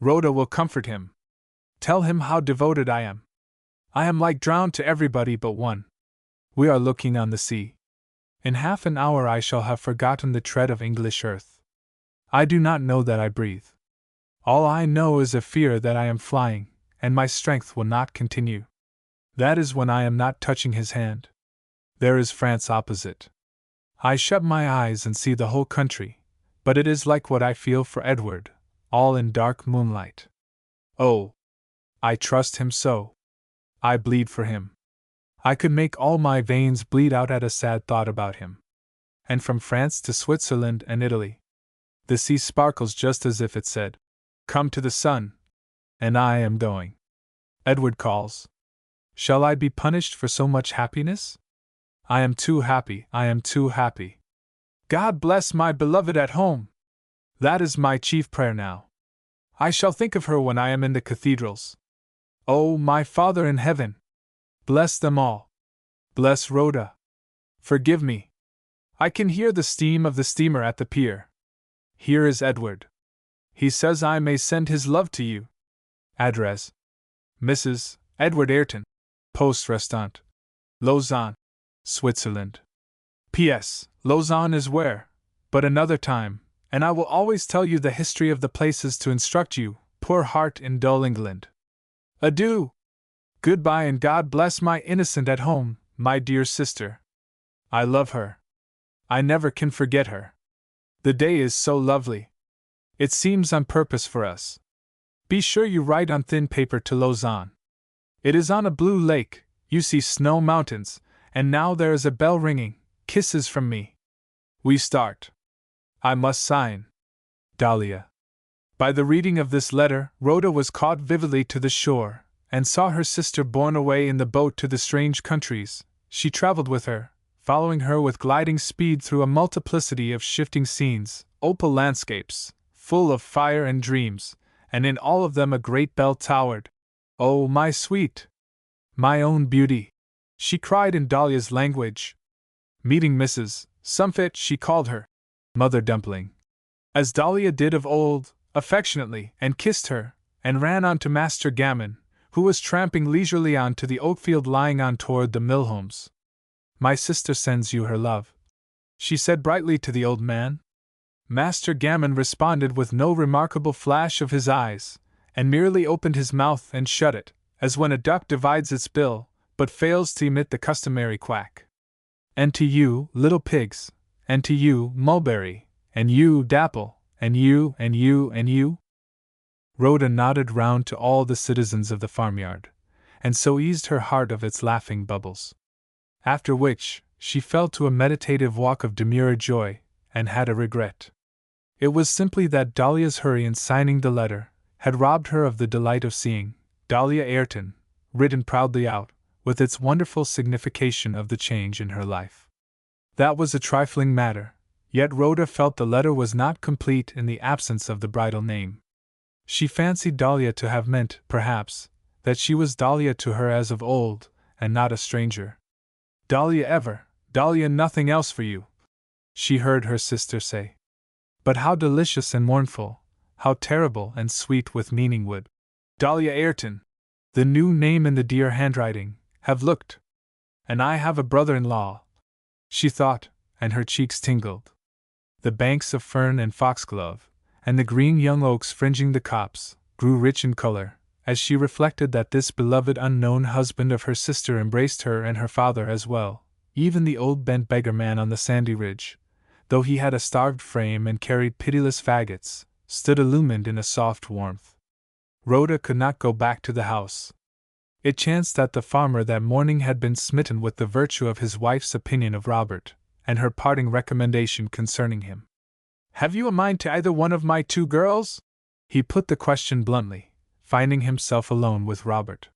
A: Rhoda will comfort him. Tell him how devoted I am. I am like drowned to everybody but one. We are looking on the sea. In half an hour I shall have forgotten the tread of English earth. I do not know that I breathe. All I know is a fear that I am flying, and my strength will not continue. That is when I am not touching his hand. There is France opposite. I shut my eyes and see the whole country, but it is like what I feel for Edward, all in dark moonlight. Oh! I trust him so. I bleed for him. I could make all my veins bleed out at a sad thought about him. And from France to Switzerland and Italy. The sea sparkles just as if it said, "Come to the sun." And I am going. Edward calls. Shall I be punished for so much happiness? I am too happy, I am too happy. God bless my beloved at home! That is my chief prayer now. I shall think of her when I am in the cathedrals. Oh, my Father in heaven! Bless them all. Bless Rhoda. Forgive me. I can hear the steam of the steamer at the pier. Here is Edward. He says I may send his love to you. Address: Mrs. Edward Ayrton, Poste Restante, Lausanne, Switzerland. P.S. Lausanne is where, but another time, and I will always tell you the history of the places to instruct you, poor heart in dull England. Adieu! Goodbye, and God bless my innocent at home, my dear sister. I love her. I never can forget her. The day is so lovely. It seems on purpose for us. Be sure you write on thin paper to Lausanne. It is on a blue lake, you see snow mountains, and now there is a bell ringing. Kisses from me. We start. I must sign. Dahlia. By the reading of this letter, Rhoda was caught vividly to the shore, and saw her sister borne away in the boat to the strange countries. She traveled with her, following her with gliding speed through a multiplicity of shifting scenes, opal landscapes, full of fire and dreams, and in all of them a great bell towered. Oh, my sweet! My own beauty! She cried in Dahlia's language. Meeting Mrs. Sumfit, she called her Mother Dumpling, as Dahlia did of old, affectionately, and kissed her, and ran on to Master Gammon, who was tramping leisurely on to the oakfield lying on toward the Millhomes. My sister sends you her love, she said brightly to the old man. Master Gammon responded with no remarkable flash of his eyes, and merely opened his mouth and shut it, as when a duck divides its bill, but fails to emit the customary quack. And to you, little pigs, and to you, Mulberry, and you, Dapple, and you, and you, and you? Rhoda nodded round to all the citizens of the farmyard, and so eased her heart of its laughing bubbles. After which, she fell to a meditative walk of demure joy, and had a regret. It was simply that Dahlia's hurry in signing the letter had robbed her of the delight of seeing Dahlia Ayrton, written proudly out, with its wonderful signification of the change in her life. That was a trifling matter, yet Rhoda felt the letter was not complete in the absence of the bridal name. She fancied Dahlia to have meant, perhaps, that she was Dahlia to her as of old, and not a stranger. Dahlia ever, Dahlia nothing else for you, she heard her sister say. But how delicious and mournful, how terrible and sweet with meaning would Dahlia Ayrton, the new name in the dear handwriting, have looked. And I have a brother-in-law, she thought, and her cheeks tingled. The banks of fern and foxglove, and the green young oaks fringing the copse, grew rich in color, as she reflected that this beloved unknown husband of her sister embraced her and her father as well, even the old bent beggar man on the sandy ridge, though he had a starved frame and carried pitiless faggots, stood illumined in a soft warmth. Rhoda could not go back to the house. It chanced that the farmer that morning had been smitten with the virtue of his wife's opinion of Robert, and her parting recommendation concerning him. "Have you a mind to either one of my 2 girls?" He put the question bluntly, finding himself alone with Robert.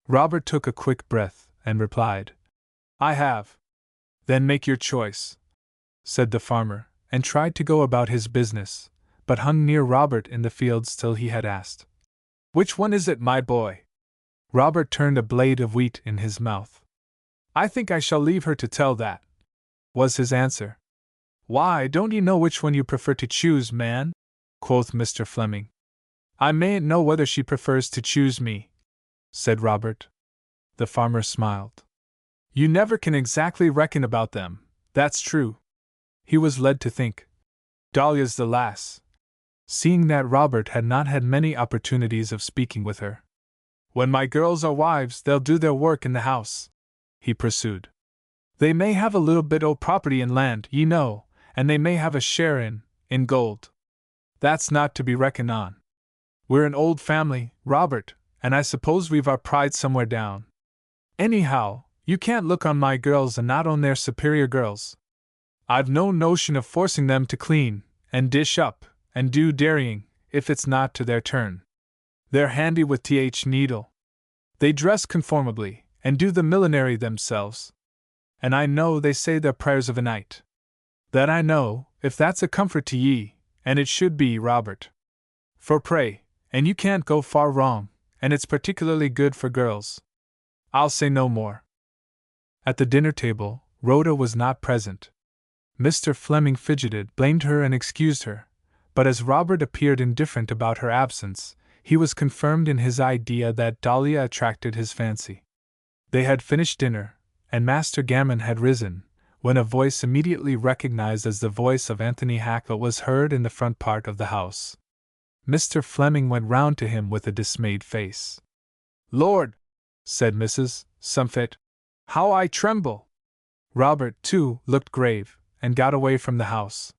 A: Robert took a quick breath, and replied, "I have." "Then make your choice," said the farmer, and tried to go about his business, but hung near Robert in the fields till he had asked, "Which one is it, my boy?" Robert turned a blade of wheat in his mouth. "I think I shall leave her to tell that," was his answer. "Why, don't ye know which one you prefer to choose, man?" quoth Mr. Fleming. "I mayn't know whether she prefers to choose me," said Robert. The farmer smiled. "You never can exactly reckon about them, that's true." He was led to think, "Dahlia's the lass," seeing that Robert had not had many opportunities of speaking with her. "When my girls are wives, they'll do their work in the house," he pursued. "They may have a little bit o' property in land, ye know, and they may have a share in gold. That's not to be reckoned on. We're an old family, Robert, and I suppose we've our pride somewhere down. Anyhow, you can't look on my girls and not on their superior girls. I've no notion of forcing them to clean, and dish up, and do dairying, if it's not to their turn. They're handy with needle. They dress conformably, and do the millinery themselves. And I know they say their prayers of a night. That I know, if that's a comfort to ye, and it should be, Robert. For pray, and you can't go far wrong, and it's particularly good for girls. I'll say no more." At the dinner table, Rhoda was not present. Mr. Fleming fidgeted, blamed her, and excused her, but as Robert appeared indifferent about her absence, he was confirmed in his idea that Dahlia attracted his fancy. They had finished dinner, and Master Gammon had risen, when a voice immediately recognized as the voice of Anthony Hackett was heard in the front part of the house. Mr. Fleming went round to him with a dismayed face. "Lord," said Mrs. Sumfit, "how I tremble!" Robert, too, looked grave, and got away from the house.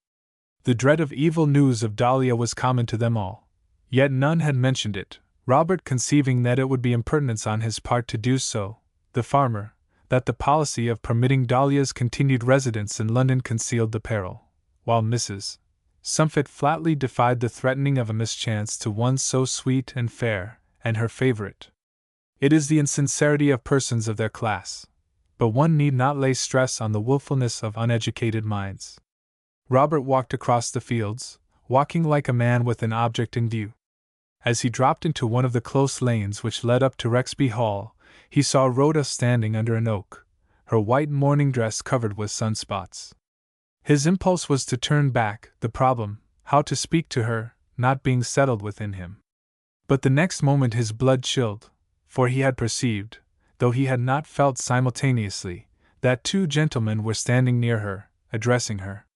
A: The dread of evil news of Dahlia was common to them all, yet none had mentioned it, Robert conceiving that it would be impertinence on his part to do so, the farmer, that the policy of permitting Dahlia's continued residence in London concealed the peril, while Mrs. Sumfit flatly defied the threatening of a mischance to one so sweet and fair, and her favorite. It is the insincerity of persons of their class, but one need not lay stress on the wilfulness of uneducated minds. Robert walked across the fields, walking like a man with an object in view. As he dropped into one of the close lanes which led up to Rexby Hall, he saw Rhoda standing under an oak, her white morning dress covered with sunspots. His impulse was to turn back, the problem, how to speak to her, not being settled within him. But the next moment his blood chilled, for he had perceived, though he had not felt simultaneously, that 2 gentlemen were standing near her, addressing her.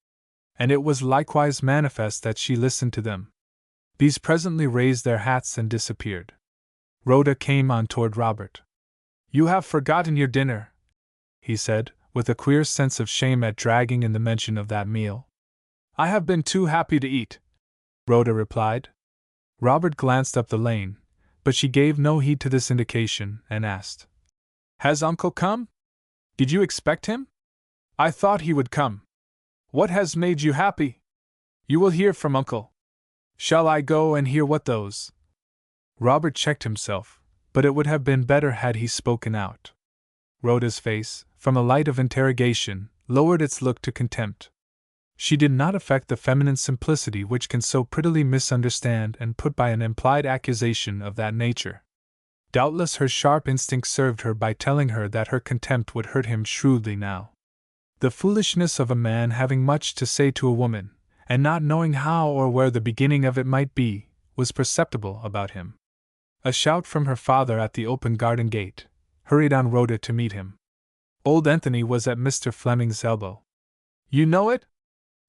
A: And it was likewise manifest that she listened to them. These presently raised their hats and disappeared. Rhoda came on toward Robert. "You have forgotten your dinner," he said, with a queer sense of shame at dragging in the mention of that meal. "I have been too happy to eat," Rhoda replied. Robert glanced up the lane, but she gave no heed to this indication, and asked, "Has Uncle come? Did you expect him? I thought he would come. What has made you happy? You will hear from Uncle. Shall I go and hear what those—" Robert checked himself, but it would have been better had he spoken out. Rhoda's face, from a light of interrogation, lowered its look to contempt. She did not affect the feminine simplicity which can so prettily misunderstand and put by an implied accusation of that nature. Doubtless her sharp instinct served her by telling her that her contempt would hurt him shrewdly now. The foolishness of a man having much to say to a woman, and not knowing how or where the beginning of it might be, was perceptible about him. A shout from her father at the open garden gate hurried on Rhoda to meet him. Old Anthony was at Mr. Fleming's elbow. "You know it?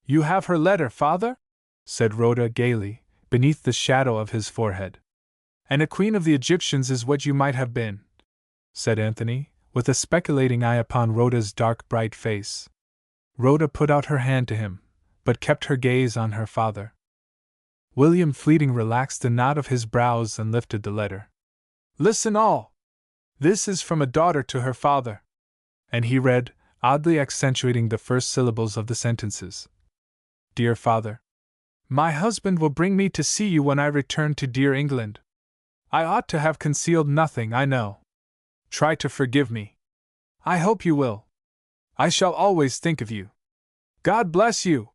A: You have her letter, father?" said Rhoda gaily, beneath the shadow of his forehead. And a queen of the Egyptians is what you might have been, said Anthony, with a speculating eye upon Rhoda's dark, bright face. Rhoda put out her hand to him, but kept her gaze on her father. William Fleeting relaxed the knot of his brows and lifted the letter. Listen all! This is from a daughter to her father. And he read, oddly accentuating the first syllables of the sentences. Dear father, my husband will bring me to see you when I return to dear England. I ought to have concealed nothing, I know. Try to forgive me. I hope you will. I shall always think of you. God bless you.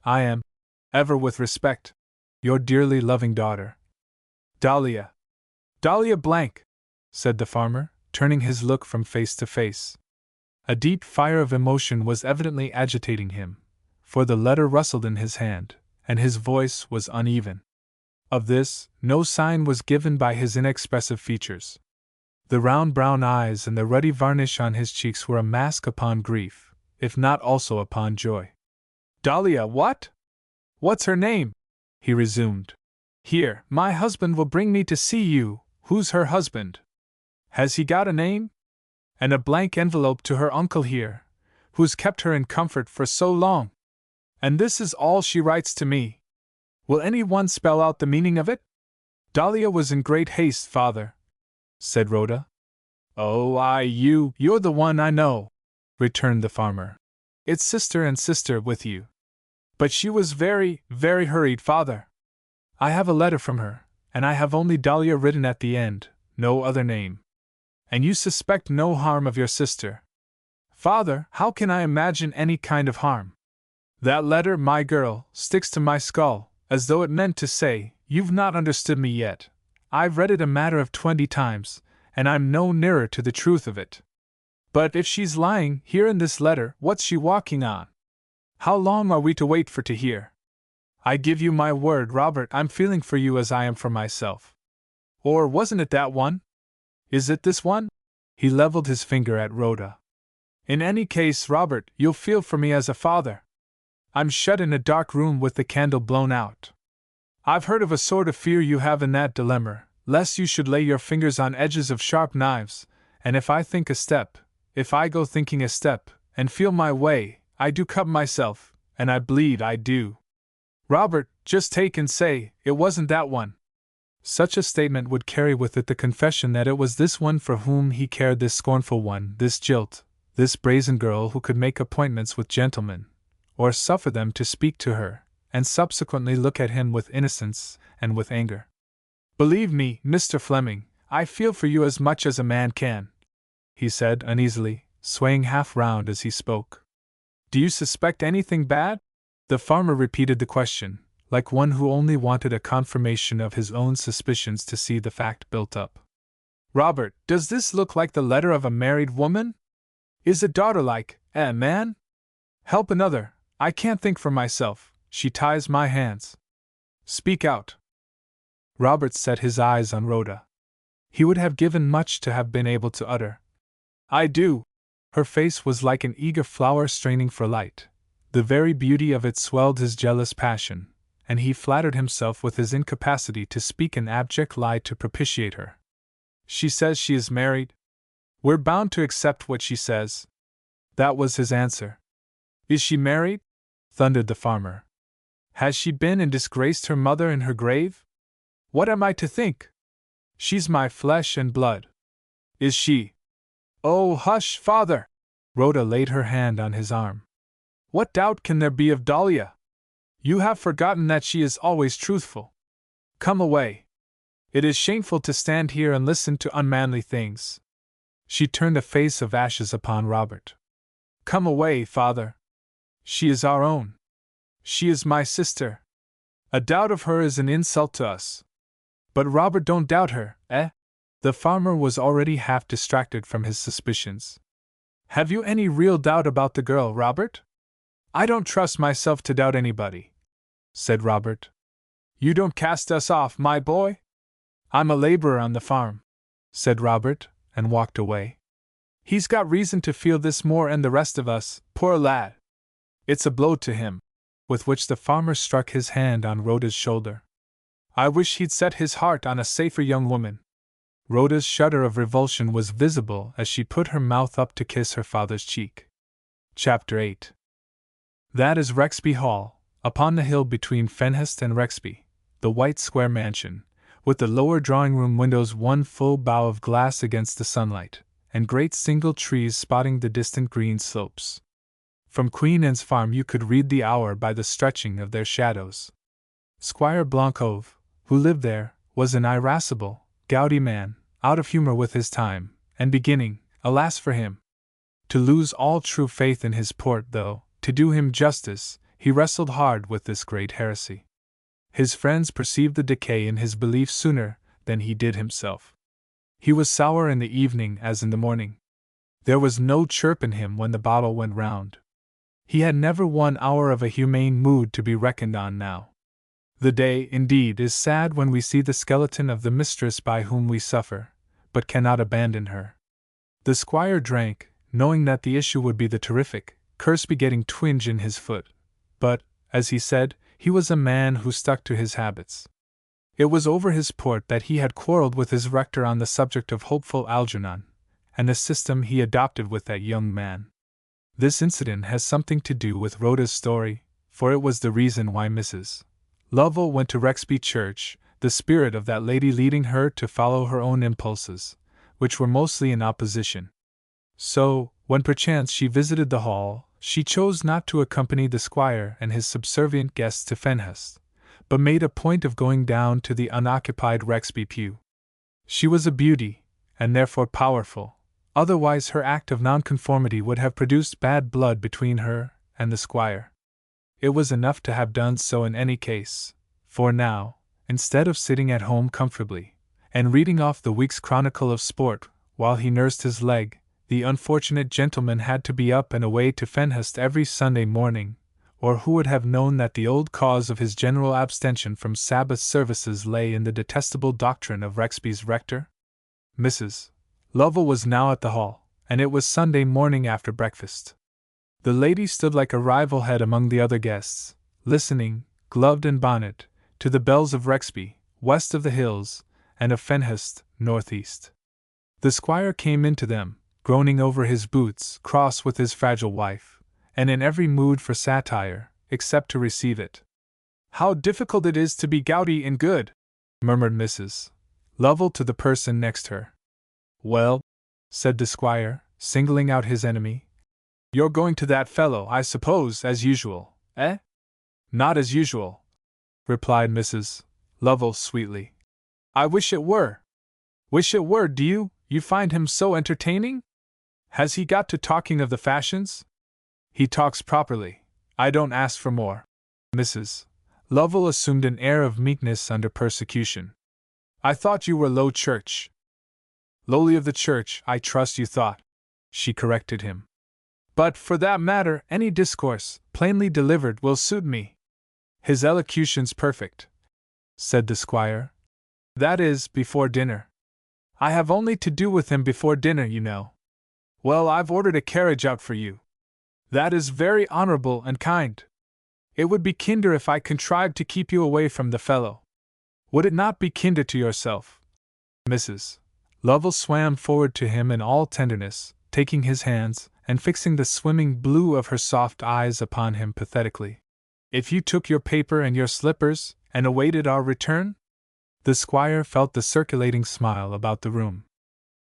A: I am, ever with respect, your dearly loving daughter, Dahlia. Dahlia blank, said the farmer, turning his look from face to face. A deep fire of emotion was evidently agitating him, for the letter rustled in his hand, and his voice was uneven. Of this, no sign was given by his inexpressive features. The round brown eyes and the ruddy varnish on his cheeks were a mask upon grief, if not also upon joy. Dahlia what? What's her name? He resumed. Here, my husband will bring me to see you. Who's her husband? Has he got a name? And a blank envelope to her uncle here, who's kept her in comfort for so long. And this is all she writes to me. Will any one spell out the meaning of it? Dahlia was in great haste, father, said Rhoda. Oh, you're the one I know, returned the farmer. It's sister and sister with you. But she was very, very hurried, father. I have a letter from her, and I have only Dahlia written at the end, no other name. And you suspect no harm of your sister. Father, how can I imagine any kind of harm? That letter, my girl, sticks to my skull, as though it meant to say, you've not understood me yet. I've read it a matter of 20 times, and I'm no nearer to the truth of it. But if she's lying here in this letter, what's she walking on? How long are we to wait for to hear? I give you my word, Robert, I'm feeling for you as I am for myself. Or wasn't it that one? Is it this one? He leveled his finger at Rhoda. In any case, Robert, you'll feel for me as a father. I'm shut in a dark room with the candle blown out. I've heard of a sort of fear you have in that dilemma, lest you should lay your fingers on edges of sharp knives, and if I think a step, if I go thinking a step, and feel my way, I do cut myself, and I bleed, I do. Robert, just take and say, it wasn't that one. Such a statement would carry with it the confession that it was this one for whom he cared, this scornful one, this jilt, this brazen girl who could make appointments with gentlemen, or suffer them to speak to her, and subsequently look at him with innocence and with anger. Believe me, Mr. Fleming, I feel for you as much as a man can, he said uneasily, swaying half round as he spoke. Do you suspect anything bad? The farmer repeated the question, like one who only wanted a confirmation of his own suspicions to see the fact built up. Robert, does this look like the letter of a married woman? Is a daughter like, man? Help another, I can't think for myself, she ties my hands. Speak out. Robert set his eyes on Rhoda. He would have given much to have been able to utter, I do. Her face was like an eager flower straining for light. The very beauty of it swelled his jealous passion, and he flattered himself with his incapacity to speak an abject lie to propitiate her. She says she is married. We're bound to accept what she says. That was his answer. Is she married? Thundered the farmer. Has she been and disgraced her mother in her grave? What am I to think? She's my flesh and blood. Is she? Oh, hush, father! Rhoda laid her hand on his arm. What doubt can there be of Dahlia? You have forgotten that she is always truthful. Come away. It is shameful to stand here and listen to unmanly things. She turned a face of ashes upon Robert. Come away, father. She is our own. She is my sister. A doubt of her is an insult to us. But Robert, don't doubt her, eh? The farmer was already half distracted from his suspicions. Have you any real doubt about the girl, Robert? I don't trust myself to doubt anybody, said Robert. You don't cast us off, my boy? I'm a laborer on the farm, said Robert, and walked away. He's got reason to feel this more and the rest of us, poor lad. It's a blow to him, with which the farmer struck his hand on Rhoda's shoulder. I wish he'd set his heart on a safer young woman. Rhoda's shudder of revulsion was visible as she put her mouth up to kiss her father's cheek. Chapter 8. That is Rexby Hall, upon the hill between Fenhurst and Rexby, the white square mansion, with the lower drawing-room windows one full bow of glass against the sunlight, and great single trees spotting the distant green slopes. From Queen Anne's farm you could read the hour by the stretching of their shadows. Squire Blancove, who lived there, was an irascible, gouty man, out of humor with his time, and beginning, alas for him, to lose all true faith in his port, though, to do him justice, he wrestled hard with this great heresy. His friends perceived the decay in his belief sooner than he did himself. He was sour in the evening as in the morning. There was no chirp in him when the bottle went round. He had never 1 hour of a humane mood to be reckoned on now. The day, indeed, is sad when we see the skeleton of the mistress by whom we suffer, but cannot abandon her. The squire drank, knowing that the issue would be the terrific, curse-begetting twinge in his foot, but, as he said, he was a man who stuck to his habits. It was over his port that he had quarrelled with his rector on the subject of hopeful Algernon, and the system he adopted with that young man. This incident has something to do with Rhoda's story, for it was the reason why Mrs. Lovell went to Rexby Church, the spirit of that lady leading her to follow her own impulses, which were mostly in opposition. So, when perchance she visited the hall, she chose not to accompany the squire and his subservient guests to Fenhurst, but made a point of going down to the unoccupied Rexby pew. She was a beauty, and therefore powerful, otherwise her act of nonconformity would have produced bad blood between her and the squire. It was enough to have done so in any case, for now, instead of sitting at home comfortably, and reading off the week's chronicle of sport while he nursed his leg, the unfortunate gentleman had to be up and away to Fenhurst every Sunday morning, or who would have known that the old cause of his general abstention from Sabbath services lay in the detestable doctrine of Rexby's rector? Mrs. Lovell was now at the hall, and it was Sunday morning after breakfast. The lady stood like a rival head among the other guests, listening, gloved and bonnet, to the bells of Rexby, west of the hills, and of Fenhurst, northeast. The squire came into them, groaning over his boots, cross with his fragile wife, and in every mood for satire, except to receive it. "How difficult it is to be gouty and good," murmured Mrs. Lovell to the person next her. "Well," said the squire, singling out his enemy, "you're going to that fellow, I suppose, as usual, eh?" "Not as usual," replied Mrs. Lovell sweetly. "I wish it were." "Wish it were, do you? You find him so entertaining? Has he got to talking of the fashions?" "He talks properly. I don't ask for more." Mrs. Lovell assumed an air of meekness under persecution. "I thought you were Low Church." "Lowly of the church, I trust you thought," she corrected him. "But, for that matter, any discourse, plainly delivered, will suit me." "His elocution's perfect," said the squire. "That is, before dinner. I have only to do with him before dinner, you know." "Well, I've ordered a carriage out for you." "That is very honorable and kind. It would be kinder if I contrived to keep you away from the fellow." "Would it not be kinder to yourself?" Mrs. Lovell swam forward to him in all tenderness, taking his hands, and fixing the swimming blue of her soft eyes upon him pathetically. "If you took your paper and your slippers, and awaited our return?" The squire felt the circulating smile about the room.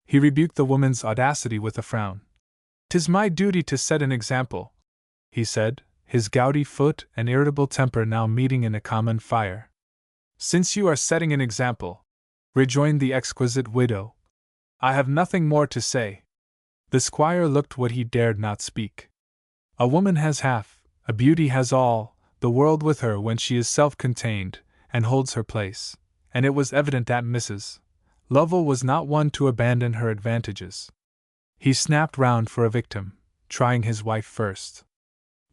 A: He rebuked the woman's audacity with a frown. "'Tis my duty to set an example," he said, his gouty foot and irritable temper now meeting in a common fire. "Since you are setting an example," rejoined the exquisite widow, "I have nothing more to say." The squire looked what he dared not speak. A woman has half, a beauty has all, the world with her when she is self-contained, and holds her place, and it was evident that Mrs. Lovell was not one to abandon her advantages. He snapped round for a victim, trying his wife first.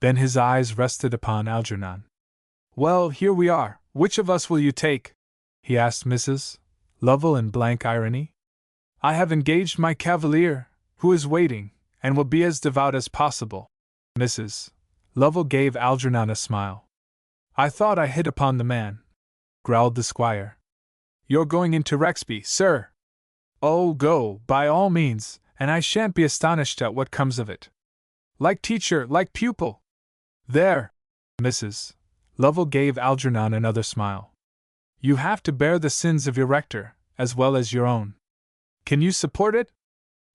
A: Then his eyes rested upon Algernon. "Well, here we are, which of us will you take?" he asked Mrs. Lovell in blank irony. "I have engaged my cavalier, who is waiting, and will be as devout as possible." Mrs. Lovell gave Algernon a smile. "I thought I hit upon the man." growled the squire. You're going into Rexby, sir. Oh, go, by all means, and I shan't be astonished at what comes of it. Like teacher, like pupil. There, Mrs. Lovell gave Algernon another smile. You have to bear the sins of your rector, as well as your own. Can you support it?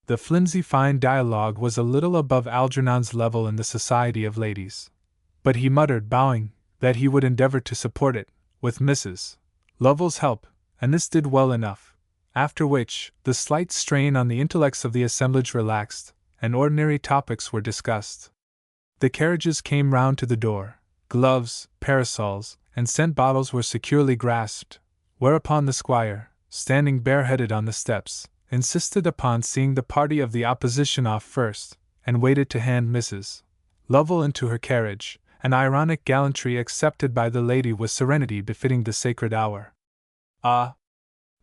A: The flimsy fine dialogue was a little above Algernon's level in the society of ladies. But he muttered, bowing, that he would endeavor to support it, with Mrs. Lovell's help, and this did well enough, after which, the slight strain on the intellects of the assemblage relaxed, and ordinary topics were discussed. The carriages came round to the door, gloves, parasols, and scent bottles were securely grasped, whereupon the squire, standing bareheaded on the steps, insisted upon seeing the party of the opposition off first, and waited to hand Mrs. Lovell into her carriage, an ironic gallantry accepted by the lady with serenity befitting the sacred hour. Ah!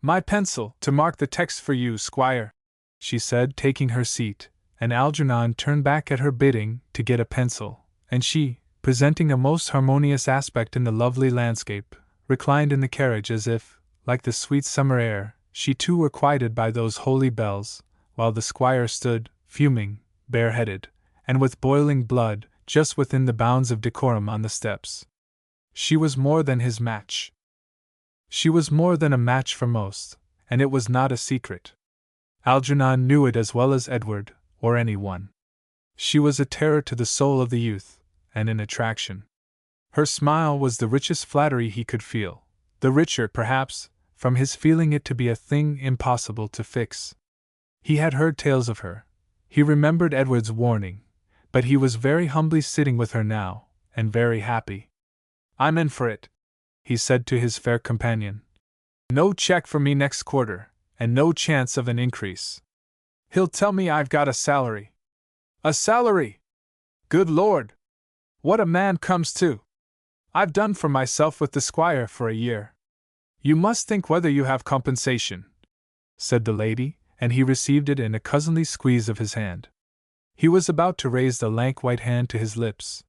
A: My pencil, to mark the text for you, squire, she said, taking her seat, and Algernon turned back at her bidding to get a pencil, and she, presenting a most harmonious aspect in the lovely landscape, reclined in the carriage as if, like the sweet summer air, she too were quieted by those holy bells, while the squire stood, fuming, bareheaded, and with boiling blood, just within the bounds of decorum on the steps. She was more than his match. She was more than a match for most, and it was not a secret. Algernon knew it as well as Edward, or any one. She was a terror to the soul of the youth, and an attraction. Her smile was the richest flattery he could feel, the richer, perhaps, from his feeling it to be a thing impossible to fix. He had heard tales of her. He remembered Edward's warning, but he was very humbly sitting with her now, and very happy. I'm in for it, he said to his fair companion. No check for me next quarter, and no chance of an increase. He'll tell me I've got a salary. A salary! Good Lord! What a man comes to! I've done for myself with the squire for a year. You must think whether you have compensation, said the lady, and he received it in a cousinly squeeze of his hand. He was about to raise the lank white hand to his lips.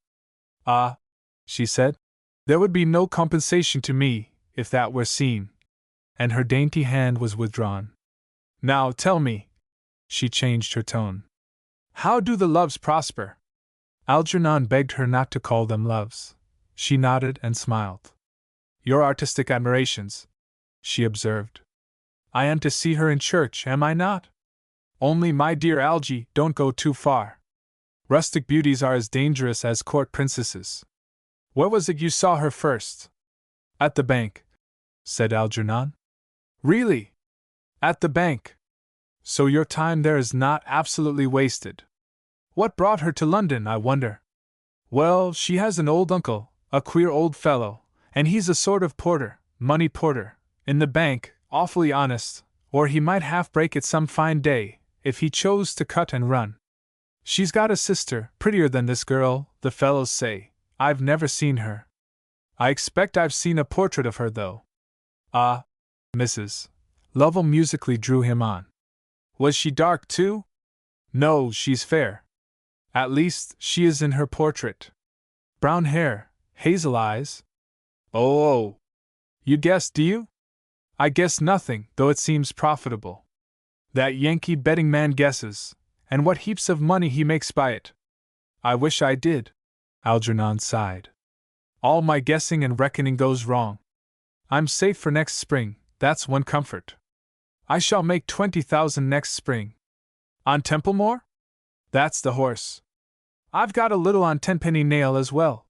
A: Ah, she said, there would be no compensation to me, if that were seen. And her dainty hand was withdrawn. Now tell me, she changed her tone, how do the Loves prosper? Algernon begged her not to call them loves. She nodded and smiled. Your artistic admirations, she observed. I am to see her in church, am I not? Only, my dear Algy, don't go too far. Rustic beauties are as dangerous as court princesses. Where was it you saw her first? At the bank, said Algernon. Really? At the bank? So your time there is not absolutely wasted. What brought her to London, I wonder? Well, she has an old uncle, a queer old fellow, and he's a sort of porter, money porter, in the bank, awfully honest, or he might half break it some fine day, if he chose to cut and run. She's got a sister, prettier than this girl, the fellows say. I've never seen her. I expect I've seen a portrait of her, though. Ah, Mrs. Lovell musically drew him on. Was she dark, too? No, she's fair. At least, she is in her portrait. Brown hair, hazel eyes. Oh! You guess, do you? I guess nothing, though it seems profitable. That Yankee betting man guesses, and what heaps of money he makes by it. I wish I did. Algernon sighed. All my guessing and reckoning goes wrong. I'm safe for next spring, that's one comfort. I shall make 20,000 next spring. On Templemore? That's the horse. I've got a little on Tenpenny Nail as well.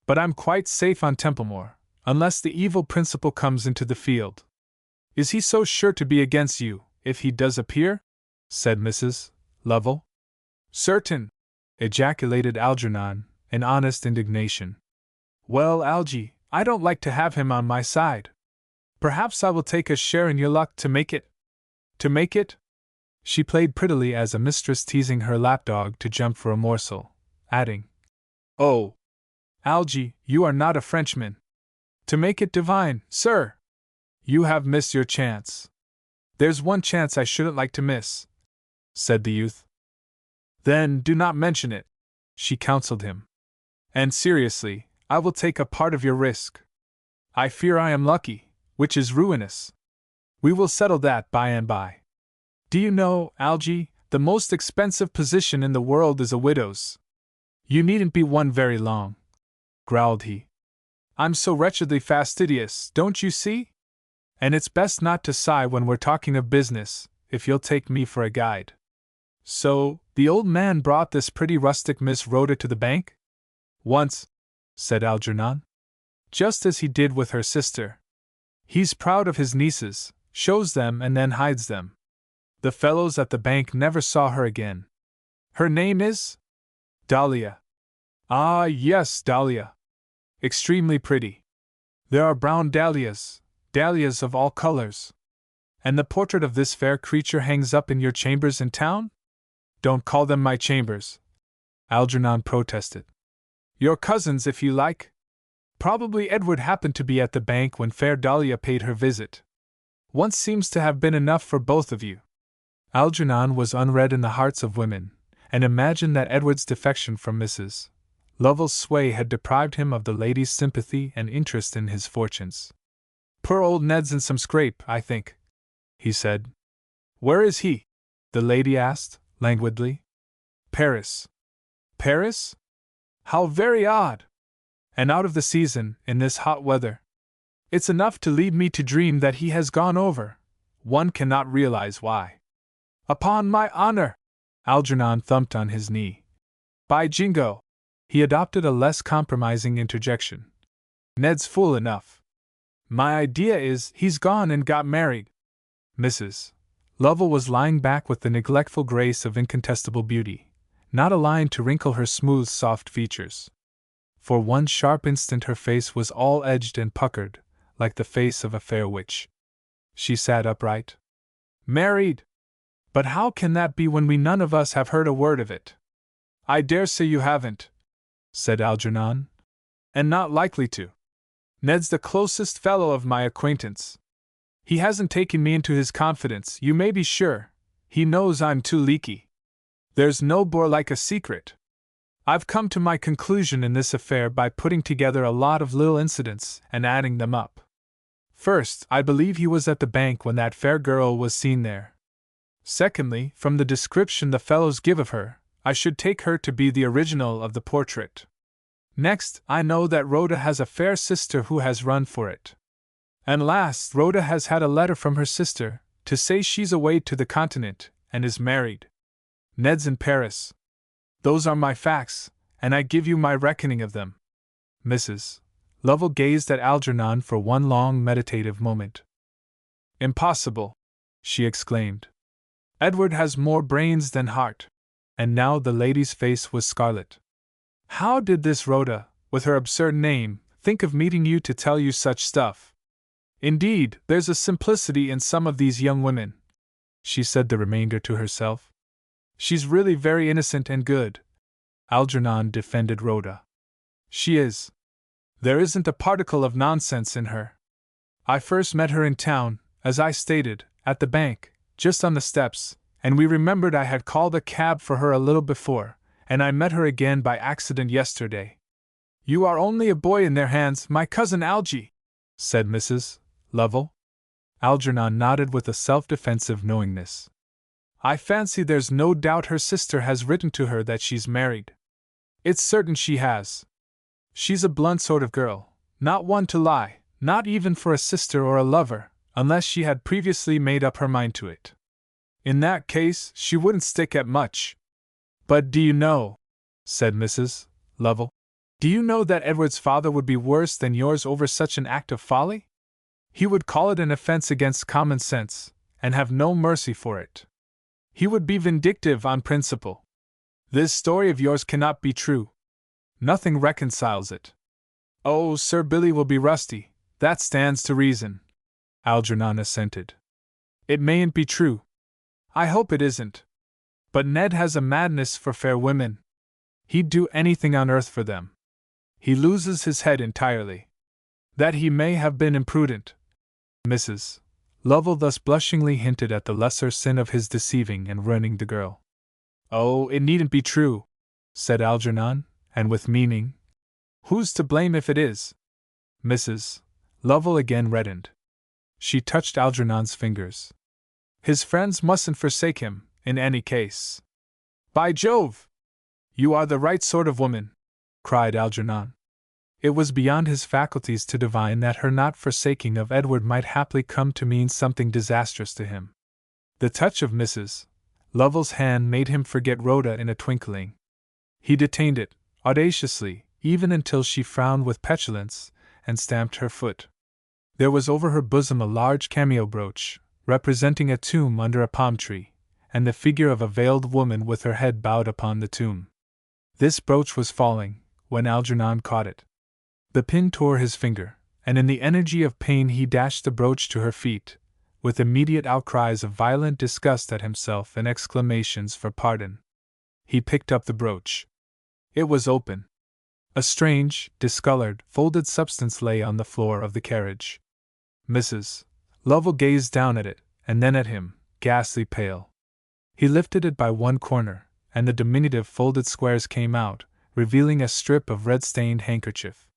A: But I'm quite safe on Templemore, unless the evil principal comes into the field. Is he so sure to be against you, if he does appear? Said Mrs. Lovell. Certain, ejaculated Algernon, in honest indignation. Well, Algy, I don't like to have him on my side. Perhaps I will take a share in your luck to make it. To make it? She played prettily as a mistress teasing her lapdog to jump for a morsel, adding, Oh, Algy, you are not a Frenchman. To make it divine, sir. You have missed your chance. There's one chance I shouldn't like to miss, said the youth. Then do not mention it, she counseled him. And seriously, I will take a part of your risk. I fear I am lucky, which is ruinous. We will settle that by and by. Do you know, Algy, the most expensive position in the world is a widow's. You needn't be one very long, growled he. I'm so wretchedly fastidious, don't you see? And it's best not to sigh when we're talking of business, if you'll take me for a guide. So, the old man brought this pretty rustic Miss Rhoda to the bank? Once, said Algernon. Just as he did with her sister. He's proud of his nieces, shows them and then hides them. The fellows at the bank never saw her again. Her name is? Dahlia. Ah, yes, Dahlia. Extremely pretty. There are brown dahlias, dahlias of all colors. And the portrait of this fair creature hangs up in your chambers in town? Don't call them my chambers, Algernon protested. Your cousins, if you like. Probably Edward happened to be at the bank when fair Dahlia paid her visit. Once seems to have been enough for both of you. Algernon was unread in the hearts of women, and imagined that Edward's defection from Mrs. Lovell's sway had deprived him of the lady's sympathy and interest in his fortunes. Poor old Ned's in some scrape, I think, he said. Where is he? The lady asked, languidly. Paris. Paris? How very odd! And out of the season, in this hot weather. It's enough to lead me to dream that he has gone over. One cannot realize why. Upon my honor! Algernon thumped on his knee. By jingo! He adopted a less compromising interjection. Ned's fool enough. My idea is, he's gone and got married. Mrs. Lovell was lying back with the neglectful grace of incontestable beauty, not a line to wrinkle her smooth, soft features. For one sharp instant her face was all edged and puckered, like the face of a fair witch. She sat upright. Married! But how can that be when we none of us have heard a word of it? I dare say you haven't, said Algernon. And not likely to. Ned's the closest fellow of my acquaintance. He hasn't taken me into his confidence, you may be sure. He knows I'm too leaky. There's no bore like a secret. I've come to my conclusion in this affair by putting together a lot of little incidents and adding them up. First, I believe he was at the bank when that fair girl was seen there. Secondly, from the description the fellows give of her, I should take her to be the original of the portrait. Next, I know that Rhoda has a fair sister who has run for it. And last, Rhoda has had a letter from her sister, to say she's away to the continent, and is married. Ned's in Paris. Those are my facts, and I give you my reckoning of them. Mrs. Lovell gazed at Algernon for one long meditative moment. Impossible, she exclaimed. Edward has more brains than heart. And now the lady's face was scarlet. How did this Rhoda, with her absurd name, think of meeting you to tell you such stuff? Indeed, there's a simplicity in some of these young women, she said the remainder to herself. She's really very innocent and good. Algernon defended Rhoda. She is. There isn't a particle of nonsense in her. I first met her in town, as I stated, at the bank, just on the steps, and we remembered I had called a cab for her a little before, and I met her again by accident yesterday. You are only a boy in their hands, my cousin Algy, said Mrs. Lovell. Algernon nodded with a self-defensive knowingness. I fancy there's no doubt her sister has written to her that she's married. It's certain she has. She's a blunt sort of girl, not one to lie, not even for a sister or a lover, unless she had previously made up her mind to it. In that case, she wouldn't stick at much. But do you know, said Mrs. Lovell, do you know that Edward's father would be worse than yours over such an act of folly? He would call it an offense against common sense, and have no mercy for it. He would be vindictive on principle. This story of yours cannot be true. Nothing reconciles it. Oh, Sir Billy will be rusty, that stands to reason, Algernon assented. It mayn't be true. I hope it isn't. But Ned has a madness for fair women. He'd do anything on earth for them. He loses his head entirely. That he may have been imprudent. Mrs. Lovell thus blushingly hinted at the lesser sin of his deceiving and ruining the girl. Oh, it needn't be true, said Algernon, and with meaning. Who's to blame if it is? Mrs. Lovell again reddened. She touched Algernon's fingers. His friends mustn't forsake him, in any case. By Jove! You are the right sort of woman, cried Algernon. It was beyond his faculties to divine that her not forsaking of Edward might haply come to mean something disastrous to him. The touch of Mrs. Lovell's hand made him forget Rhoda in a twinkling. He detained it, audaciously, even until she frowned with petulance and stamped her foot. There was over her bosom a large cameo brooch, representing a tomb under a palm tree, and the figure of a veiled woman with her head bowed upon the tomb. This brooch was falling, when Algernon caught it. The pin tore his finger, and in the energy of pain he dashed the brooch to her feet, with immediate outcries of violent disgust at himself and exclamations for pardon. He picked up the brooch. It was open. A strange, discolored, folded substance lay on the floor of the carriage. Mrs. Lovell gazed down at it, and then at him, ghastly pale. He lifted it by one corner, and the diminutive folded squares came out, revealing a strip of red-stained handkerchief.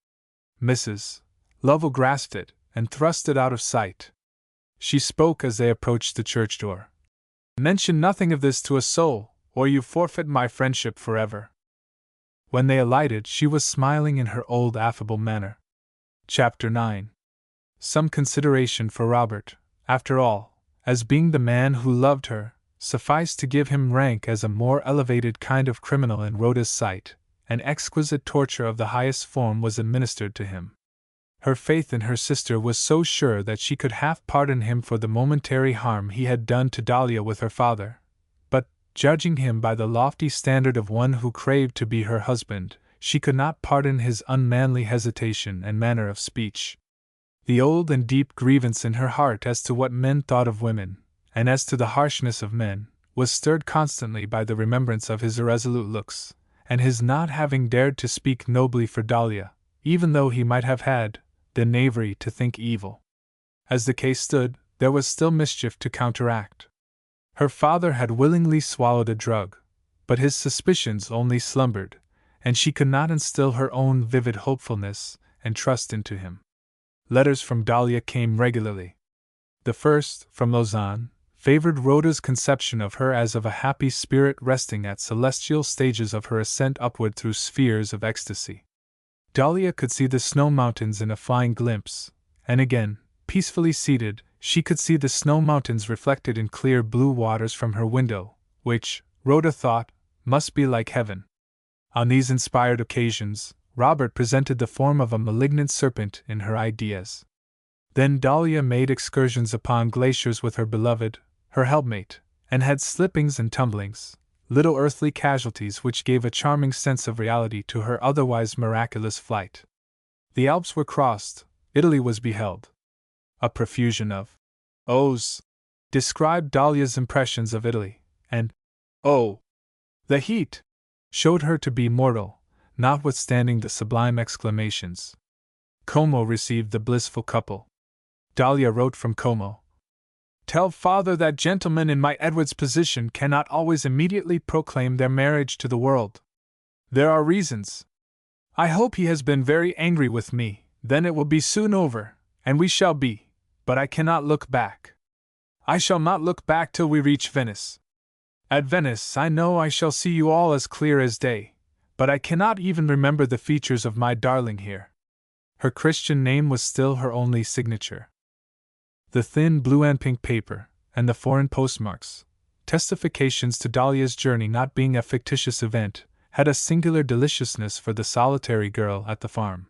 A: Mrs. Lovell grasped it, and thrust it out of sight. She spoke as they approached the church door. Mention nothing of this to a soul, or you forfeit my friendship forever. When they alighted, she was smiling in her old affable manner. Chapter 9. Some consideration for Robert, after all, as being the man who loved her, sufficed to give him rank as a more elevated kind of criminal in Rhoda's sight. An exquisite torture of the highest form was administered to him. Her faith in her sister was so sure that she could half pardon him for the momentary harm he had done to Dahlia with her father, but, judging him by the lofty standard of one who craved to be her husband, she could not pardon his unmanly hesitation and manner of speech. The old and deep grievance in her heart as to what men thought of women, and as to the harshness of men, was stirred constantly by the remembrance of his irresolute looks, and his not having dared to speak nobly for Dahlia, even though he might have had the knavery to think evil. As the case stood, there was still mischief to counteract. Her father had willingly swallowed a drug, but his suspicions only slumbered, and she could not instill her own vivid hopefulness and trust into him. Letters from Dahlia came regularly. The first, from Lausanne, favored Rhoda's conception of her as of a happy spirit resting at celestial stages of her ascent upward through spheres of ecstasy. Dahlia could see the snow mountains in a flying glimpse, and again, peacefully seated, she could see the snow mountains reflected in clear blue waters from her window, which, Rhoda thought, must be like heaven. On these inspired occasions, Robert presented the form of a malignant serpent in her ideas. Then Dahlia made excursions upon glaciers with her beloved, her helpmate, and had slippings and tumblings, little earthly casualties which gave a charming sense of reality to her otherwise miraculous flight. The Alps were crossed, Italy was beheld. A profusion of "ohs" described Dahlia's impressions of Italy, and "oh, the heat" showed her to be mortal, notwithstanding the sublime exclamations. Como received the blissful couple. Dahlia wrote from Como. Tell father that gentlemen in my Edward's position cannot always immediately proclaim their marriage to the world. There are reasons. I hope he has been very angry with me, then it will be soon over, and we shall be, but I cannot look back. I shall not look back till we reach Venice. At Venice I know I shall see you all as clear as day, but I cannot even remember the features of my darling here. Her Christian name was still her only signature. The thin blue and pink paper, and the foreign postmarks, testifications to Dahlia's journey not being a fictitious event, had a singular deliciousness for the solitary girl at the farm.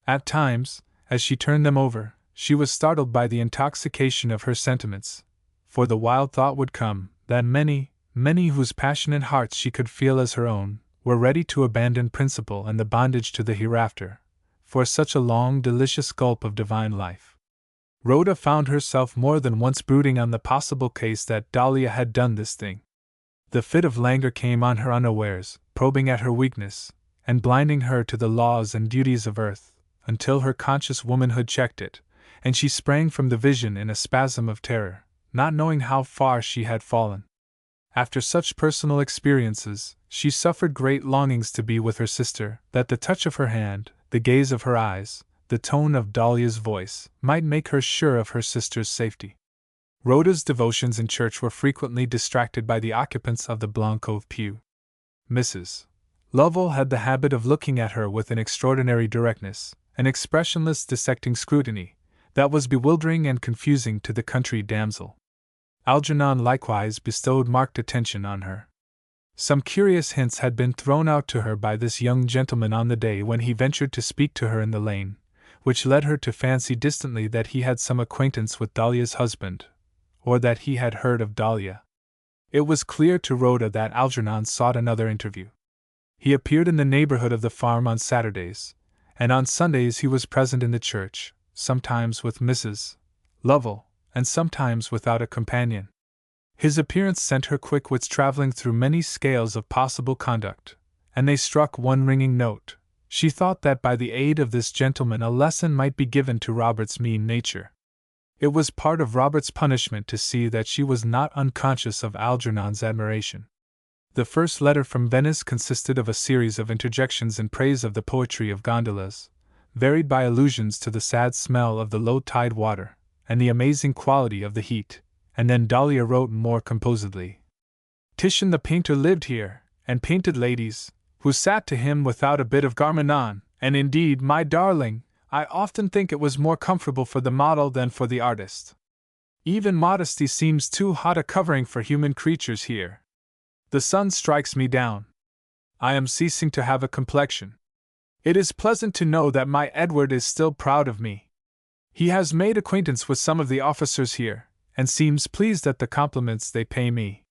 A: At times, as she turned them over, she was startled by the intoxication of her sentiments, for the wild thought would come that many, many whose passionate hearts she could feel as her own, were ready to abandon principle and the bondage to the hereafter, for such a long, delicious gulp of divine life. Rhoda found herself more than once brooding on the possible case that Dahlia had done this thing. The fit of languor came on her unawares, probing at her weakness, and blinding her to the laws and duties of earth, until her conscious womanhood checked it, and she sprang from the vision in a spasm of terror, not knowing how far she had fallen. After such personal experiences, she suffered great longings to be with her sister, that the touch of her hand, the gaze of her eyes, the tone of Dahlia's voice, might make her sure of her sister's safety. Rhoda's devotions in church were frequently distracted by the occupants of the Blanco pew. Mrs. Lovell had the habit of looking at her with an extraordinary directness, an expressionless dissecting scrutiny, that was bewildering and confusing to the country damsel. Algernon likewise bestowed marked attention on her. Some curious hints had been thrown out to her by this young gentleman on the day when he ventured to speak to her in the lane, which led her to fancy distantly that he had some acquaintance with Dahlia's husband, or that he had heard of Dahlia. It was clear to Rhoda that Algernon sought another interview. He appeared in the neighborhood of the farm on Saturdays, and on Sundays he was present in the church, sometimes with Mrs. Lovell, and sometimes without a companion. His appearance sent her quick wits traveling through many scales of possible conduct, and they struck one ringing note. She thought that by the aid of this gentleman a lesson might be given to Robert's mean nature. It was part of Robert's punishment to see that she was not unconscious of Algernon's admiration. The first letter from Venice consisted of a series of interjections in praise of the poetry of gondolas, varied by allusions to the sad smell of the low-tide water, and the amazing quality of the heat, and then Dahlia wrote more composedly. Titian the painter lived here, and painted ladies, who sat to him without a bit of garment on, and indeed, my darling, I often think it was more comfortable for the model than for the artist. Even modesty seems too hot a covering for human creatures here. The sun strikes me down. I am ceasing to have a complexion. It is pleasant to know that my Edward is still proud of me. He has made acquaintance with some of the officers here, and seems pleased at the compliments they pay me.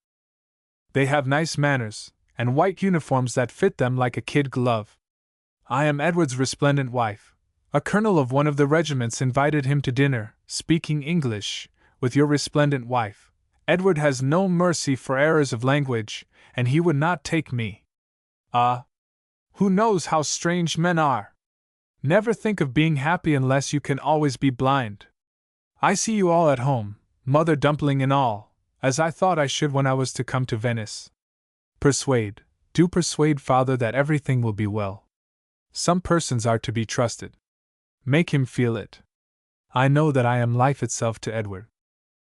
A: They have nice manners, and white uniforms that fit them like a kid glove. I am Edward's resplendent wife. A colonel of one of the regiments invited him to dinner, speaking English, with your resplendent wife. Edward has no mercy for errors of language, and he would not take me. Ah! Who knows how strange men are? Never think of being happy unless you can always be blind. I see you all at home, mother dumpling and all, as I thought I should when I was to come to Venice. Do persuade father that everything will be well. Some persons are to be trusted. Make him feel it. I know that I am life itself to Edward.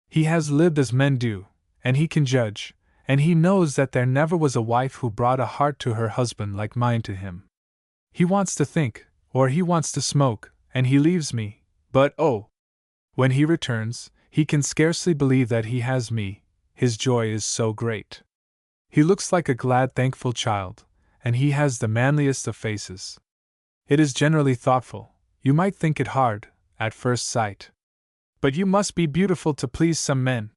A: He has lived as men do, and he can judge, and he knows that there never was a wife who brought a heart to her husband like mine to him. He wants to think, or he wants to smoke, and he leaves me, but oh! When he returns, he can scarcely believe that he has me, his joy is so great. He looks like a glad, thankful child, and he has the manliest of faces. It is generally thoughtful. You might think it hard, at first sight. But you must be beautiful to please some men.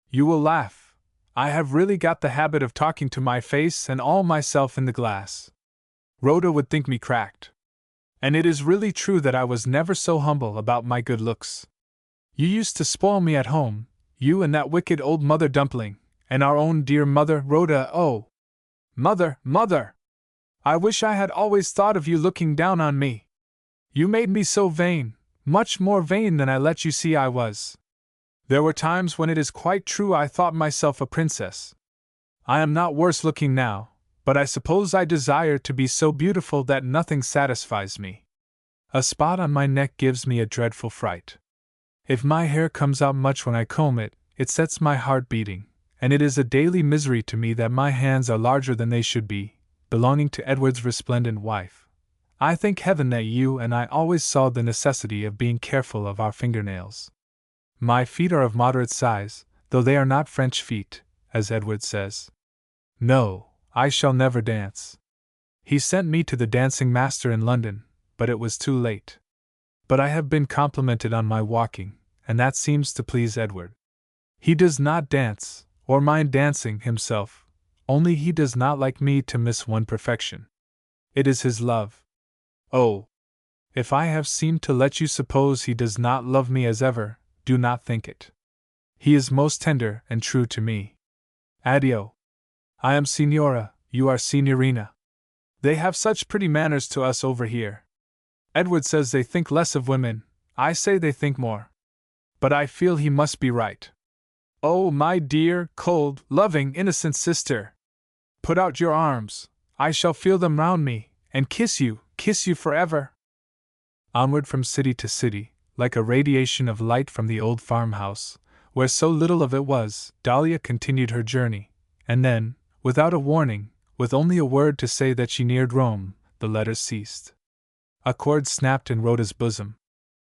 A: You will laugh. I have really got the habit of talking to my face and all myself in the glass. Rhoda would think me cracked. And it is really true that I was never so humble about my good looks. You used to spoil me at home, you and that wicked old Mother Dumpling, and our own dear mother, Rhoda. Oh! Mother, mother! I wish I had always thought of you looking down on me. You made me so vain, much more vain than I let you see I was. There were times when it is quite true I thought myself a princess. I am not worse looking now, but I suppose I desire to be so beautiful that nothing satisfies me. A spot on my neck gives me a dreadful fright. If my hair comes out much when I comb it, it sets my heart beating, and it is a daily misery to me that my hands are larger than they should be, belonging to Edward's resplendent wife. I thank heaven that you and I always saw the necessity of being careful of our fingernails. My feet are of moderate size, though they are not French feet, as Edward says. No, I shall never dance. He sent me to the dancing master in London, but it was too late. But I have been complimented on my walking, and that seems to please Edward. He does not dance, or mind dancing himself, only he does not like me to miss one perfection. It is his love. Oh! If I have seemed to let you suppose he does not love me as ever, do not think it. He is most tender and true to me. Addio. I am Signora, you are Signorina. They have such pretty manners to us over here. Edward says they think less of women, I say they think more. But I feel he must be right. Oh, my dear, cold, loving, innocent sister! Put out your arms, I shall feel them round me, and kiss you forever. Onward from city to city, like a radiation of light from the old farmhouse, where so little of it was, Dahlia continued her journey, and then, without a warning, with only a word to say that she neared Rome, the letters ceased. A cord snapped in Rhoda's bosom.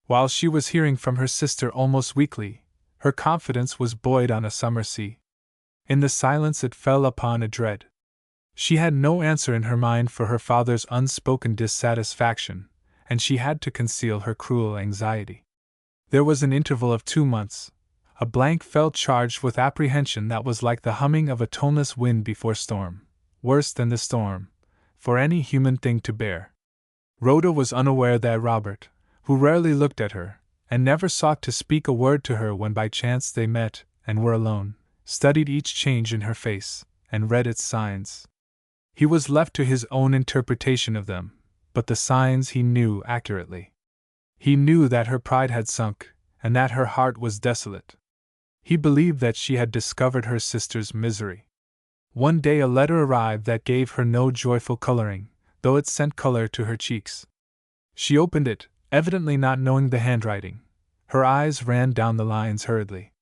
A: While she was hearing from her sister almost weekly, her confidence was buoyed on a summer sea. In the silence it fell upon a dread. She had no answer in her mind for her father's unspoken dissatisfaction, and she had to conceal her cruel anxiety. There was an interval of 2 months, a blank fell charged with apprehension that was like the humming of a toneless wind before storm, worse than the storm, for any human thing to bear. Rhoda was unaware that Robert, who rarely looked at her, and never sought to speak a word to her when by chance they met and were alone, studied each change in her face, and read its signs. He was left to his own interpretation of them, but the signs he knew accurately. He knew that her pride had sunk, and that her heart was desolate. He believed that she had discovered her sister's misery. One day a letter arrived that gave her no joyful coloring, though it sent color to her cheeks. She opened it, evidently not knowing the handwriting. Her eyes ran down the lines hurriedly.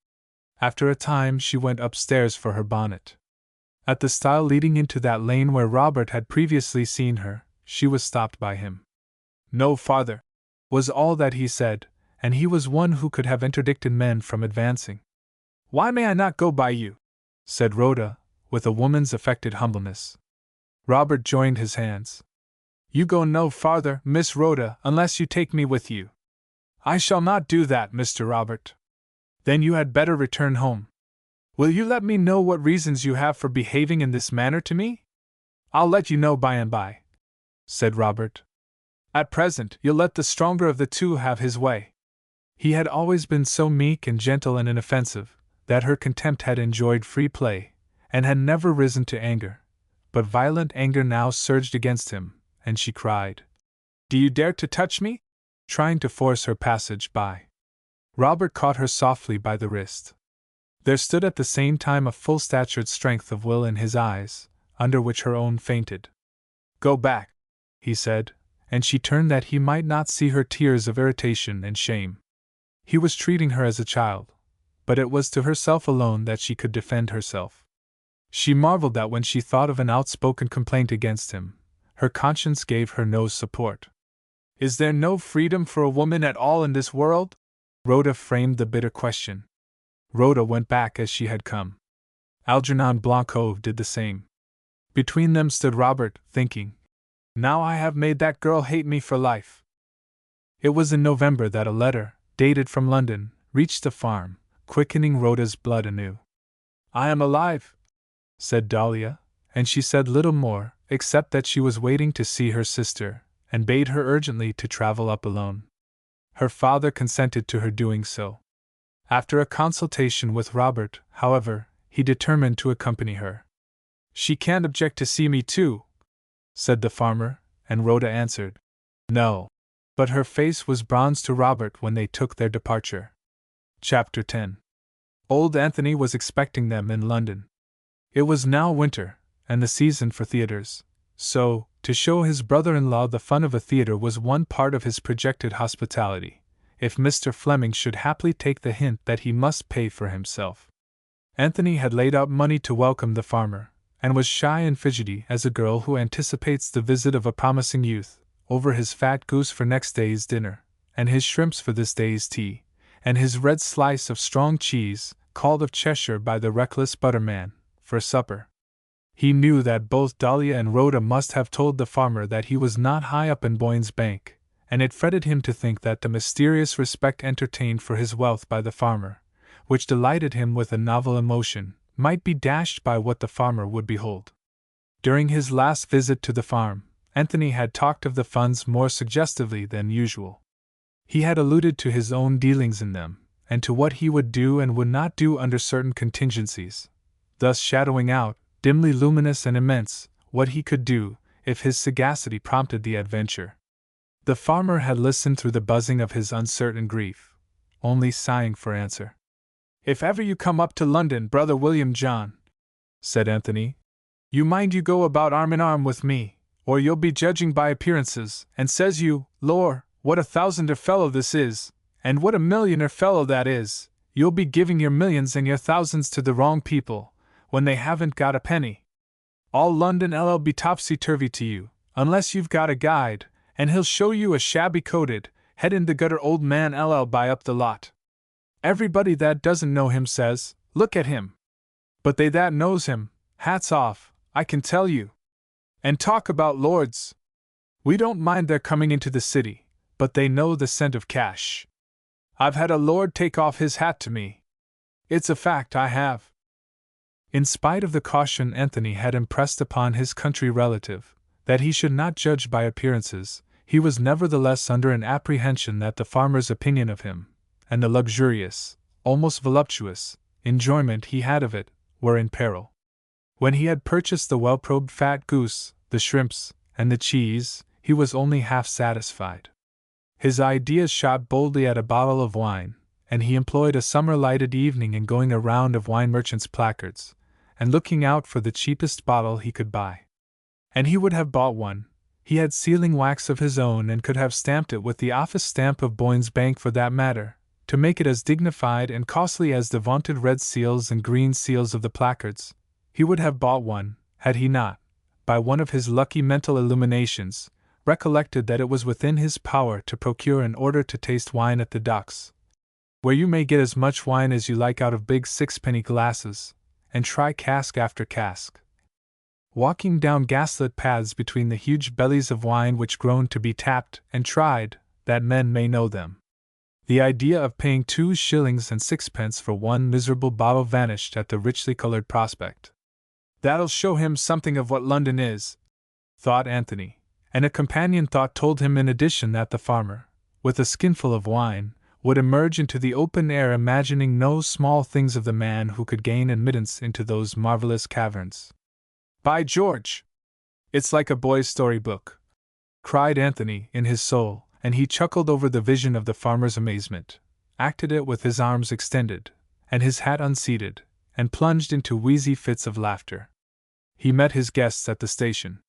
A: After a time she went upstairs for her bonnet. At the stile leading into that lane where Robert had previously seen her, she was stopped by him. "No farther," was all that he said, and he was one who could have interdicted men from advancing. "Why may I not go by you?" said Rhoda, with a woman's affected humbleness. Robert joined his hands. "You go no farther, Miss Rhoda, unless you take me with you." "I shall not do that, Mr. Robert." "Then you had better return home." "Will you let me know what reasons you have for behaving in this manner to me?" "I'll let you know by and by," said Robert. "At present, you'll let the stronger of the two have his way." He had always been so meek and gentle and inoffensive, that her contempt had enjoyed free play, and had never risen to anger. But violent anger now surged against him, and she cried, "Do you dare to touch me?" trying to force her passage by. Robert caught her softly by the wrist. There stood at the same time a full-statured strength of will in his eyes, under which her own fainted. "Go back," he said, and she turned that he might not see her tears of irritation and shame. He was treating her as a child, but it was to herself alone that she could defend herself. She marveled that when she thought of an outspoken complaint against him, her conscience gave her no support. "Is there no freedom for a woman at all in this world?" Rhoda framed the bitter question. Rhoda went back as she had come. Algernon Blancove did the same. Between them stood Robert, thinking, "Now I have made that girl hate me for life." It was in November that a letter, dated from London, reached the farm, quickening Rhoda's blood anew. "I am alive," said Dahlia, and she said little more, except that she was waiting to see her sister, and bade her urgently to travel up alone. Her father consented to her doing so. After a consultation with Robert, however, he determined to accompany her. "She can't object to see me too," said the farmer, and Rhoda answered, "No." But her face was bronze to Robert when they took their departure. Chapter 10. Old Anthony was expecting them in London. It was now winter, and the season for theatres, so, to show his brother-in-law the fun of a theatre was one part of his projected hospitality, if Mr. Fleming should haply take the hint that he must pay for himself. Anthony had laid out money to welcome the farmer, and was shy and fidgety as a girl who anticipates the visit of a promising youth, over his fat goose for next day's dinner, and his shrimps for this day's tea, and his red slice of strong cheese, called of Cheshire by the reckless butterman, for supper. He knew that both Dahlia and Rhoda must have told the farmer that he was not high up in Boyne's Bank, and it fretted him to think that the mysterious respect entertained for his wealth by the farmer, which delighted him with a novel emotion, might be dashed by what the farmer would behold. During his last visit to the farm, Anthony had talked of the funds more suggestively than usual. He had alluded to his own dealings in them, and to what he would do and would not do under certain contingencies, thus shadowing out, dimly luminous and immense, what he could do, if his sagacity prompted the adventure. The farmer had listened through the buzzing of his uncertain grief, only sighing for answer. "If ever you come up to London, brother William John," said Anthony, "you mind you go about arm in arm with me, or you'll be judging by appearances, and says you, Lor, what a thousander fellow this is, and what a millionaire fellow that is. You'll be giving your millions and your thousands to the wrong people, when they haven't got a penny. All London 'll be topsy-turvy to you, unless you've got a guide, and he'll show you a shabby-coated, head-in-the-gutter old man 'll buy up the lot. Everybody that doesn't know him says, 'Look at him!' But they that knows him, hats off, I can tell you. And talk about lords! We don't mind their coming into the city, but they know the scent of cash. I've had a lord take off his hat to me. It's a fact, I have." In spite of the caution Anthony had impressed upon his country relative, that he should not judge by appearances, he was nevertheless under an apprehension that the farmer's opinion of him, and the luxurious, almost voluptuous, enjoyment he had of it, were in peril. When he had purchased the well-probed fat goose, the shrimps, and the cheese, he was only half satisfied. His ideas shot boldly at a bottle of wine, and he employed a summer-lighted evening in going a round of wine merchants' placards, and looking out for the cheapest bottle he could buy. And he would have bought one. He had sealing wax of his own and could have stamped it with the office stamp of Boyne's Bank for that matter, to make it as dignified and costly as the vaunted red seals and green seals of the placards. He would have bought one, had he not, by one of his lucky mental illuminations, recollected that it was within his power to procure an order to taste wine at the docks, where you may get as much wine as you like out of big sixpenny glasses, and try cask after cask, walking down gaslit paths between the huge bellies of wine which groaned to be tapped and tried, that men may know them. The idea of paying 2 shillings and 6 for one miserable bottle vanished at the richly colored prospect. "That'll show him something of what London is," thought Anthony. And a companion thought told him in addition that the farmer, with a skinful of wine, would emerge into the open air imagining no small things of the man who could gain admittance into those marvelous caverns. "By George! It's like a boy's storybook," cried Anthony in his soul, and he chuckled over the vision of the farmer's amazement, acted it with his arms extended, and his hat unseated, and plunged into wheezy fits of laughter. He met his guests at the station.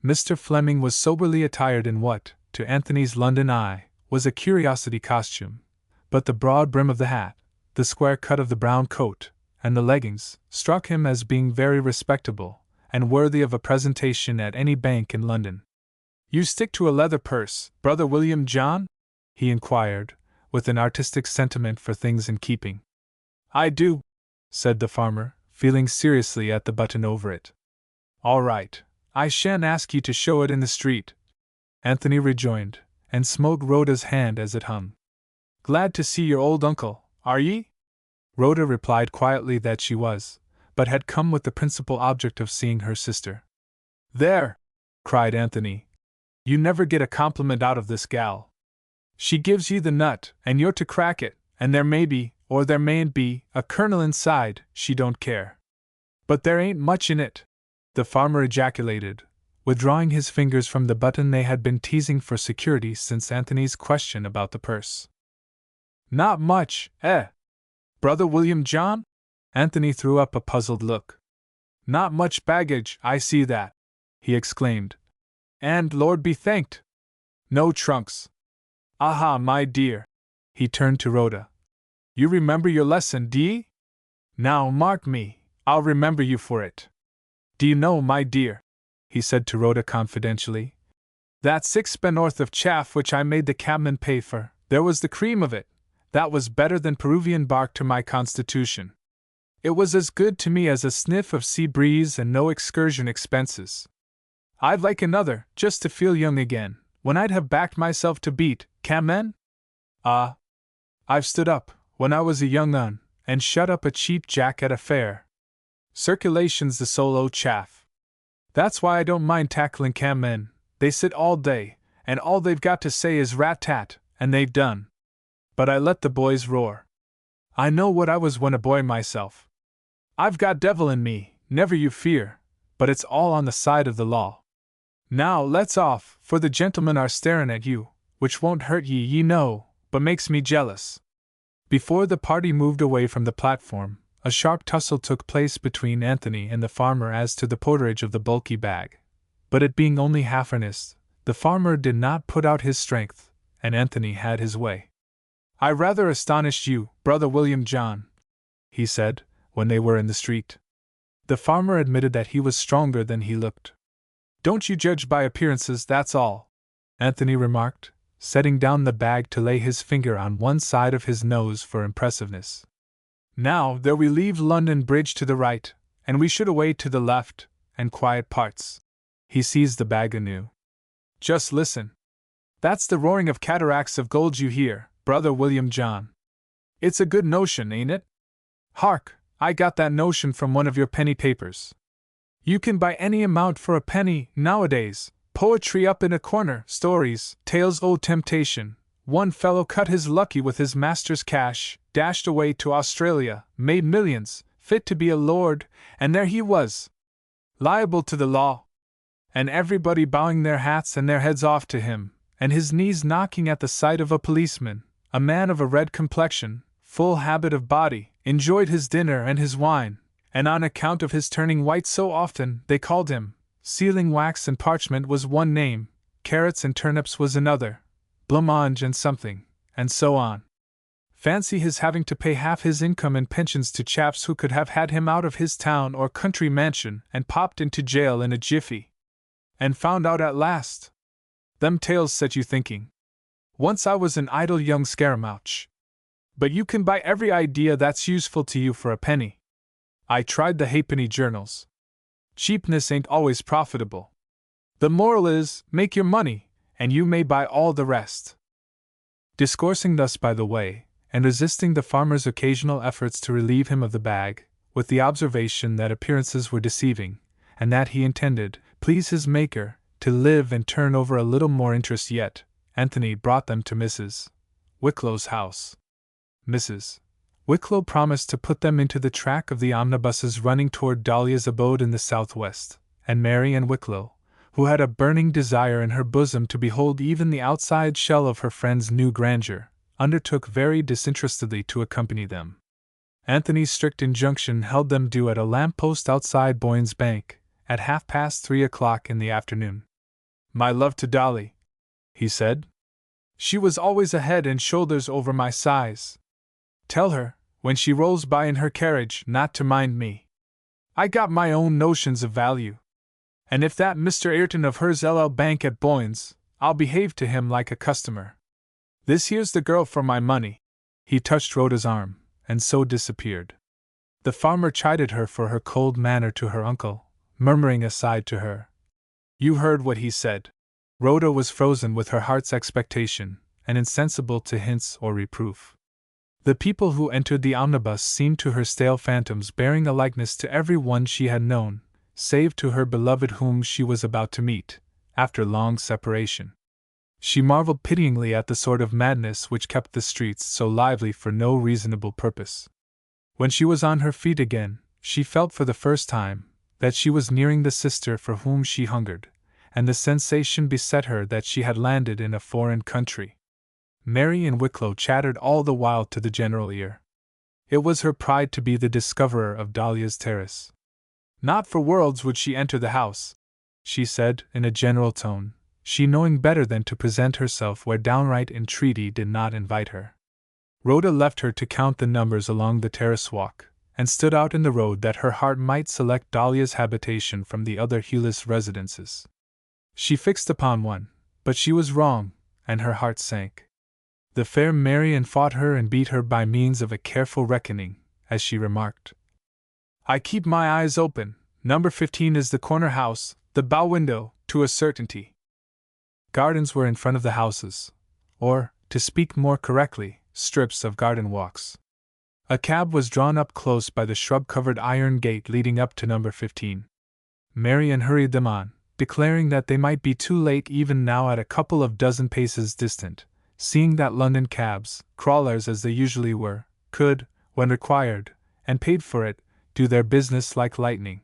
A: Mr. Fleming was soberly attired in what, to Anthony's London eye, was a curiosity costume, but the broad brim of the hat, the square cut of the brown coat, and the leggings, struck him as being very respectable, and worthy of a presentation at any bank in London. "You stick to a leather purse, Brother William John?" he inquired, with an artistic sentiment for things in keeping. "I do," said the farmer, feeling seriously at the button over it. "All right. I shan't ask you to show it in the street," Anthony rejoined, and smote Rhoda's hand as it hung. "Glad to see your old uncle, are ye?" Rhoda replied quietly that she was, but had come with the principal object of seeing her sister. "There!" cried Anthony. "You never get a compliment out of this gal. She gives ye the nut, and you're to crack it, and there may be, or there mayn't be, a kernel inside, she don't care. But there ain't much in it," the farmer ejaculated, withdrawing his fingers from the button they had been teasing for security since Anthony's question about the purse. "Not much, eh? Brother William John?" Anthony threw up a puzzled look. "Not much baggage, I see that," he exclaimed. "And, Lord be thanked, no trunks. Aha, my dear." He turned to Rhoda. "You remember your lesson, d'ye? Now, mark me, I'll remember you for it. Do you know, my dear," he said to Rhoda confidentially, "that 6 of chaff which I made the cabman pay for, there was the cream of it, that was better than Peruvian bark to my constitution. It was as good to me as a sniff of sea breeze and no excursion expenses. I'd like another, just to feel young again, when I'd have backed myself to beat, cabmen? Ah, I've stood up, when I was a young un, and shut up a cheap jack at a fair. Circulation's the solo chaff. That's why I don't mind tackling cabmen. They sit all day, and all they've got to say is rat-tat, and they've done. But I let the boys roar. I know what I was when a boy myself. I've got devil in me, never you fear, but it's all on the side of the law. Now let's off, for the gentlemen are staring at you, which won't hurt ye know, but makes me jealous." Before the party moved away from the platform, a sharp tussle took place between Anthony and the farmer as to the porterage of the bulky bag, but it being only half earnest, the farmer did not put out his strength, and Anthony had his way. "I rather astonished you, Brother William John," he said, when they were in the street. The farmer admitted that he was stronger than he looked. "Don't you judge by appearances, that's all," Anthony remarked, setting down the bag to lay his finger on one side of his nose for impressiveness. "Now, there we leave London Bridge to the right, and we should away to the left, and quiet parts." He seized the bag anew. "Just listen. That's the roaring of cataracts of gold you hear, Brother William John. It's a good notion, ain't it? Hark, I got that notion from one of your penny papers. You can buy any amount for a penny, nowadays. Poetry up in a corner, stories, tales old temptation. One fellow cut his lucky with his master's cash, dashed away to Australia, made millions, fit to be a lord, and there he was, liable to the law. And everybody bowing their hats and their heads off to him, and his knees knocking at the sight of a policeman, a man of a red complexion, full habit of body, enjoyed his dinner and his wine, and on account of his turning white so often, they called him. Sealing wax and parchment was one name, carrots and turnips was another, blancmange and something, and so on. Fancy his having to pay half his income in pensions to chaps who could have had him out of his town or country mansion and popped into jail in a jiffy. And found out at last. Them tales set you thinking. Once I was an idle young scaramouch. But you can buy every idea that's useful to you for a penny. I tried the halfpenny journals. Cheapness ain't always profitable. The moral is, make your money, and you may buy all the rest." Discoursing thus by the way, and resisting the farmer's occasional efforts to relieve him of the bag, with the observation that appearances were deceiving, and that he intended, please his Maker, to live and turn over a little more interest yet, Anthony brought them to Mrs. Wicklow's house. Mrs. Wicklow promised to put them into the track of the omnibuses running toward Dahlia's abode in the southwest, and Mary Ann Wicklow, who had a burning desire in her bosom to behold even the outside shell of her friend's new grandeur, undertook very disinterestedly to accompany them. Anthony's strict injunction held them due at a lamp-post outside Boyne's Bank, at 3:30 in the afternoon. "My love to Dolly," he said. "She was always a head and shoulders over my size. Tell her, when she rolls by in her carriage, not to mind me. I got my own notions of value. And if that Mr. Ayrton of hers LL Bank at Boyne's, I'll behave to him like a customer. This here's the girl for my money." He touched Rhoda's arm, and so disappeared. The farmer chided her for her cold manner to her uncle, murmuring aside to her, "You heard what he said." Rhoda was frozen with her heart's expectation, and insensible to hints or reproof. The people who entered the omnibus seemed to her stale phantoms bearing a likeness to every one she had known, save to her beloved whom she was about to meet, after long separation. She marveled pityingly at the sort of madness which kept the streets so lively for no reasonable purpose. When she was on her feet again, she felt for the first time that she was nearing the sister for whom she hungered, and the sensation beset her that she had landed in a foreign country. Mary Ann Wicklow chattered all the while to the general ear. It was her pride to be the discoverer of Dahlia's terrace. Not for worlds would she enter the house, she said in a general tone, she knowing better than to present herself where downright entreaty did not invite her. Rhoda left her to count the numbers along the terrace walk, and stood out in the road that her heart might select Dahlia's habitation from the other hueless residences. She fixed upon one, but she was wrong, and her heart sank. The fair Mary Ann fought her and beat her by means of a careful reckoning, as she remarked, "I keep my eyes open. Number 15 is the corner house, the bow window, to a certainty." Gardens were in front of the houses, or, to speak more correctly, strips of garden walks. A cab was drawn up close by the shrub-covered iron gate leading up to number 15. Mary Ann hurried them on, declaring that they might be too late even now at a couple of dozen paces distant, seeing that London cabs, crawlers as they usually were, could, when required, and paid for it, do their business like lightning.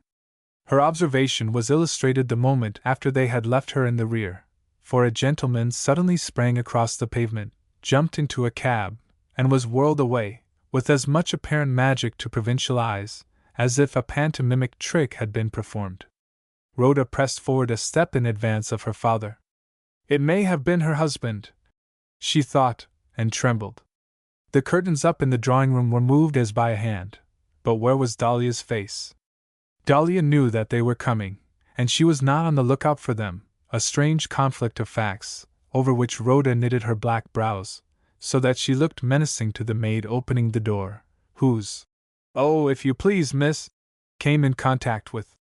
A: Her observation was illustrated the moment after they had left her in the rear, for a gentleman suddenly sprang across the pavement, jumped into a cab, and was whirled away, with as much apparent magic to provincial eyes, as if a pantomimic trick had been performed. Rhoda pressed forward a step in advance of her father. "It may have been her husband," she thought, and trembled. The curtains up in the drawing room were moved as by a hand, but where was Dahlia's face? Dahlia knew that they were coming, and she was not on the lookout for them, a strange conflict of facts, over which Rhoda knitted her black brows, so that she looked menacing to the maid opening the door, whose "Oh, if you please, miss," came in contact with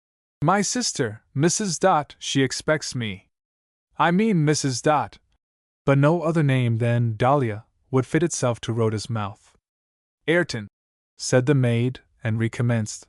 A: "My sister, Mrs. Dot, she expects me. I mean Mrs. Dot." But no other name than Dahlia would fit itself to Rhoda's mouth. "Ayrton," said the maid, and recommenced.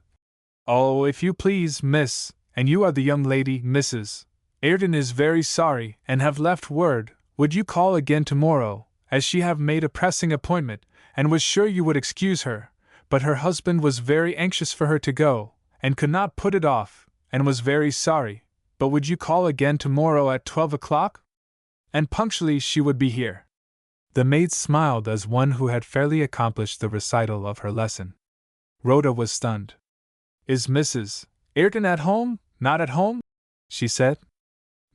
A: "Oh, if you please, miss, and you are the young lady, Mrs. Ayrton is very sorry, and have left word, would you call again tomorrow, as she have made a pressing appointment, and was sure you would excuse her, but her husband was very anxious for her to go, and could not put it off, and was very sorry, but would you call again tomorrow at 12 o'clock? And punctually she would be here." The maid smiled as one who had fairly accomplished the recital of her lesson. Rhoda was stunned. "Is Mrs. Ayrton at home, not at home?" she said.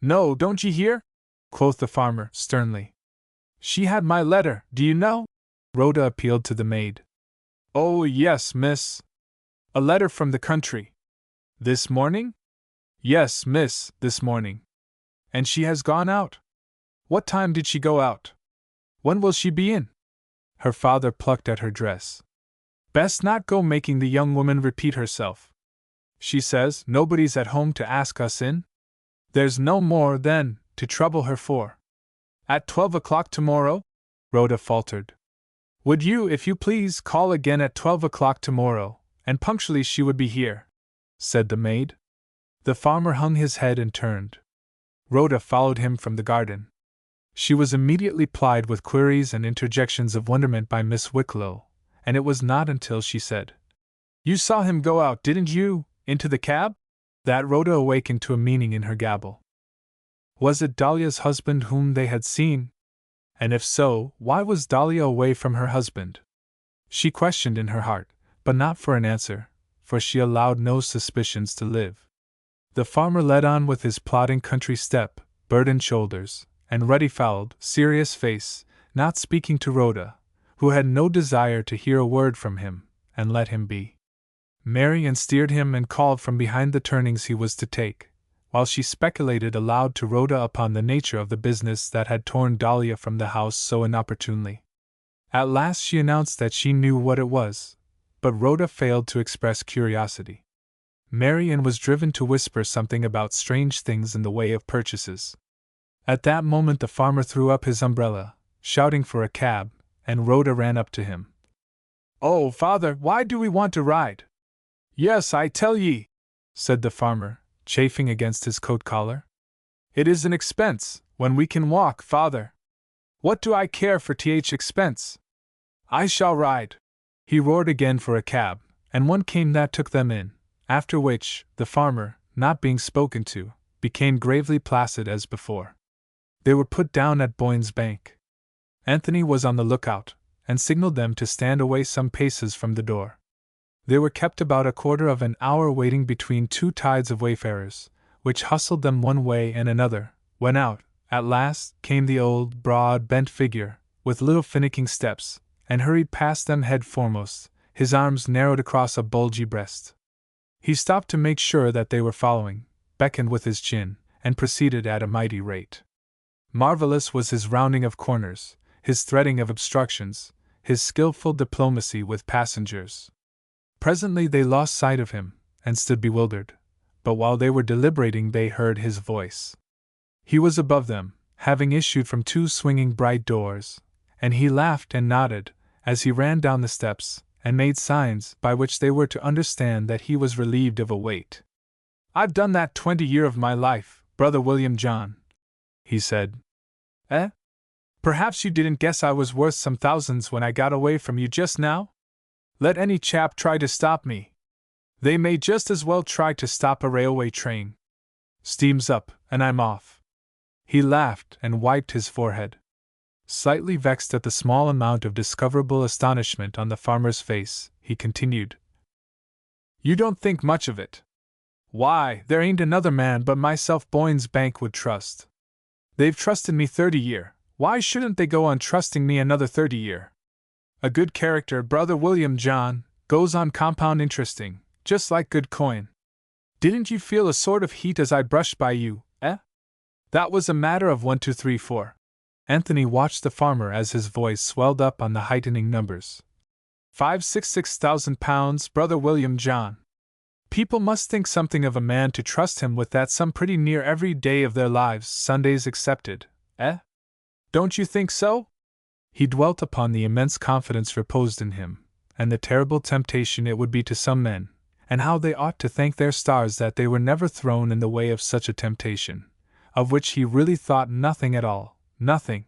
A: "No, don't ye hear?" quoth the farmer, sternly. "She had my letter, do you know?" Rhoda appealed to the maid. "Oh, yes, miss. A letter from the country." "This morning?" "Yes, miss, this morning." "And she has gone out? What time did she go out? When will she be in?" Her father plucked at her dress. "Best not go making the young woman repeat herself. She says nobody's at home to ask us in. There's no more, then, to trouble her for." "At 12 o'clock tomorrow?" Rhoda faltered. "Would you, if you please, call again at 12 o'clock tomorrow, and punctually she would be here," said the maid. The farmer hung his head and turned. Rhoda followed him from the garden. She was immediately plied with queries and interjections of wonderment by Miss Wicklow, and it was not until she said, "You saw him go out, didn't you, into the cab?" that Rhoda awakened to a meaning in her gabble. Was it Dahlia's husband whom they had seen? And if so, why was Dahlia away from her husband? She questioned in her heart, but not for an answer, for she allowed no suspicions to live. The farmer led on with his plodding country step, burdened shoulders, and ruddy-fouled, serious face, not speaking to Rhoda, who had no desire to hear a word from him, and let him be. Marian steered him and called from behind the turnings he was to take, while she speculated aloud to Rhoda upon the nature of the business that had torn Dahlia from the house so inopportunely. At last she announced that she knew what it was, but Rhoda failed to express curiosity. Marian was driven to whisper something about strange things in the way of purchases. At that moment the farmer threw up his umbrella, shouting for a cab, and Rhoda ran up to him. "Oh, father, why do we want to ride?" "Yes, I tell ye," said the farmer, chafing against his coat collar. "It is an expense, when we can walk, father. What do I care for expense? I shall ride." He roared again for a cab, and one came that took them in, after which, the farmer, not being spoken to, became gravely placid as before. They were put down at Boyne's Bank. Anthony was on the lookout, and signaled them to stand away some paces from the door. They were kept about a quarter of an hour waiting between two tides of wayfarers, which hustled them one way and another, when out, at last, came the old, broad, bent figure, with little finicking steps, and hurried past them head foremost, his arms narrowed across a bulgy breast. He stopped to make sure that they were following, beckoned with his chin, and proceeded at a mighty rate. Marvelous was his rounding of corners, his threading of obstructions, his skillful diplomacy with passengers. Presently they lost sight of him, and stood bewildered, but while they were deliberating they heard his voice. He was above them, having issued from two swinging bright doors, and he laughed and nodded, as he ran down the steps, and made signs by which they were to understand that he was relieved of a weight. "I've done that 20 years of my life, brother William John," he said. "Eh? Perhaps you didn't guess I was worth some thousands when I got away from you just now? Let any chap try to stop me. They may just as well try to stop a railway train. Steam's up, and I'm off." He laughed and wiped his forehead. Slightly vexed at the small amount of discoverable astonishment on the farmer's face, he continued, "You don't think much of it. Why, there ain't another man but myself Boyne's Bank would trust. They've trusted me 30 year, Why shouldn't they go on trusting me another 30 year? A good character, Brother William John, goes on compound interesting, just like good coin. Didn't you feel a sort of heat as I brushed by you, eh? That was a matter of 1, 2, 3, 4. Anthony watched the farmer as his voice swelled up on the heightening numbers. 566,000 pounds, Brother William John. People must think something of a man to trust him with that sum pretty near every day of their lives, Sundays excepted, eh? Don't you think so? He dwelt upon the immense confidence reposed in him, and the terrible temptation it would be to some men, and how they ought to thank their stars that they were never thrown in the way of such a temptation, of which he really thought nothing at all, nothing.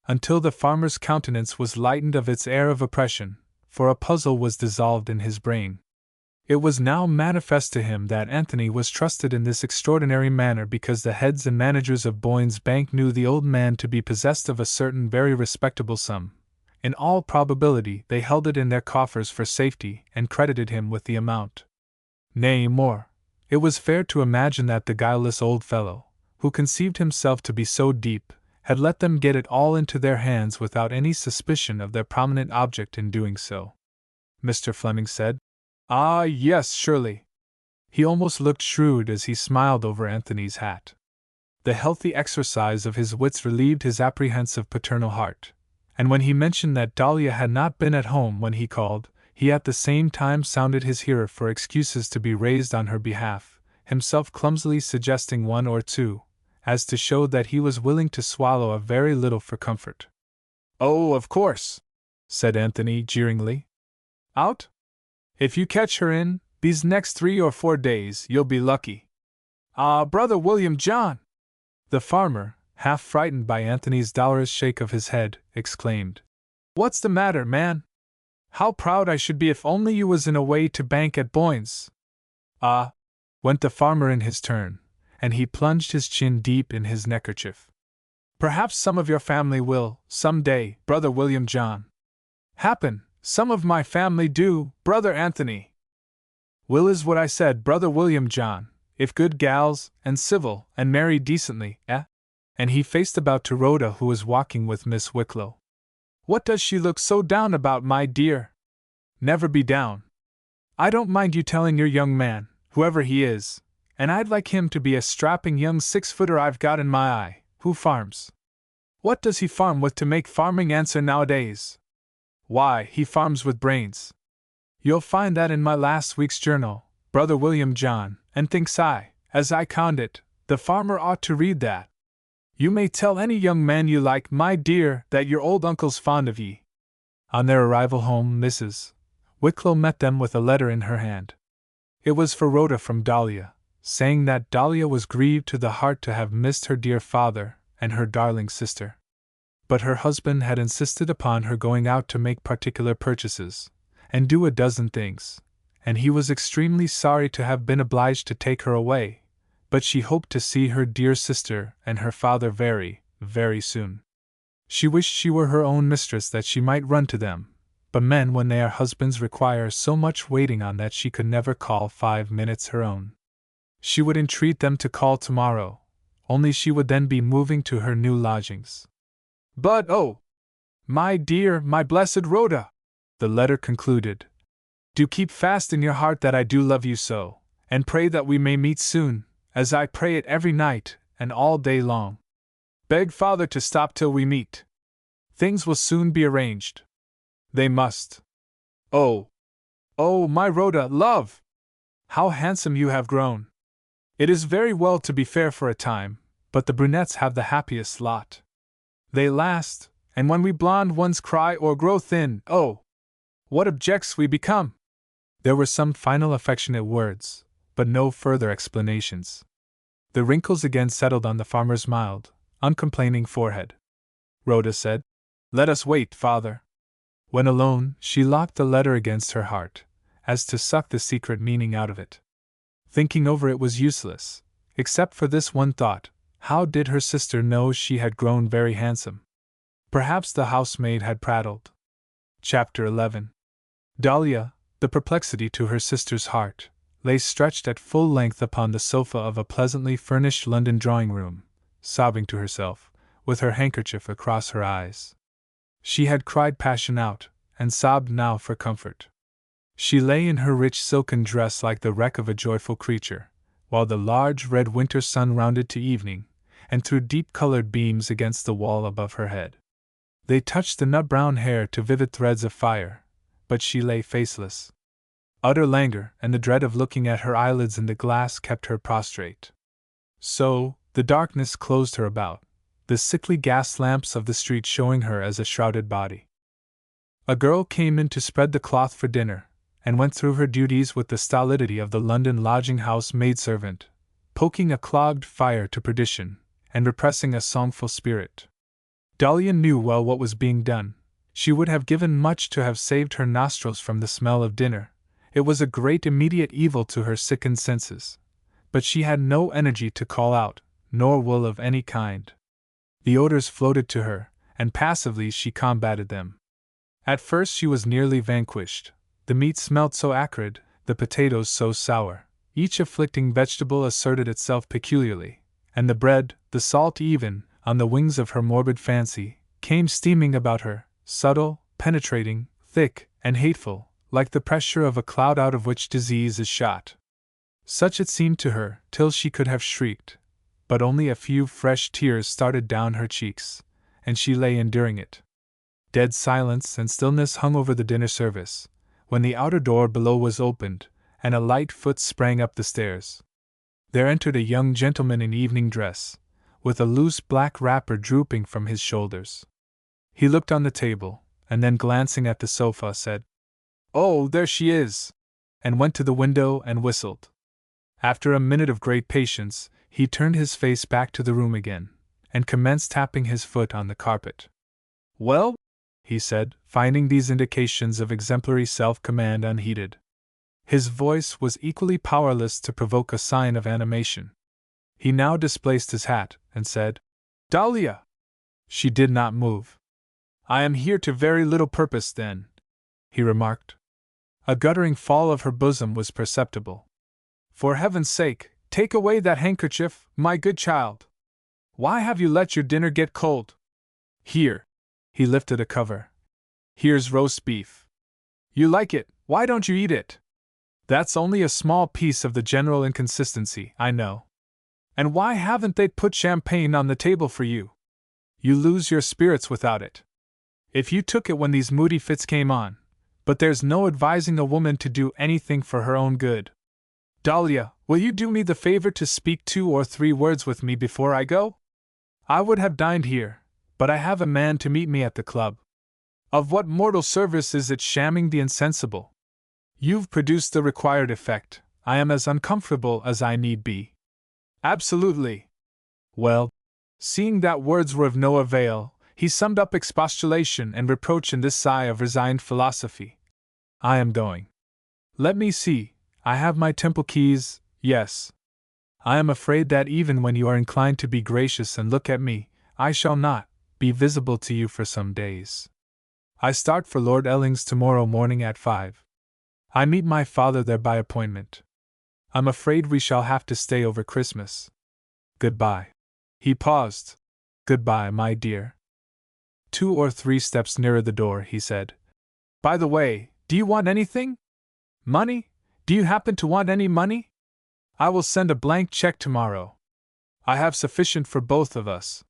A: Until the farmer's countenance was lightened of its air of oppression, for a puzzle was dissolved in his brain. It was now manifest to him that Anthony was trusted in this extraordinary manner because the heads and managers of Boyne's Bank knew the old man to be possessed of a certain very respectable sum. In all probability they held it in their coffers for safety and credited him with the amount. Nay, more, it was fair to imagine that the guileless old fellow, who conceived himself to be so deep, had let them get it all into their hands without any suspicion of their prominent object in doing so. Mr. Fleming said, "Ah, yes, surely." He almost looked shrewd as he smiled over Anthony's hat. The healthy exercise of his wits relieved his apprehensive paternal heart, and when he mentioned that Dahlia had not been at home when he called, he at the same time sounded his hearer for excuses to be raised on her behalf, himself clumsily suggesting one or two, as to show that he was willing to swallow a very little for comfort. "Oh, of course," said Anthony jeeringly. "Out? If you catch her in these next 3 or 4 days, you'll be lucky." "Ah, Brother William John!" The farmer, half frightened by Anthony's dolorous shake of his head, exclaimed, "What's the matter, man? How proud I should be if only you was in a way to bank at Boyne's." "Ah," went the farmer in his turn, and he plunged his chin deep in his neckerchief. "Perhaps some of your family will, some day, Brother William John. Happen, some of my family do, Brother Anthony." "Will is what I said, Brother William John, if good gals, and civil, and marry decently, eh?" And he faced about to Rhoda, who was walking with Miss Wicklow. "What does she look so down about, my dear?" "Never be down. I don't mind you telling your young man, whoever he is, and I'd like him to be a strapping young 6-footer I've got in my eye, who farms. What does he farm with to make farming answer nowadays? Why, he farms with brains. You'll find that in my last week's journal, Brother William John, and thinks I, as I conned it, the farmer ought to read that. You may tell any young man you like, my dear, that your old uncle's fond of ye." On their arrival home, Mrs. Wicklow met them with a letter in her hand. It was for Rhoda from Dahlia, saying that Dahlia was grieved to the heart to have missed her dear father and her darling sister. But her husband had insisted upon her going out to make particular purchases, and do a dozen things, and he was extremely sorry to have been obliged to take her away, but she hoped to see her dear sister and her father very, very soon. She wished she were her own mistress that she might run to them, but men when they are husbands require so much waiting on that she could never call 5 minutes her own. She would entreat them to call tomorrow, only she would then be moving to her new lodgings. "But oh, my dear, my blessed Rhoda," the letter concluded, "do keep fast in your heart that I do love you so, and pray that we may meet soon, as I pray it every night and all day long. Beg Father to stop till we meet. Things will soon be arranged. They must. Oh, my Rhoda, love! How handsome you have grown! It is very well to be fair for a time, but the brunettes have the happiest lot. They last, and when we blonde ones cry or grow thin, oh, what objects we become!" There were some final affectionate words, but no further explanations. The wrinkles again settled on the farmer's mild, uncomplaining forehead. Rhoda said, "Let us wait, father." When alone, she locked the letter against her heart, as to suck the secret meaning out of it. Thinking over it was useless, except for this one thought: how did her sister know she had grown very handsome? Perhaps the housemaid had prattled. Chapter 11. Dahlia, the perplexity to her sister's heart, lay stretched at full length upon the sofa of a pleasantly furnished London drawing-room, sobbing to herself, with her handkerchief across her eyes. She had cried passion out, and sobbed now for comfort. She lay in her rich silken dress like the wreck of a joyful creature, while the large red winter sun rounded to evening, and threw deep-colored beams against the wall above her head. They touched the nut-brown hair to vivid threads of fire, but she lay faceless. Utter languor and the dread of looking at her eyelids in the glass kept her prostrate. So, the darkness closed her about, the sickly gas lamps of the street showing her as a shrouded body. A girl came in to spread the cloth for dinner, and went through her duties with the stolidity of the London lodging-house maidservant, poking a clogged fire to perdition, and repressing a songful spirit. Dahlia knew well what was being done. She would have given much to have saved her nostrils from the smell of dinner. It was a great immediate evil to her sickened senses. But she had no energy to call out, nor will of any kind. The odors floated to her, and passively she combated them. At first she was nearly vanquished. The meat smelt so acrid, the potatoes so sour. Each afflicting vegetable asserted itself peculiarly, and the bread, the salt even, on the wings of her morbid fancy, came steaming about her, subtle, penetrating, thick, and hateful, like the pressure of a cloud out of which disease is shot. Such it seemed to her, till she could have shrieked, but only a few fresh tears started down her cheeks, and she lay enduring it. Dead silence and stillness hung over the dinner service, when the outer door below was opened, and a light foot sprang up the stairs. There entered a young gentleman in evening dress, with a loose black wrapper drooping from his shoulders. He looked on the table, and then glancing at the sofa said, "Oh, there she is!" and went to the window and whistled. After a minute of great patience, he turned his face back to the room again, and commenced tapping his foot on the carpet. "Well?" he said, finding these indications of exemplary self-command unheeded. His voice was equally powerless to provoke a sign of animation. He now displaced his hat, and said, "Dahlia!" She did not move. "I am here to very little purpose, then," he remarked. A guttering fall of her bosom was perceptible. "For heaven's sake, take away that handkerchief, my good child! Why have you let your dinner get cold? Here." He lifted a cover. "Here's roast beef. You like it, why don't you eat it? That's only a small piece of the general inconsistency, I know. And why haven't they put champagne on the table for you? You lose your spirits without it. If you took it when these moody fits came on, but there's no advising a woman to do anything for her own good. Dahlia, will you do me the favor to speak 2 or 3 words with me before I go? I would have dined here, but I have a man to meet me at the club. Of what mortal service is it shamming the insensible? You've produced the required effect. I am as uncomfortable as I need be." "Absolutely." Well, seeing that words were of no avail, he summed up expostulation and reproach in this sigh of resigned philosophy. "I am going. Let me see, I have my temple keys, yes. I am afraid that even when you are inclined to be gracious and look at me, I shall not be visible to you for some days. I start for Lord Elling's tomorrow morning at 5. I meet my father there by appointment. I'm afraid we shall have to stay over Christmas. Goodbye." He paused. "Goodbye, my dear." 2 or 3 steps nearer the door, he said, "By the way, do you want anything? Money? Do you happen to want any money? I will send a blank check tomorrow. I have sufficient for both of us.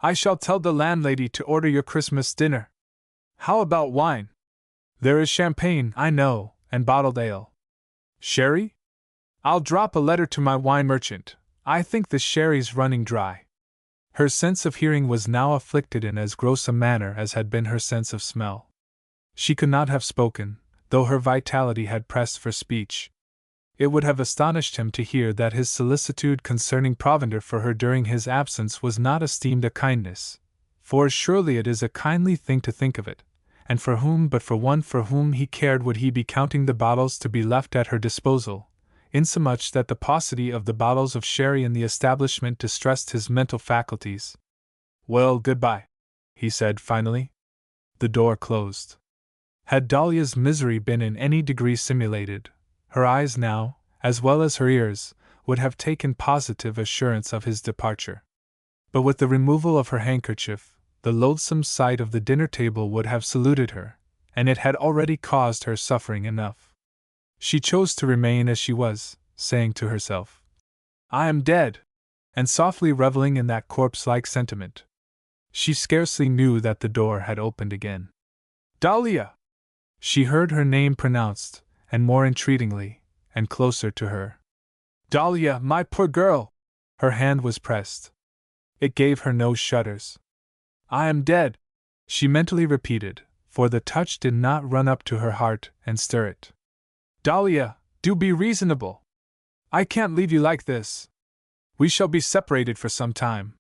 A: I shall tell the landlady to order your Christmas dinner. How about wine? There is champagne, I know, and bottled ale. Sherry? I'll drop a letter to my wine merchant. I think the sherry's running dry." Her sense of hearing was now afflicted in as gross a manner as had been her sense of smell. She could not have spoken, though her vitality had pressed for speech. It would have astonished him to hear that his solicitude concerning provender for her during his absence was not esteemed a kindness, for surely it is a kindly thing to think of it, and for whom but for one for whom he cared would he be counting the bottles to be left at her disposal, insomuch that the paucity of the bottles of sherry in the establishment distressed his mental faculties. "Well, goodbye," he said finally. The door closed. Had Dahlia's misery been in any degree simulated, her eyes now, as well as her ears, would have taken positive assurance of his departure. But with the removal of her handkerchief, the loathsome sight of the dinner table would have saluted her, and it had already caused her suffering enough. She chose to remain as she was, saying to herself, "I am dead," and softly reveling in that corpse-like sentiment. She scarcely knew that the door had opened again. "Dahlia!" She heard her name pronounced, and more entreatingly, and closer to her. "Dahlia, my poor girl!" Her hand was pressed. It gave her no shudders. "I am dead," she mentally repeated, for the touch did not run up to her heart and stir it. "Dahlia, do be reasonable. I can't leave you like this. We shall be separated for some time.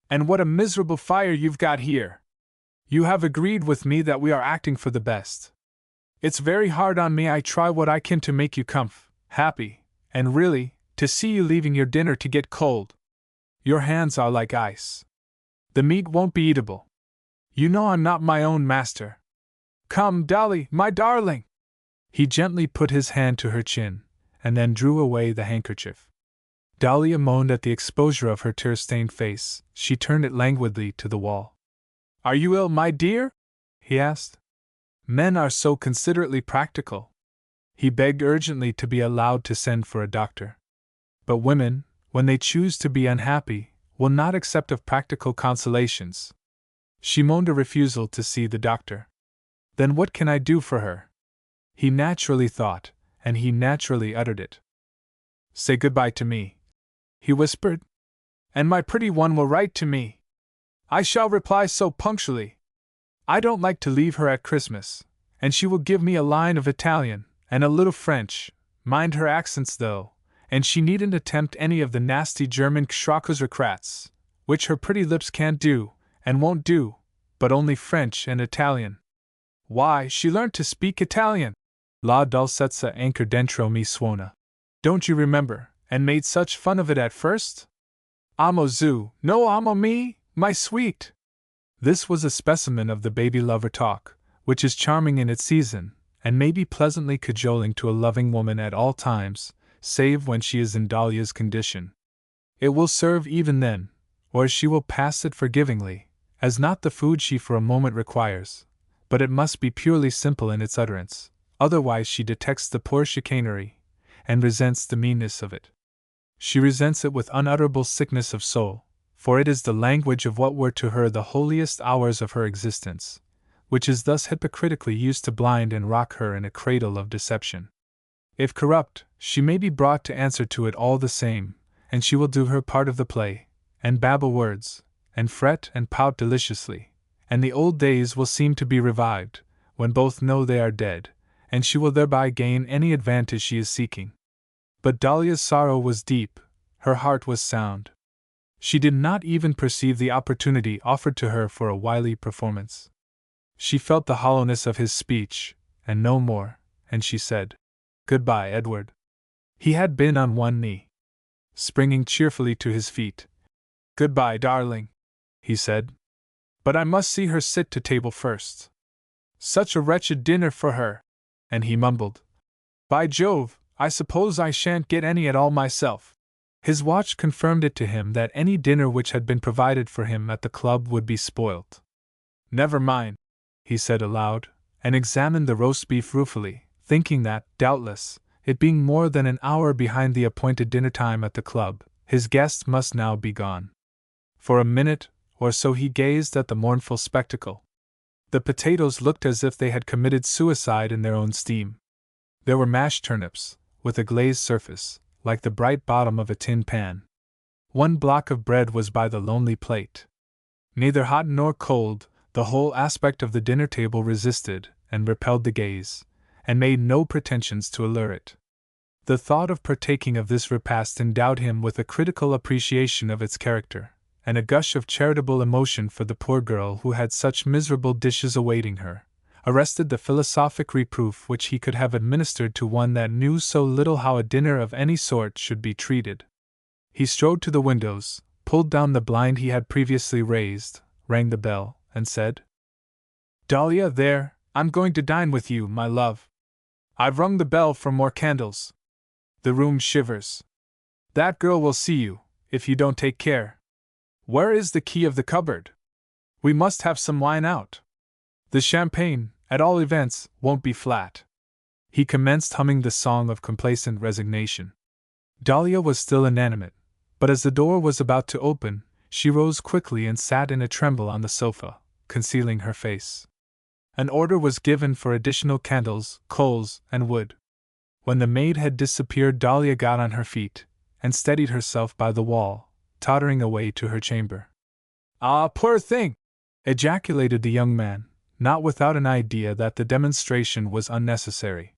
A: And what a miserable fire you've got here! You have agreed with me that we are acting for the best. It's very hard on me. I try what I can to make you happy, and really, to see you leaving your dinner to get cold. Your hands are like ice. The meat won't be eatable. You know I'm not my own master. Come, Dolly, my darling!" He gently put his hand to her chin, and then drew away the handkerchief. Dahlia moaned at the exposure of her tear-stained face. She turned it languidly to the wall. "Are you ill, my dear?" he asked. Men are so considerately practical. He begged urgently to be allowed to send for a doctor. But women, when they choose to be unhappy, will not accept of practical consolations. She moaned a refusal to see the doctor. "Then what can I do for her?" he naturally thought, and he naturally uttered it. "Say goodbye to me," he whispered. "And my pretty one will write to me. I shall reply so punctually. I don't like to leave her at Christmas, and she will give me a line of Italian, and a little French, mind her accents though, and she needn't attempt any of the nasty German Schrakusrkrats, which her pretty lips can't do, and won't do, but only French and Italian. Why, she learnt to speak Italian. La dolcezza anche dentro mi suona. Don't you remember, and made such fun of it at first? Amo zu, no amo me, my sweet." This was a specimen of the baby lover talk, which is charming in its season, and may be pleasantly cajoling to a loving woman at all times, save when she is in Dahlia's condition. It will serve even then, or she will pass it forgivingly, as not the food she for a moment requires, but it must be purely simple in its utterance, otherwise she detects the poor chicanery, and resents the meanness of it. She resents it with unutterable sickness of soul, for it is the language of what were to her the holiest hours of her existence, which is thus hypocritically used to blind and rock her in a cradle of deception. If corrupt, she may be brought to answer to it all the same, and she will do her part of the play, and babble words, and fret and pout deliciously, and the old days will seem to be revived, when both know they are dead, and she will thereby gain any advantage she is seeking. But Dahlia's sorrow was deep, her heart was sound. She did not even perceive the opportunity offered to her for a wily performance. She felt the hollowness of his speech, and no more, and she said, "Goodbye, Edward." He had been on one knee. Springing cheerfully to his feet, "Goodbye, darling," he said. "But I must see her sit to table first. Such a wretched dinner for her!" And he mumbled, "By Jove, I suppose I shan't get any at all myself." His watch confirmed it to him that any dinner which had been provided for him at the club would be spoilt. "Never mind," he said aloud, and examined the roast beef ruefully, thinking that, doubtless, it being more than an hour behind the appointed dinner time at the club, his guest must now be gone. For a minute or so he gazed at the mournful spectacle. The potatoes looked as if they had committed suicide in their own steam. There were mashed turnips, with a glazed surface, like the bright bottom of a tin pan. One block of bread was by the lonely plate. Neither hot nor cold, the whole aspect of the dinner table resisted and repelled the gaze, and made no pretensions to allure it. The thought of partaking of this repast endowed him with a critical appreciation of its character, and a gush of charitable emotion for the poor girl who had such miserable dishes awaiting her, arrested the philosophic reproof which he could have administered to one that knew so little how a dinner of any sort should be treated. He strode to the windows, pulled down the blind he had previously raised, rang the bell, and said, "Dahlia, there, I'm going to dine with you, my love. I've rung the bell for more candles. The room shivers. That girl will see you, if you don't take care." Where is the key of the cupboard? We must have some wine out. The champagne, at all events, won't be flat. He commenced humming the song of complacent resignation. Dahlia was still inanimate, but as the door was about to open, she rose quickly and sat in a tremble on the sofa, concealing her face. An order was given for additional candles, coals, and wood. When the maid had disappeared, Dahlia got on her feet, and steadied herself by the wall, tottering away to her chamber. "Ah, poor thing!" ejaculated the young man, not without an idea that the demonstration was unnecessary.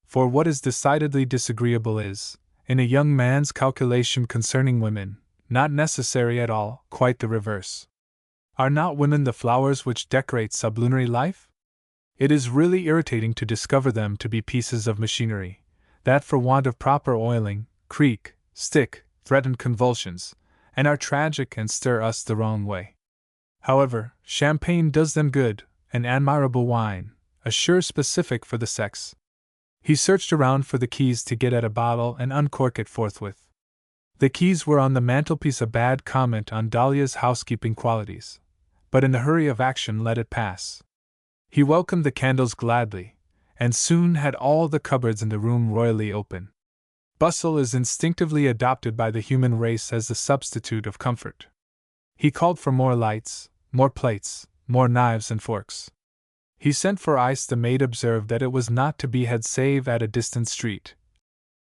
A: For what is decidedly disagreeable is, in a young man's calculation concerning women, not necessary at all, quite the reverse. Are not women the flowers which decorate sublunary life? It is really irritating to discover them to be pieces of machinery, that for want of proper oiling, creak, stick, threaten convulsions, and are tragic and stir us the wrong way. However, champagne does them good, an admirable wine, a sure specific for the sex. He searched around for the keys to get at a bottle and uncork it forthwith. The keys were on the mantelpiece, a bad comment on Dahlia's housekeeping qualities, but in the hurry of action let it pass. He welcomed the candles gladly, and soon had all the cupboards in the room royally open. Bustle is instinctively adopted by the human race as the substitute of comfort. He called for more lights, more plates, more knives and forks. He sent for ice. The maid observed that it was not to be had save at a distant street.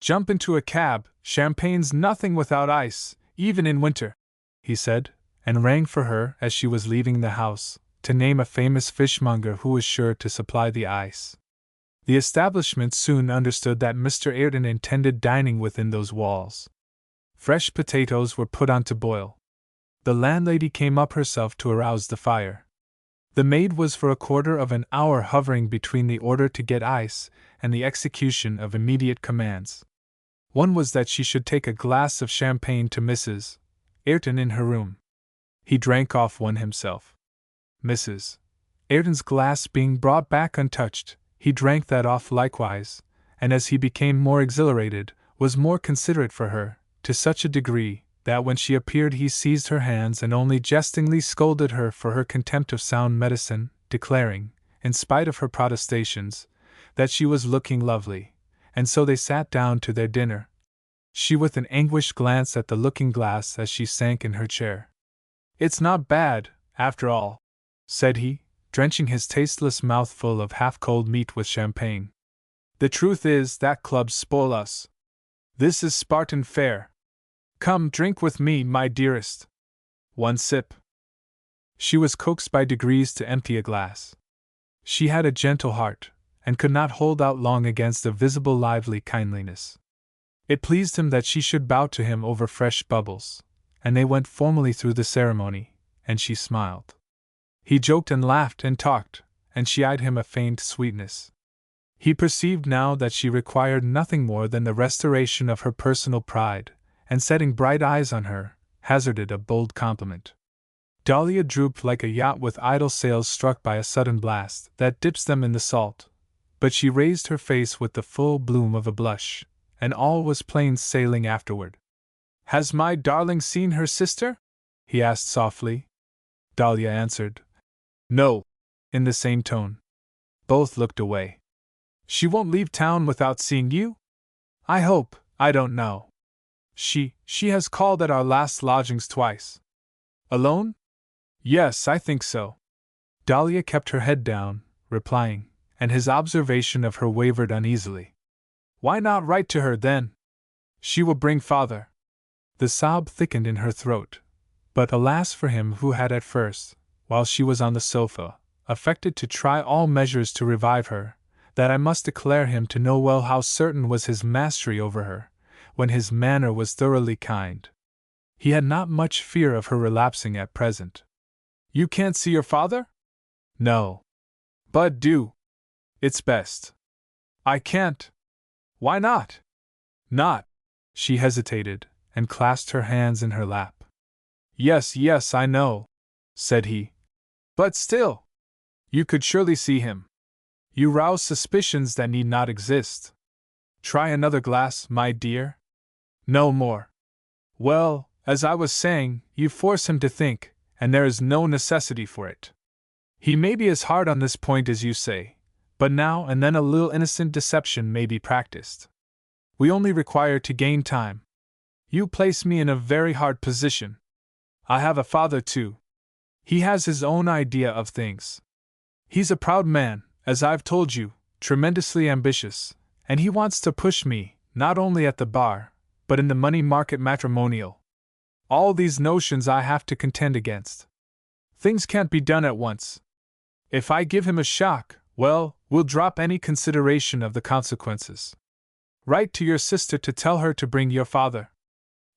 A: "Jump into a cab, champagne's nothing without ice, even in winter," he said, and rang for her as she was leaving the house, to name a famous fishmonger who was sure to supply the ice. The establishment soon understood that Mr. Ayrton intended dining within those walls. Fresh potatoes were put on to boil. The landlady came up herself to arouse the fire. The maid was for a quarter of an hour hovering between the order to get ice and the execution of immediate commands. One was that she should take a glass of champagne to Mrs. Ayrton in her room. He drank off one himself. Mrs. Ayrton's glass being brought back untouched, he drank that off likewise, and as he became more exhilarated, was more considerate for her, to such a degree, that when she appeared he seized her hands and only jestingly scolded her for her contempt of sound medicine, declaring, in spite of her protestations, that she was looking lovely, and so they sat down to their dinner, she with an anguished glance at the looking-glass as she sank in her chair. "It's not bad, after all," said he, drenching his tasteless mouthful of half-cold meat with champagne. "The truth is that clubs spoil us. This is Spartan fare. Come, drink with me, my dearest. One sip." She was coaxed by degrees to empty a glass. She had a gentle heart, and could not hold out long against a visible lively kindliness. It pleased him that she should bow to him over fresh bubbles, and they went formally through the ceremony, and she smiled. He joked and laughed and talked, and she eyed him a feigned sweetness. He perceived now that she required nothing more than the restoration of her personal pride, and setting bright eyes on her, hazarded a bold compliment. Dahlia drooped like a yacht with idle sails struck by a sudden blast that dips them in the salt, but she raised her face with the full bloom of a blush, and all was plain sailing afterward. "Has my darling seen her sister?" he asked softly. Dahlia answered, "No," in the same tone. Both looked away. "She won't leave town without seeing you? I hope, I don't know. She has called at our last lodgings twice." "Alone?" "Yes, I think so." Dahlia kept her head down, replying, and his observation of her wavered uneasily. "Why not write to her, then? She will bring father." The sob thickened in her throat, but alas for him who had at first, while she was on the sofa, affected to try all measures to revive her, that I must declare him to know well how certain was his mastery over her, when his manner was thoroughly kind. He had not much fear of her relapsing at present. "You can't see your father?" "No." "But do. It's best." "I can't." "Why not?" "Not." She hesitated, and clasped her hands in her lap. Yes, I know," said he. "But still, you could surely see him. You rouse suspicions that need not exist. Try another glass, my dear." "No more." "Well, as I was saying, you force him to think, and there is no necessity for it. He may be as hard on this point as you say, but now and then a little innocent deception may be practiced. We only require to gain time. You place me in a very hard position. I have a father too. He has his own idea of things. He's a proud man, as I've told you, tremendously ambitious, and he wants to push me, not only at the bar, but in the money market matrimonial. All these notions I have to contend against. Things can't be done at once. If I give him a shock, well, we'll drop any consideration of the consequences. Write to your sister to tell her to bring your father.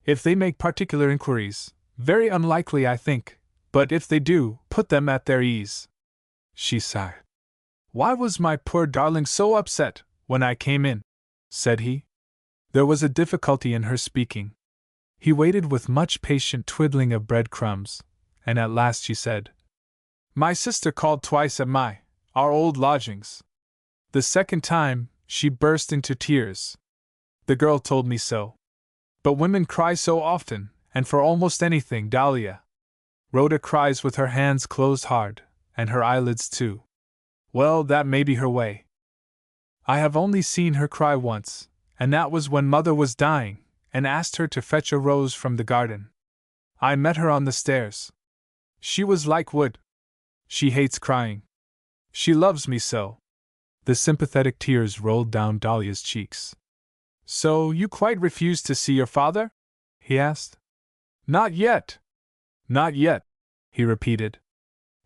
A: If they make particular inquiries, very unlikely I think, but if they do, put them at their ease. She sighed. Why was my poor darling so upset when I came in? Said he. There was a difficulty in her speaking. He waited with much patient twiddling of breadcrumbs, and at last she said, My sister called twice at our old lodgings. The second time, she burst into tears. The girl told me so. But women cry so often, and for almost anything, Dahlia. Rhoda cries with her hands closed hard, and her eyelids too. Well, that may be her way. I have only seen her cry once, and that was when Mother was dying, and asked her to fetch a rose from the garden. I met her on the stairs. She was like wood. She hates crying. She loves me so. The sympathetic tears rolled down Dahlia's cheeks. So, you quite refuse to see your father? He asked. Not yet. Not yet, he repeated.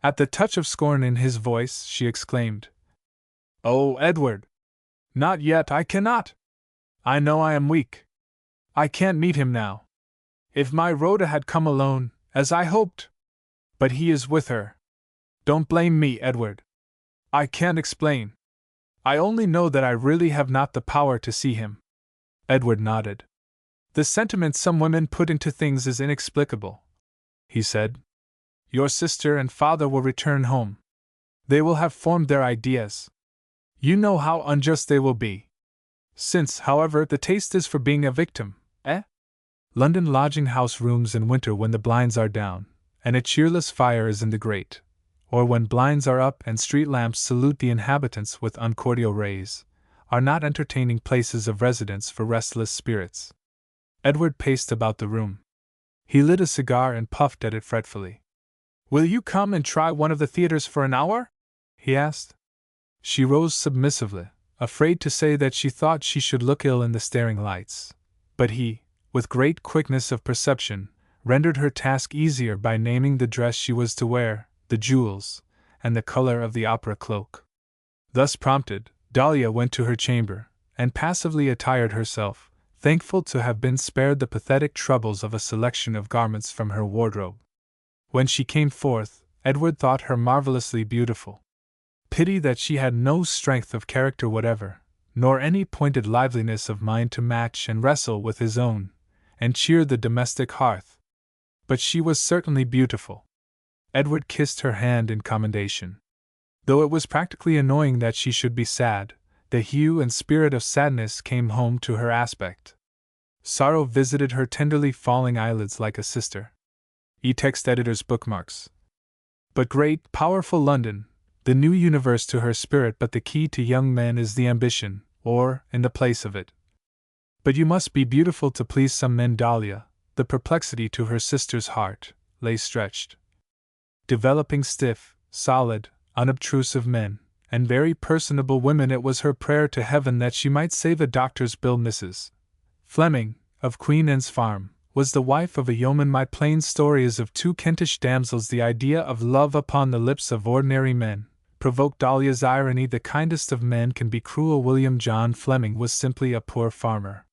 A: At the touch of scorn in his voice, she exclaimed, Oh, Edward! Not yet, I cannot! I know I am weak. I can't meet him now. If my Rhoda had come alone, as I hoped. But he is with her. Don't blame me, Edward. I can't explain. I only know that I really have not the power to see him. Edward nodded. The sentiment some women put into things is inexplicable, he said. Your sister and father will return home. They will have formed their ideas. You know how unjust they will be. Since, however, the taste is for being a victim, eh? London lodging-house rooms in winter when the blinds are down, and a cheerless fire is in the grate, or when blinds are up and street lamps salute the inhabitants with uncordial rays, are not entertaining places of residence for restless spirits. Edward paced about the room. He lit a cigar and puffed at it fretfully. Will you come and try one of the theaters for an hour? He asked. She rose submissively, afraid to say that she thought she should look ill in the staring lights, but he, with great quickness of perception, rendered her task easier by naming the dress she was to wear, the jewels, and the color of the opera cloak. Thus prompted, Dahlia went to her chamber, and passively attired herself, thankful to have been spared the pathetic troubles of a selection of garments from her wardrobe. When she came forth, Edward thought her marvelously beautiful. Pity that she had no strength of character whatever, nor any pointed liveliness of mind to match and wrestle with his own, and cheer the domestic hearth. But she was certainly beautiful. Edward kissed her hand in commendation. Though it was practically annoying that she should be sad, the hue and spirit of sadness came home to her aspect. Sorrow visited her tenderly falling eyelids like a sister. E-text editor's bookmarks. But great, powerful London, the new universe to her spirit, but the key to young men is the ambition, or, in the place of it. But you must be beautiful to please some men. Dahlia, the perplexity to her sister's heart, lay stretched. Developing stiff, solid, unobtrusive men, and very personable women, it was her prayer to heaven that she might save a doctor's bill. Mrs. Fleming, of Queen Anne's Farm, was the wife of a yeoman. My plain story is of two Kentish damsels. The idea of love upon the lips of ordinary men provoked Dahlia's irony. The kindest of men can be cruel. William John Fleming was simply a poor farmer.